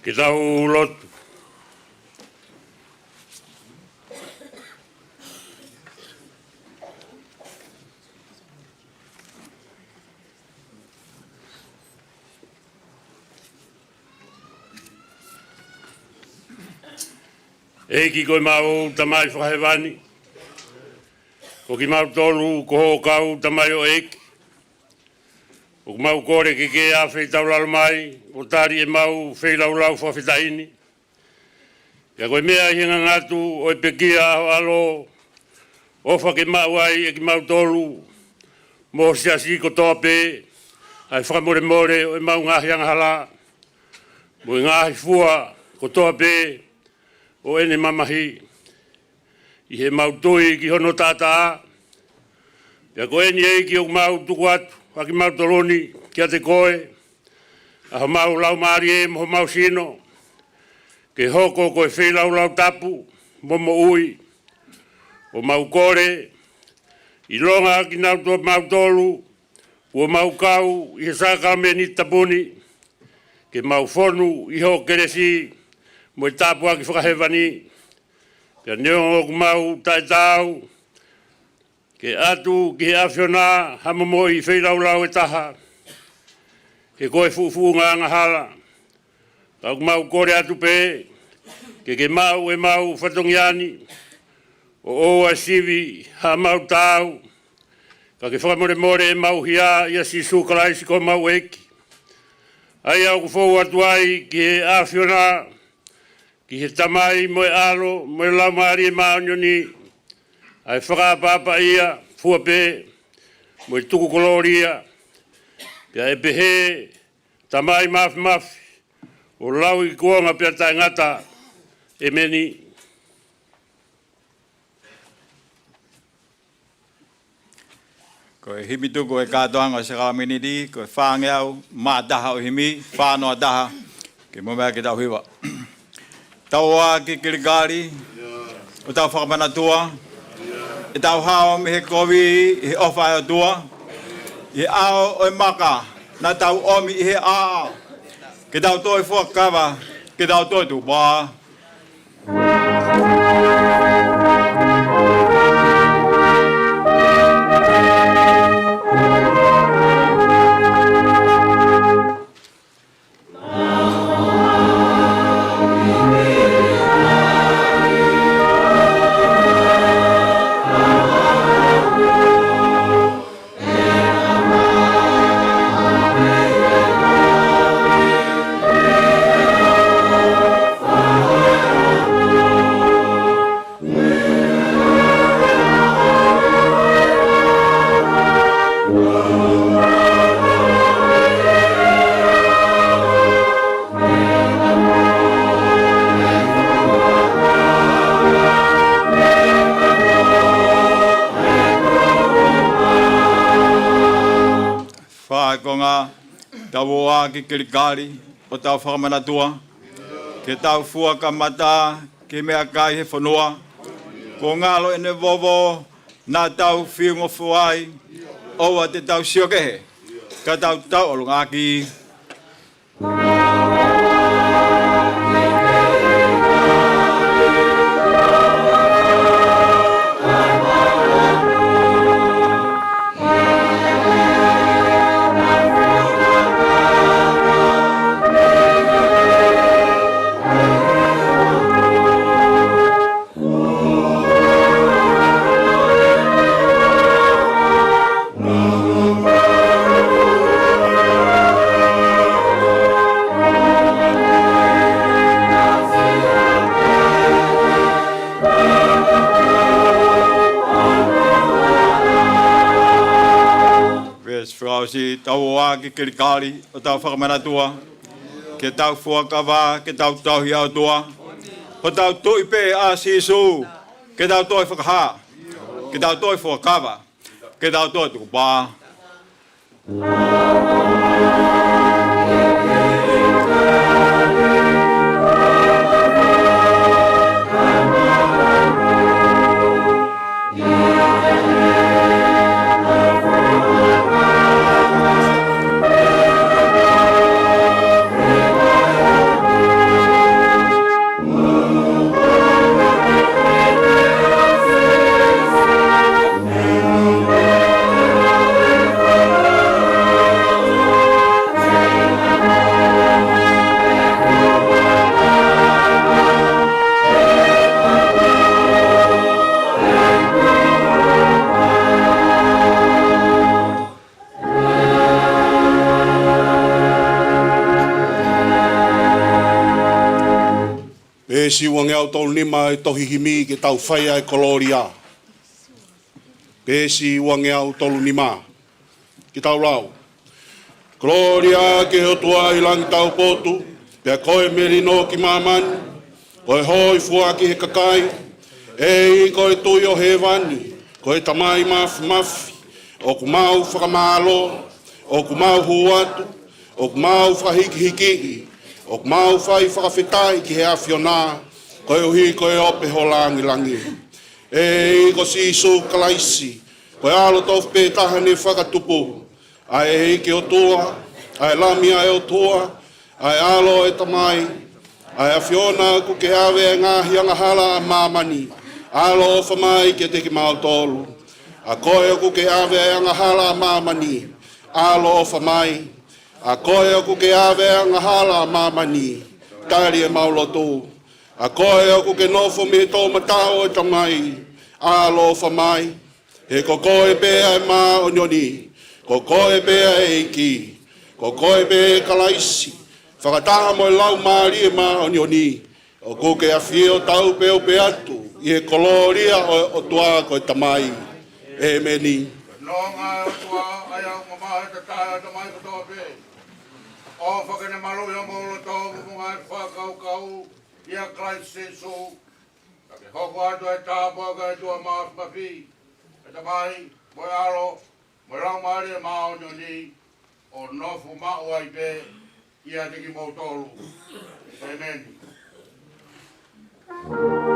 Ki tau lotu. E ki koe mau tamai whakahewani. Ko ki mau tolu ko ho kau tamai o eki. O mau kore ke a whai tauralo mai, o tari e mau whai laulau whawhitaini. Ia koe mea hinga ngatu o e pekia alo, ofa ke mau ai e ki mau tolu, mo siasi ko toa pe, ai whakamore more o e mau ngahi anghala, mo e ngahi fua ko toa pe, o ene mamahi, i he mau tui ki hono tata. Ia koe ni e ki o mau tuku atu, Waki mau toloni, kia te koe, aho mau lau maari e mo mau sino, ke hoko koe whi lau tapu, momo ui, o mau kore, i longa ki nau to mau tolu, o mau kau, i he sākau me ni tapuni, ke mau fonu, i ho keresi, mo i tapu aki whakahewani, kia neongo mau taitau, ke atu ki he awhiona hamamoe i whailau e taha. Ke koe fufu ngā hala. Kau mau kore atu pe. Ke mau e mau whatongiani. O oa sivi ha mau tau. Ka ke whakamore more e mau hia i a Sisu Christ ko mau eki. Ai au ku fau atu ai ki he awhiona. Ki he tamai moe alo, moe lau maari e maonyoni. Ai whakapapa ia, fua pe, mo i tuku koloria, pia e pehe, tamai mafi, o lau i kuonga pia tai ngata, e meni. Ko e himi tuku e kātoanga se kāminiri, ko e whānge au, mā taha o himi, whānoa taha, ke mo mea ke tau hiwa. Tau wā ki kirikari, o tau whakamanatua, e tau hao me he kovi he ofa e tua, i ao o e maka, na tau omi i he a, ke tau toi whakawa, ke tau toi tu wā. tau a ki kirikari o tau whakamanatua, ke tau fua ka mata, ke mea kai he whanua, ko ngalo ene vovo, nā tau whiungo fuai, oua te tau siokehe, ka tau tau olungaki. Si tau a ki kirikari o tau whakamanatua, ke tau fuakawa, ke tau tauhi au tua, ho tau tui pe a sisu, ke tau toi whakaha, ke tau toi fuakawa, ke tau toi tukupā. E si wange au tolu nima e tohi himi ke tau whaia e koloria. Pe si wange au tolu nima ke tau lau. Gloria ke hotua i langi tau potu, pea koe merino ki mamani, koe hoi fua ki he kakai, e koe tui o he vani, koe tamai mafi mafi, o ku mau whakamalo, o ku mau huatu, o ku mau whahiki hiki, o ku mau whai whakawhetai ki he awhiona, koe uhi koe ope ho langi langi. E ko si isu kalaisi, koe alo tofu pe tahane whakatupu, ai heike o tua, ai lamia e o tua, ai alo e tamai, ai awhiona ku ke awe e ngahi anga hala a mamani, alo o whamai ke te ki mau tolu, a koe o ku ke awe e anga hala a mamani, alo o whamai, a koe o ku ke awe e anga hala a mamani, tari e maulo tū, a koe o ku ke nofo me tō matao e tamai, alo o whamai, he ko koe pēa e mā o nyoni, ko koe pēa e iki, ko koe pēa e kalaisi, whakataha mo e lau maari e mā o nyoni, o kuke a whio tau peo pe atu, i e koloria o tua koe tamai, e meni. No ngā o tua, ai au mamahe te tae tamai ko toa pē. O whakene maru i o mōlo tō, munga e whakau kau, i a klaisi su, ke hoko atu e tāpua e tua maas mawhi, e tamai, moe aro, moe lau maari e mā o nyoni, o nofu mau ai pē, i a teki mō tōlu. Amen. Oh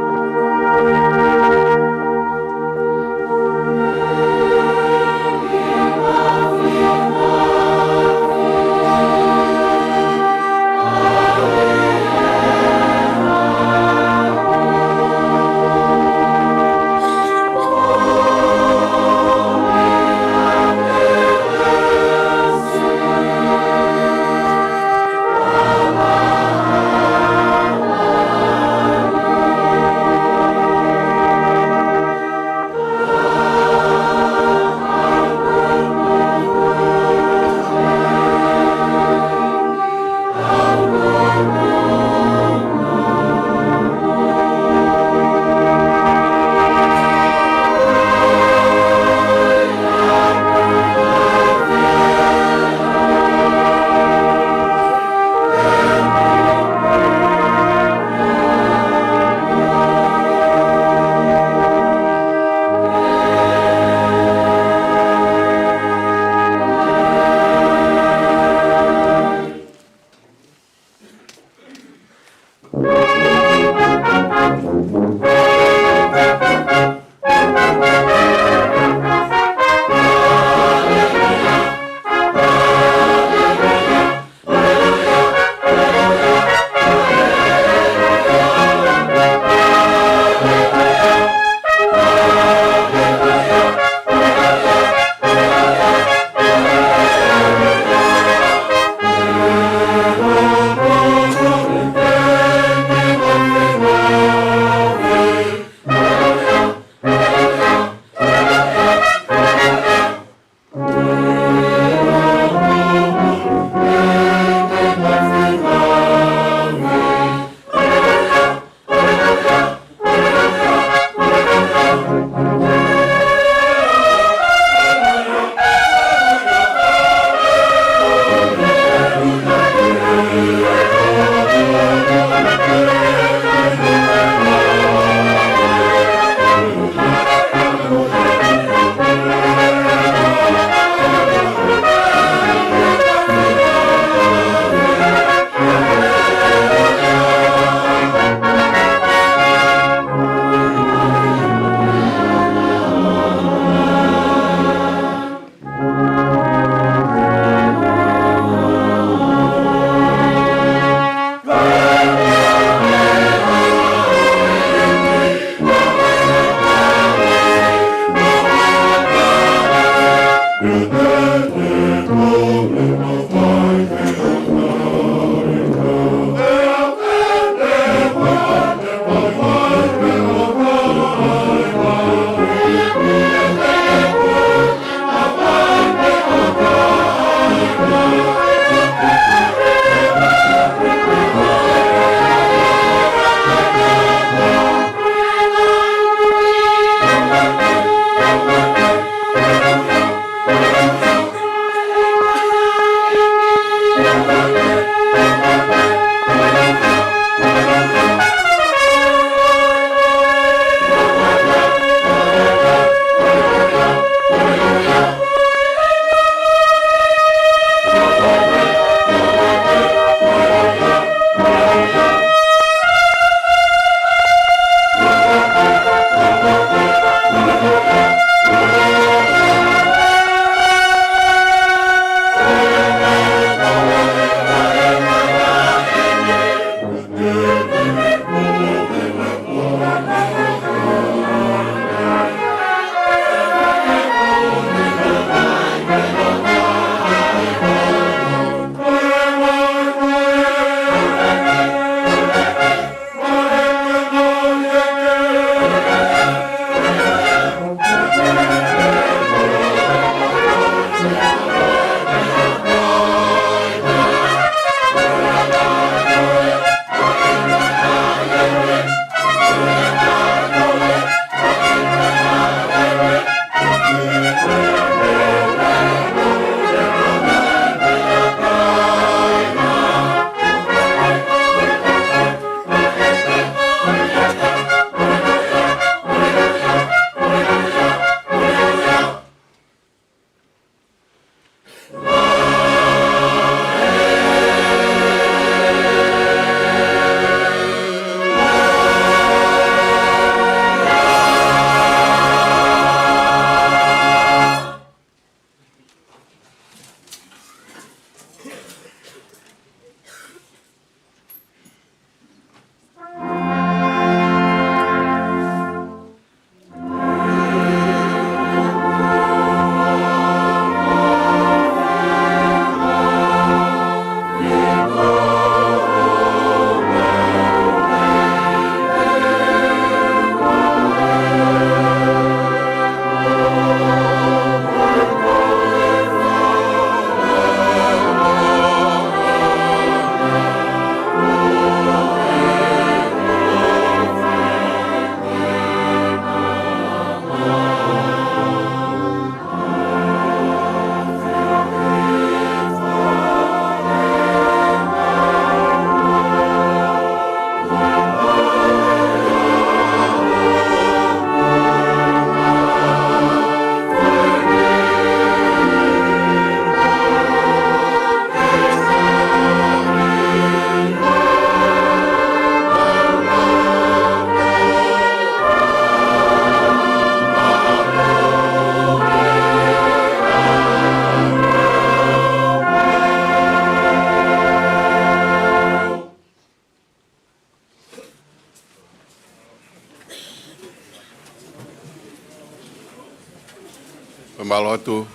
malo atu.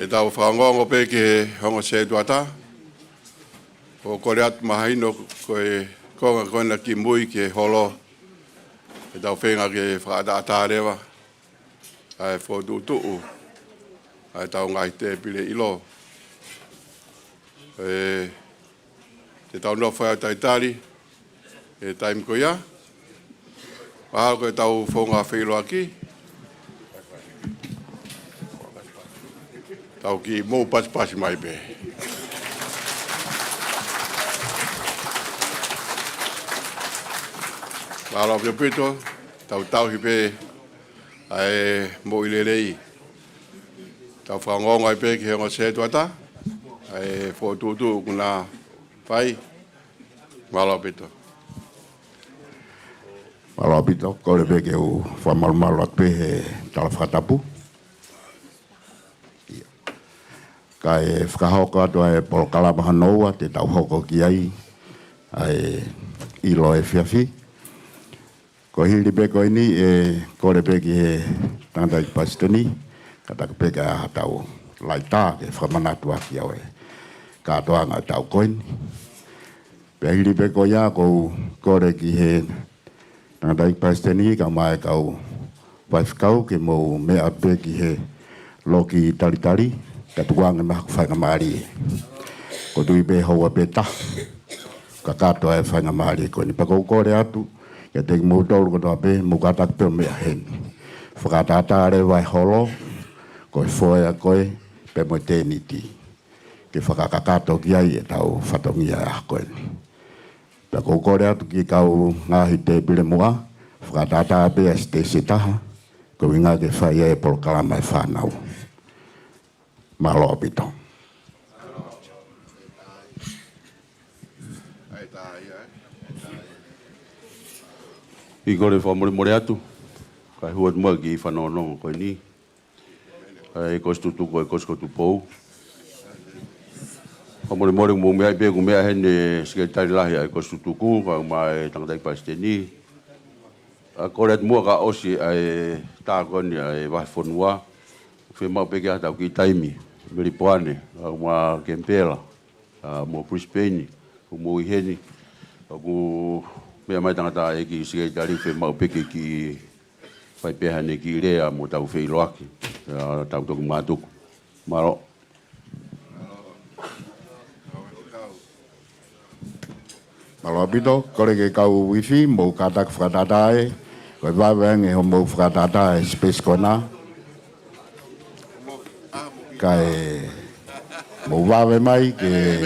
E tau whangongo pe ke hongo se tuata. O kore atu mahino koe konga koena ki mui ke holo. E tau whenga ke whakata rewa. Ai Fetu'u. Ai tau ngai te pile ilo. Te tau no whai taitari. E taim ko ia. Waha koe tau whonga whilo aki. Tau ki mou pasi mai pe. Malo pio pito. Tau hi pe. Ai mo ilelei. Tau whangonga i pe ki hengo se tuata. Ai Fetu'u kuna whai. Malo pito. Malo pito, kore pe ke u whamalumalo at pe he tala whakatapu. Ka e whakahoko ato e polokalama hanoua te tau hoko ki ai. Ai ilo e whiawhi. Ko hiri pe koe ni e kore pe ki he tangata i pasitoni. Ka taka pe ka tau laita ke whamanatua ki au e. Ka atoanga tau koini. Pe hiri pe koe ia kou kore ki he tangata i pasitoni ka mai kau waifkau ke mou mea pe ki he loki talitari. Ka tuanga na whainga maari. Ko tui pe haua pe ta. Ka katoa e whainga maari koe ni pakou kore atu. Ka teki mou tolu kotoa pe mou katak pe o mea hen. Whakatata are vai holo. Koe whoea koe pe mo teniti. Ke whakakakato ki ai e tau whatongia a koe. Pakou kore atu ki kau ngahi te pile mua. Whakatata pe a ste setaha. Ko inga ke whai e polokalama e whanau. Malo pito. I kore whamore atu. Kai huat mua ki whanonongo koe ni. Kai kostutu koe koskotu pou. Whamore mo mea i pe ku mea hene sekretari lahi ai kostutu ku. Kai mai tangata i pasiteni. Kore atu mua ka osi ai tā koni ai Fakavahefonua. Whemau peke atau ki taimi. Meri poane, ma Kempela, mo Brisbane, mo Iheni, aku mea mai tangata e ki sekretari whemau peke ki whaipehane ki rea mo tau wheiloaki, tau toku mātuku. Maro. Malo pito, kore ke kau wifi, mou katak whakatatae, koe waweng e ho mou whakatatae space kona. Kai mo wawe mai ke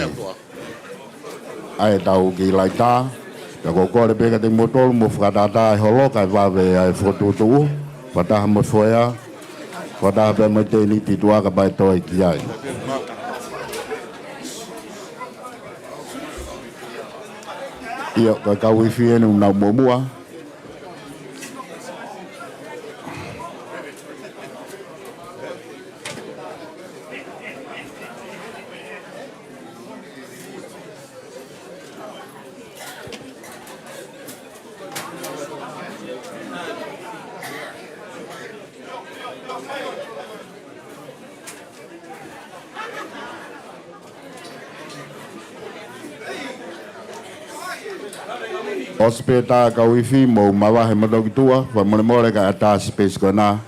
ai tau ki laita ka ko kore pe ka te motol mo whakatata e holo kai wawe ai Fetu'u whataha mo whoea whataha pe mo te ni titua ka pai toi ki ai ia ka kawifi enu nau momua Hospita ka wifi mo mawahe madoki tua wa mole ka ata space kona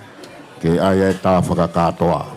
ke ai ta whakakatoa.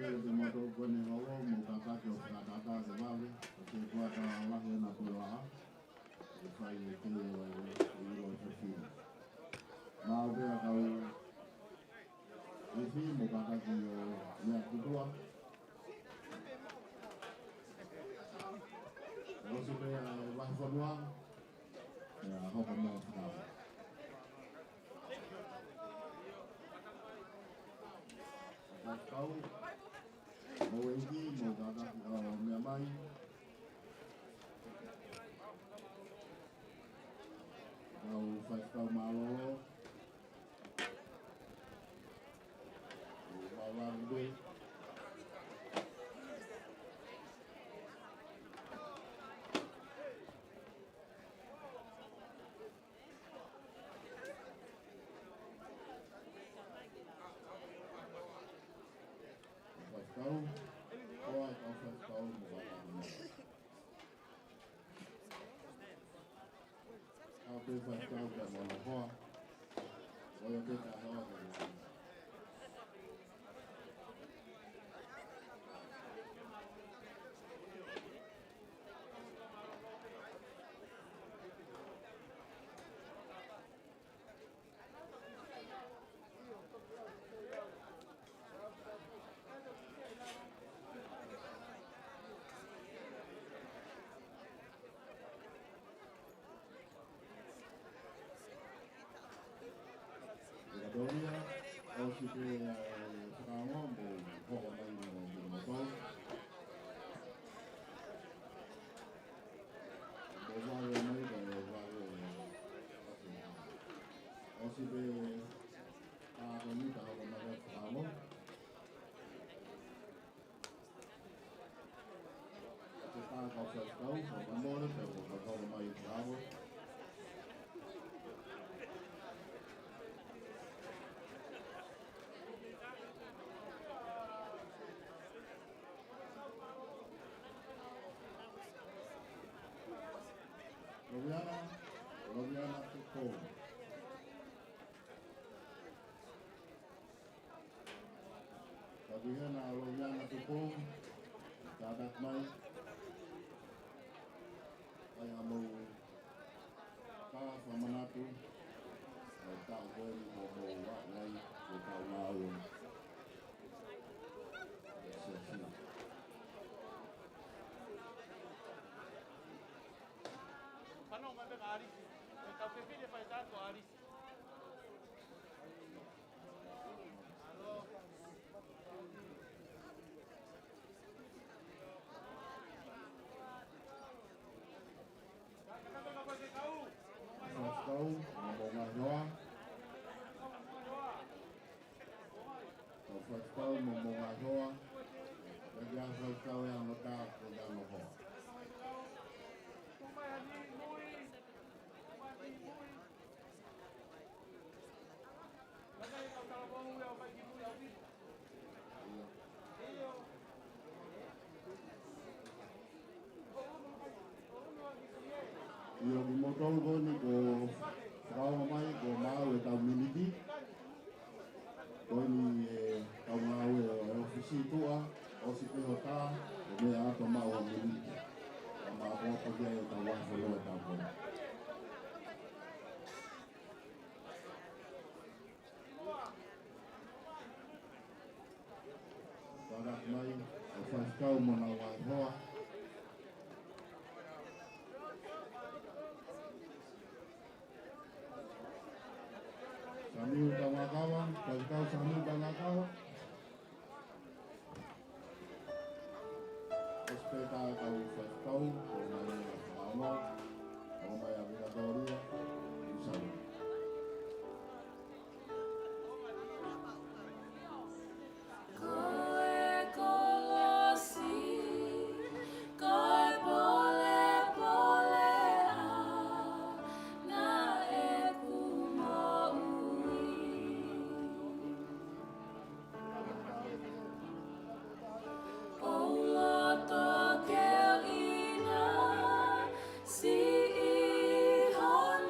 kaya te mato kone hawa mo kakake o kakaka te wale o te kuata lahi na kula e whai e te o iro e whiwhiri. Nā wea kau e whi mo kakake o mea kutua. E osi pea e wahiwhanua e a hoka mea whakawa. Kau mo engi mo kakake o mea mai. Kau whaikau mālolo. O wawangwe. Whaikau. Oa kau whaikau mo wawangwe. Kau te whaikau ka mwana hoa. Oia te ka hoa ka mwana. Doria, o si te whakaonga mo hoko mai mo motou. Mo wale mai ka e wale o si te tākoni ka hoko mai ka whakaonga. O te tākau whaikau, o mamore, pe o hoko mai ka whakaonga. Loviana Tupo. Loviana Tupo. Tadak mai. Ay amo ka famanatu. Ay ta koe mo wa ngai ko ta mau. Panong may mga aris. Ikaw pipili pa ito ako aris. Hello. Kau mga doa. Kau mga doa. Bigyan kau yang letak ke dalam hoa. Iyo di motor ko ni ko trauma mai ko mau e tau miliki. Ko ni tau mau e ofisi tua o si pe hota e me ato mau e miliki. Ma ko pa ke tau wa fo lo tau ko. Tadak mai o faz kau mo na wa hoa. Samiu tangakawan, kau samiu tangakawan. Espeta kau festau, kau mai amo, kau mai abigadoria, usai. Si ihon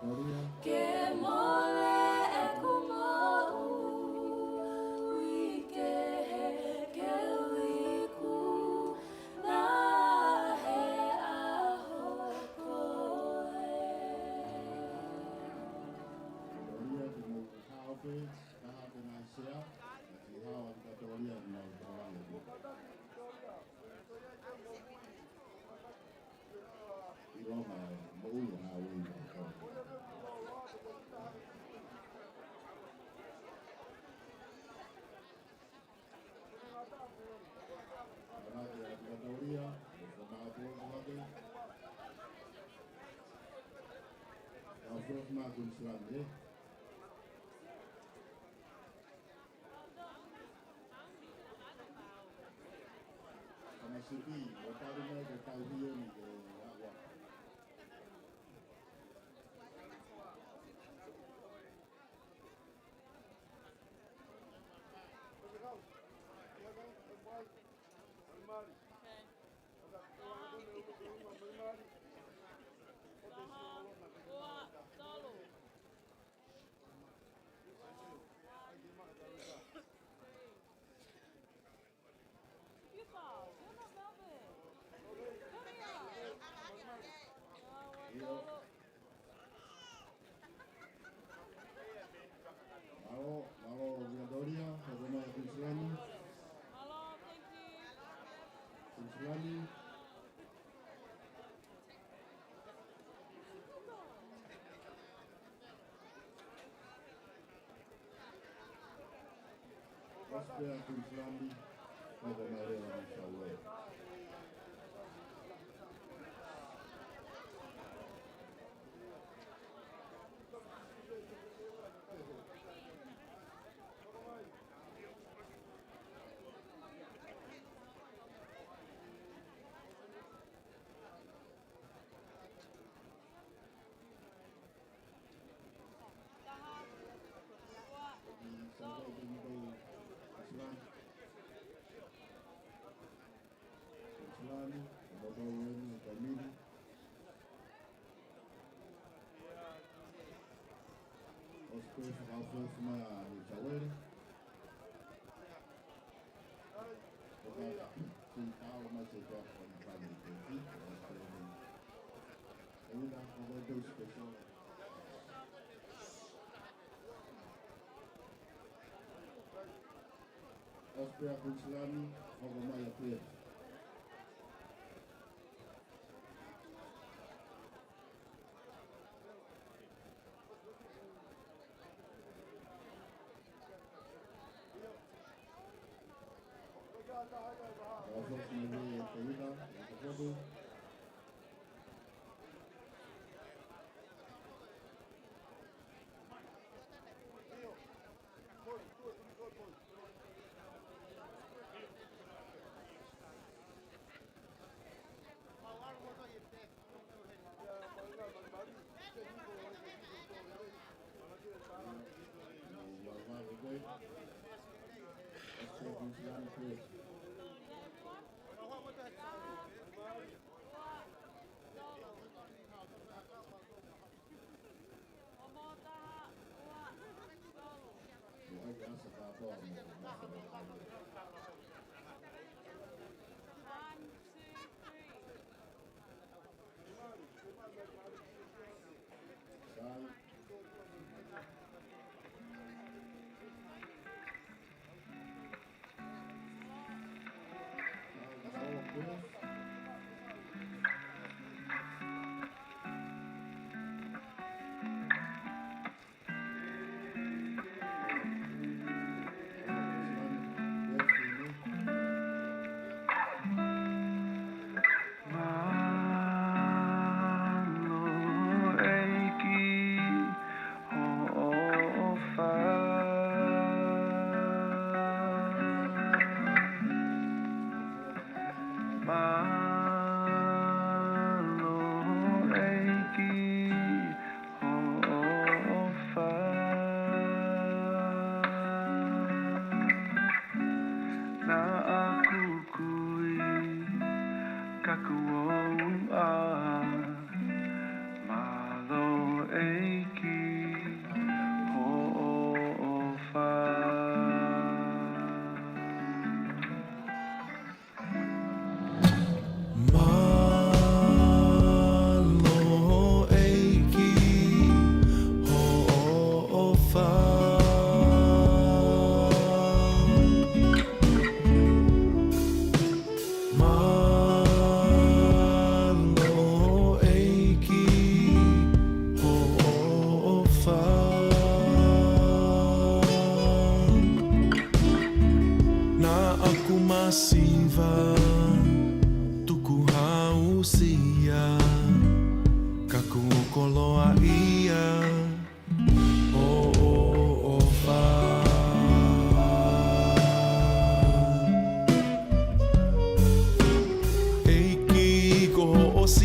Ke mole e kumau I ke he ke wiku na he aho koe.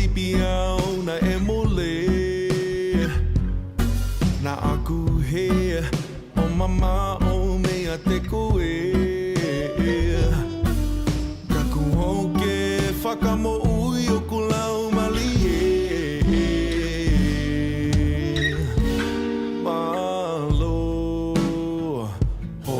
sipi au na e mole. Na aku he o mama o mea te koe. Ka kuho ke whakamo ui o kulau mali e. Malo ho o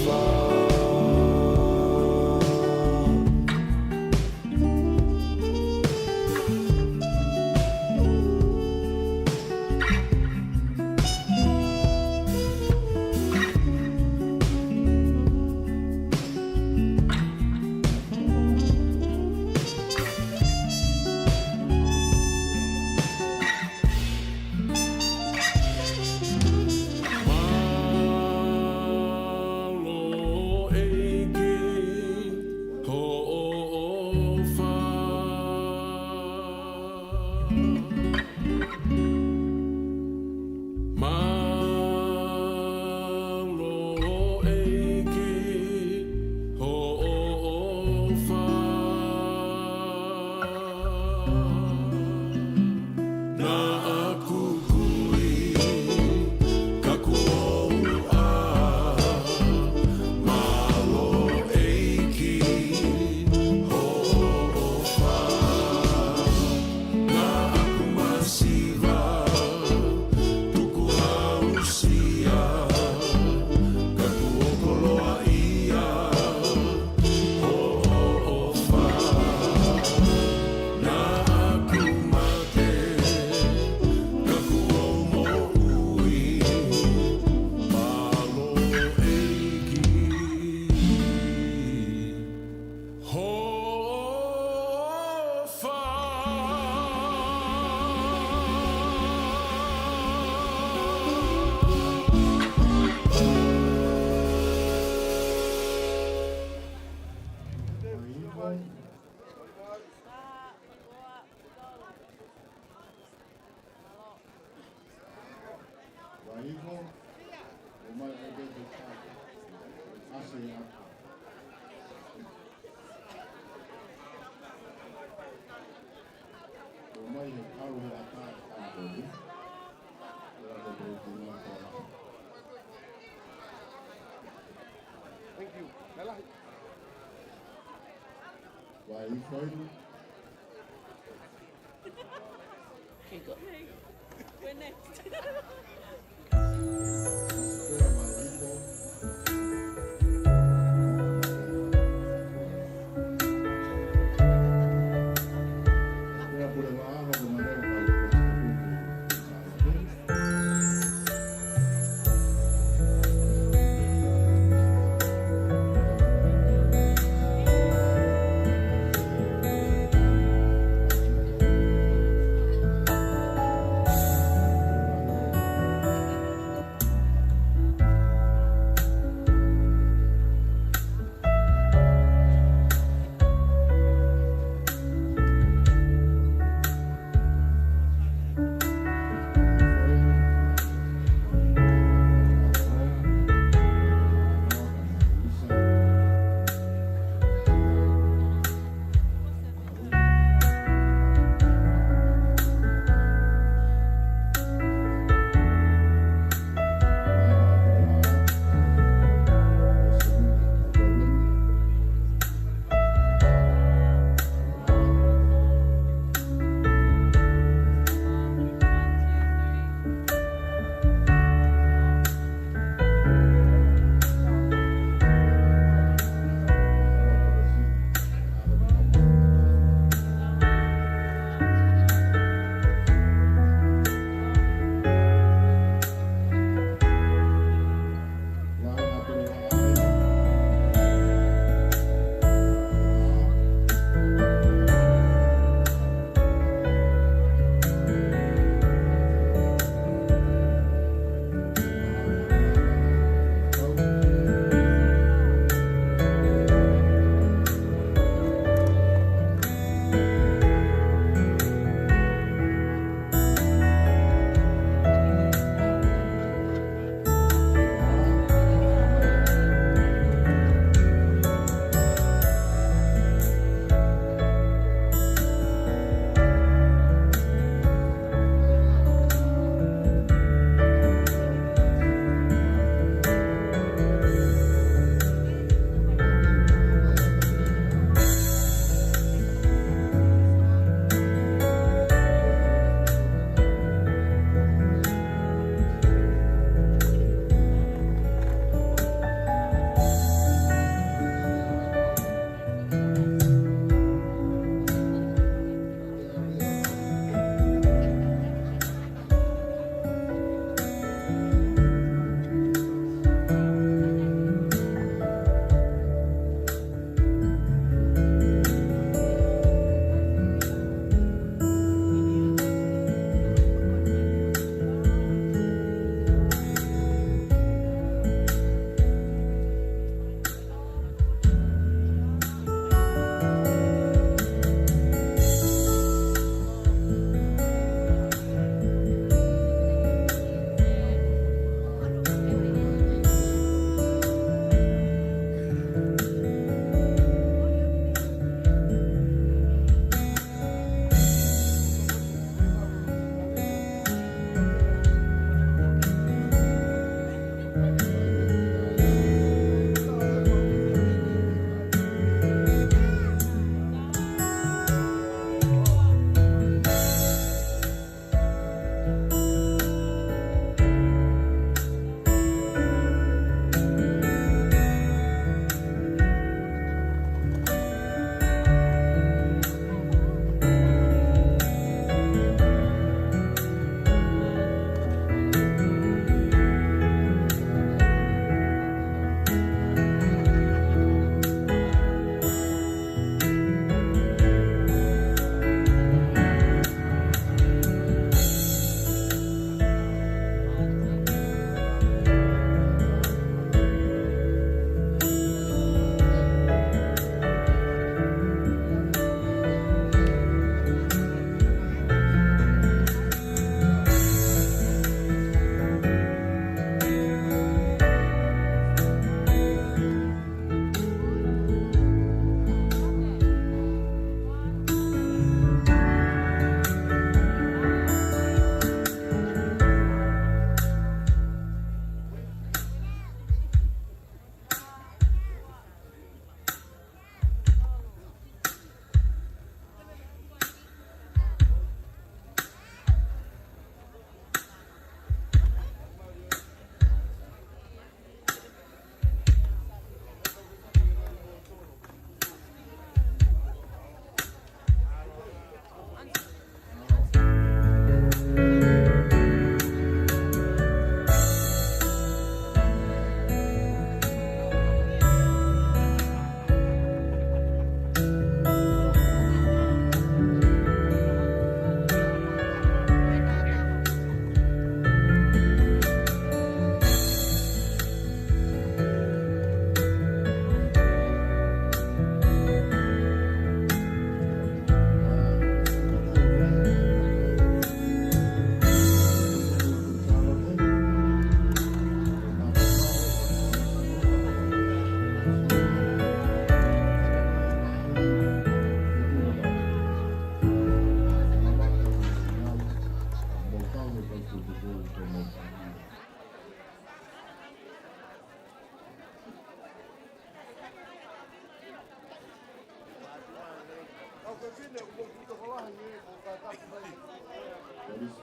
wha. Thank you. Why are you fighting? Okay, go. We're next.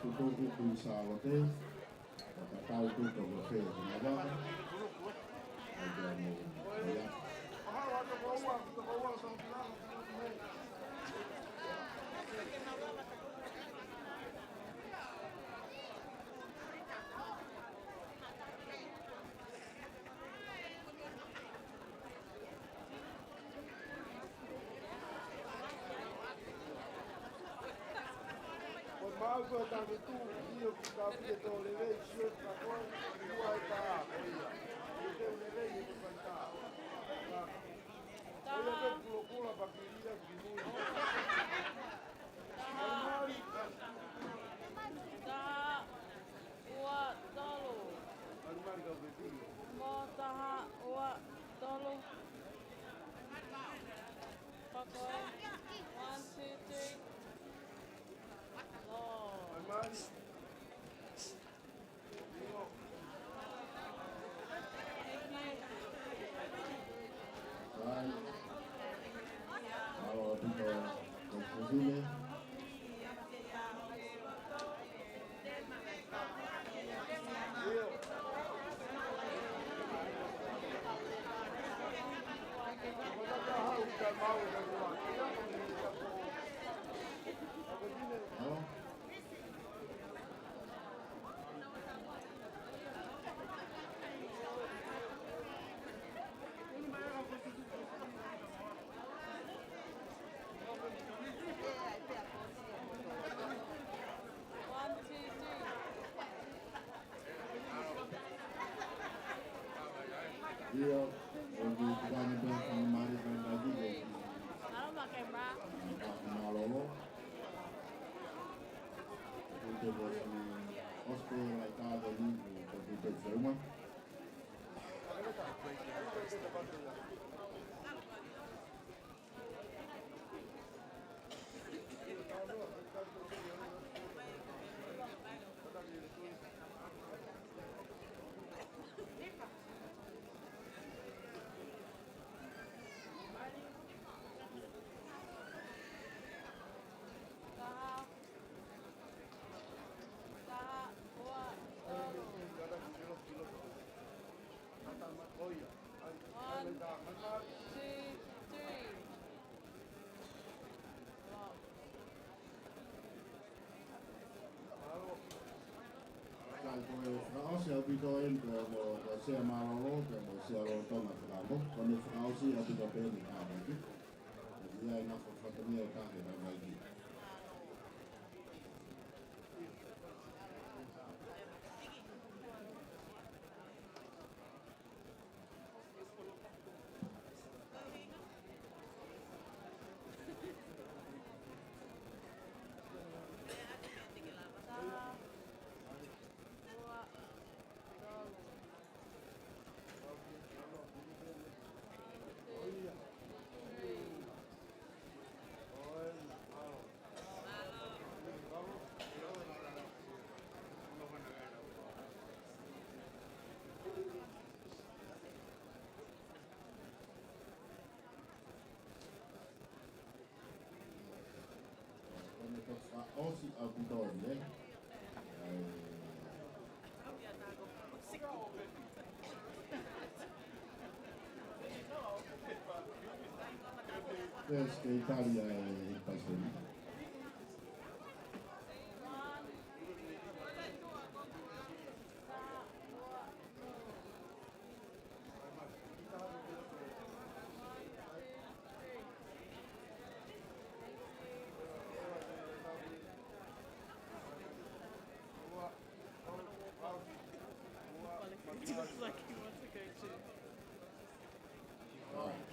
tutu ku sa lo te. Ta tau tu ko ko fe na ba. Mau ko ta tu io ki ka pi to le ve sio ka ko ua ta ko ia. Io te le ve ni ko ta. Io te kulo kula pa ki ia ki mu. Taha ua tolu. Almar ka be ti. Mo taha ua tolu. Pako. 1, 2, 3. Almar. Right. Kalau kita conclusione. Halo. Iya, untuk kita nyebar kemarin kan lagi dari Halo Mbak Kemba. Malolo. Untuk bos di Osco mereka dari untuk rumah. Frau abitoin ke saya malolo ke saya lontong atau kalau frau sih abito peni kamu gitu. Jadi ya enak fotonya kan ada lagi. Aussi abitoin ya. Yes, ke Italia il pastorino. Looks like he wants to go too. Right.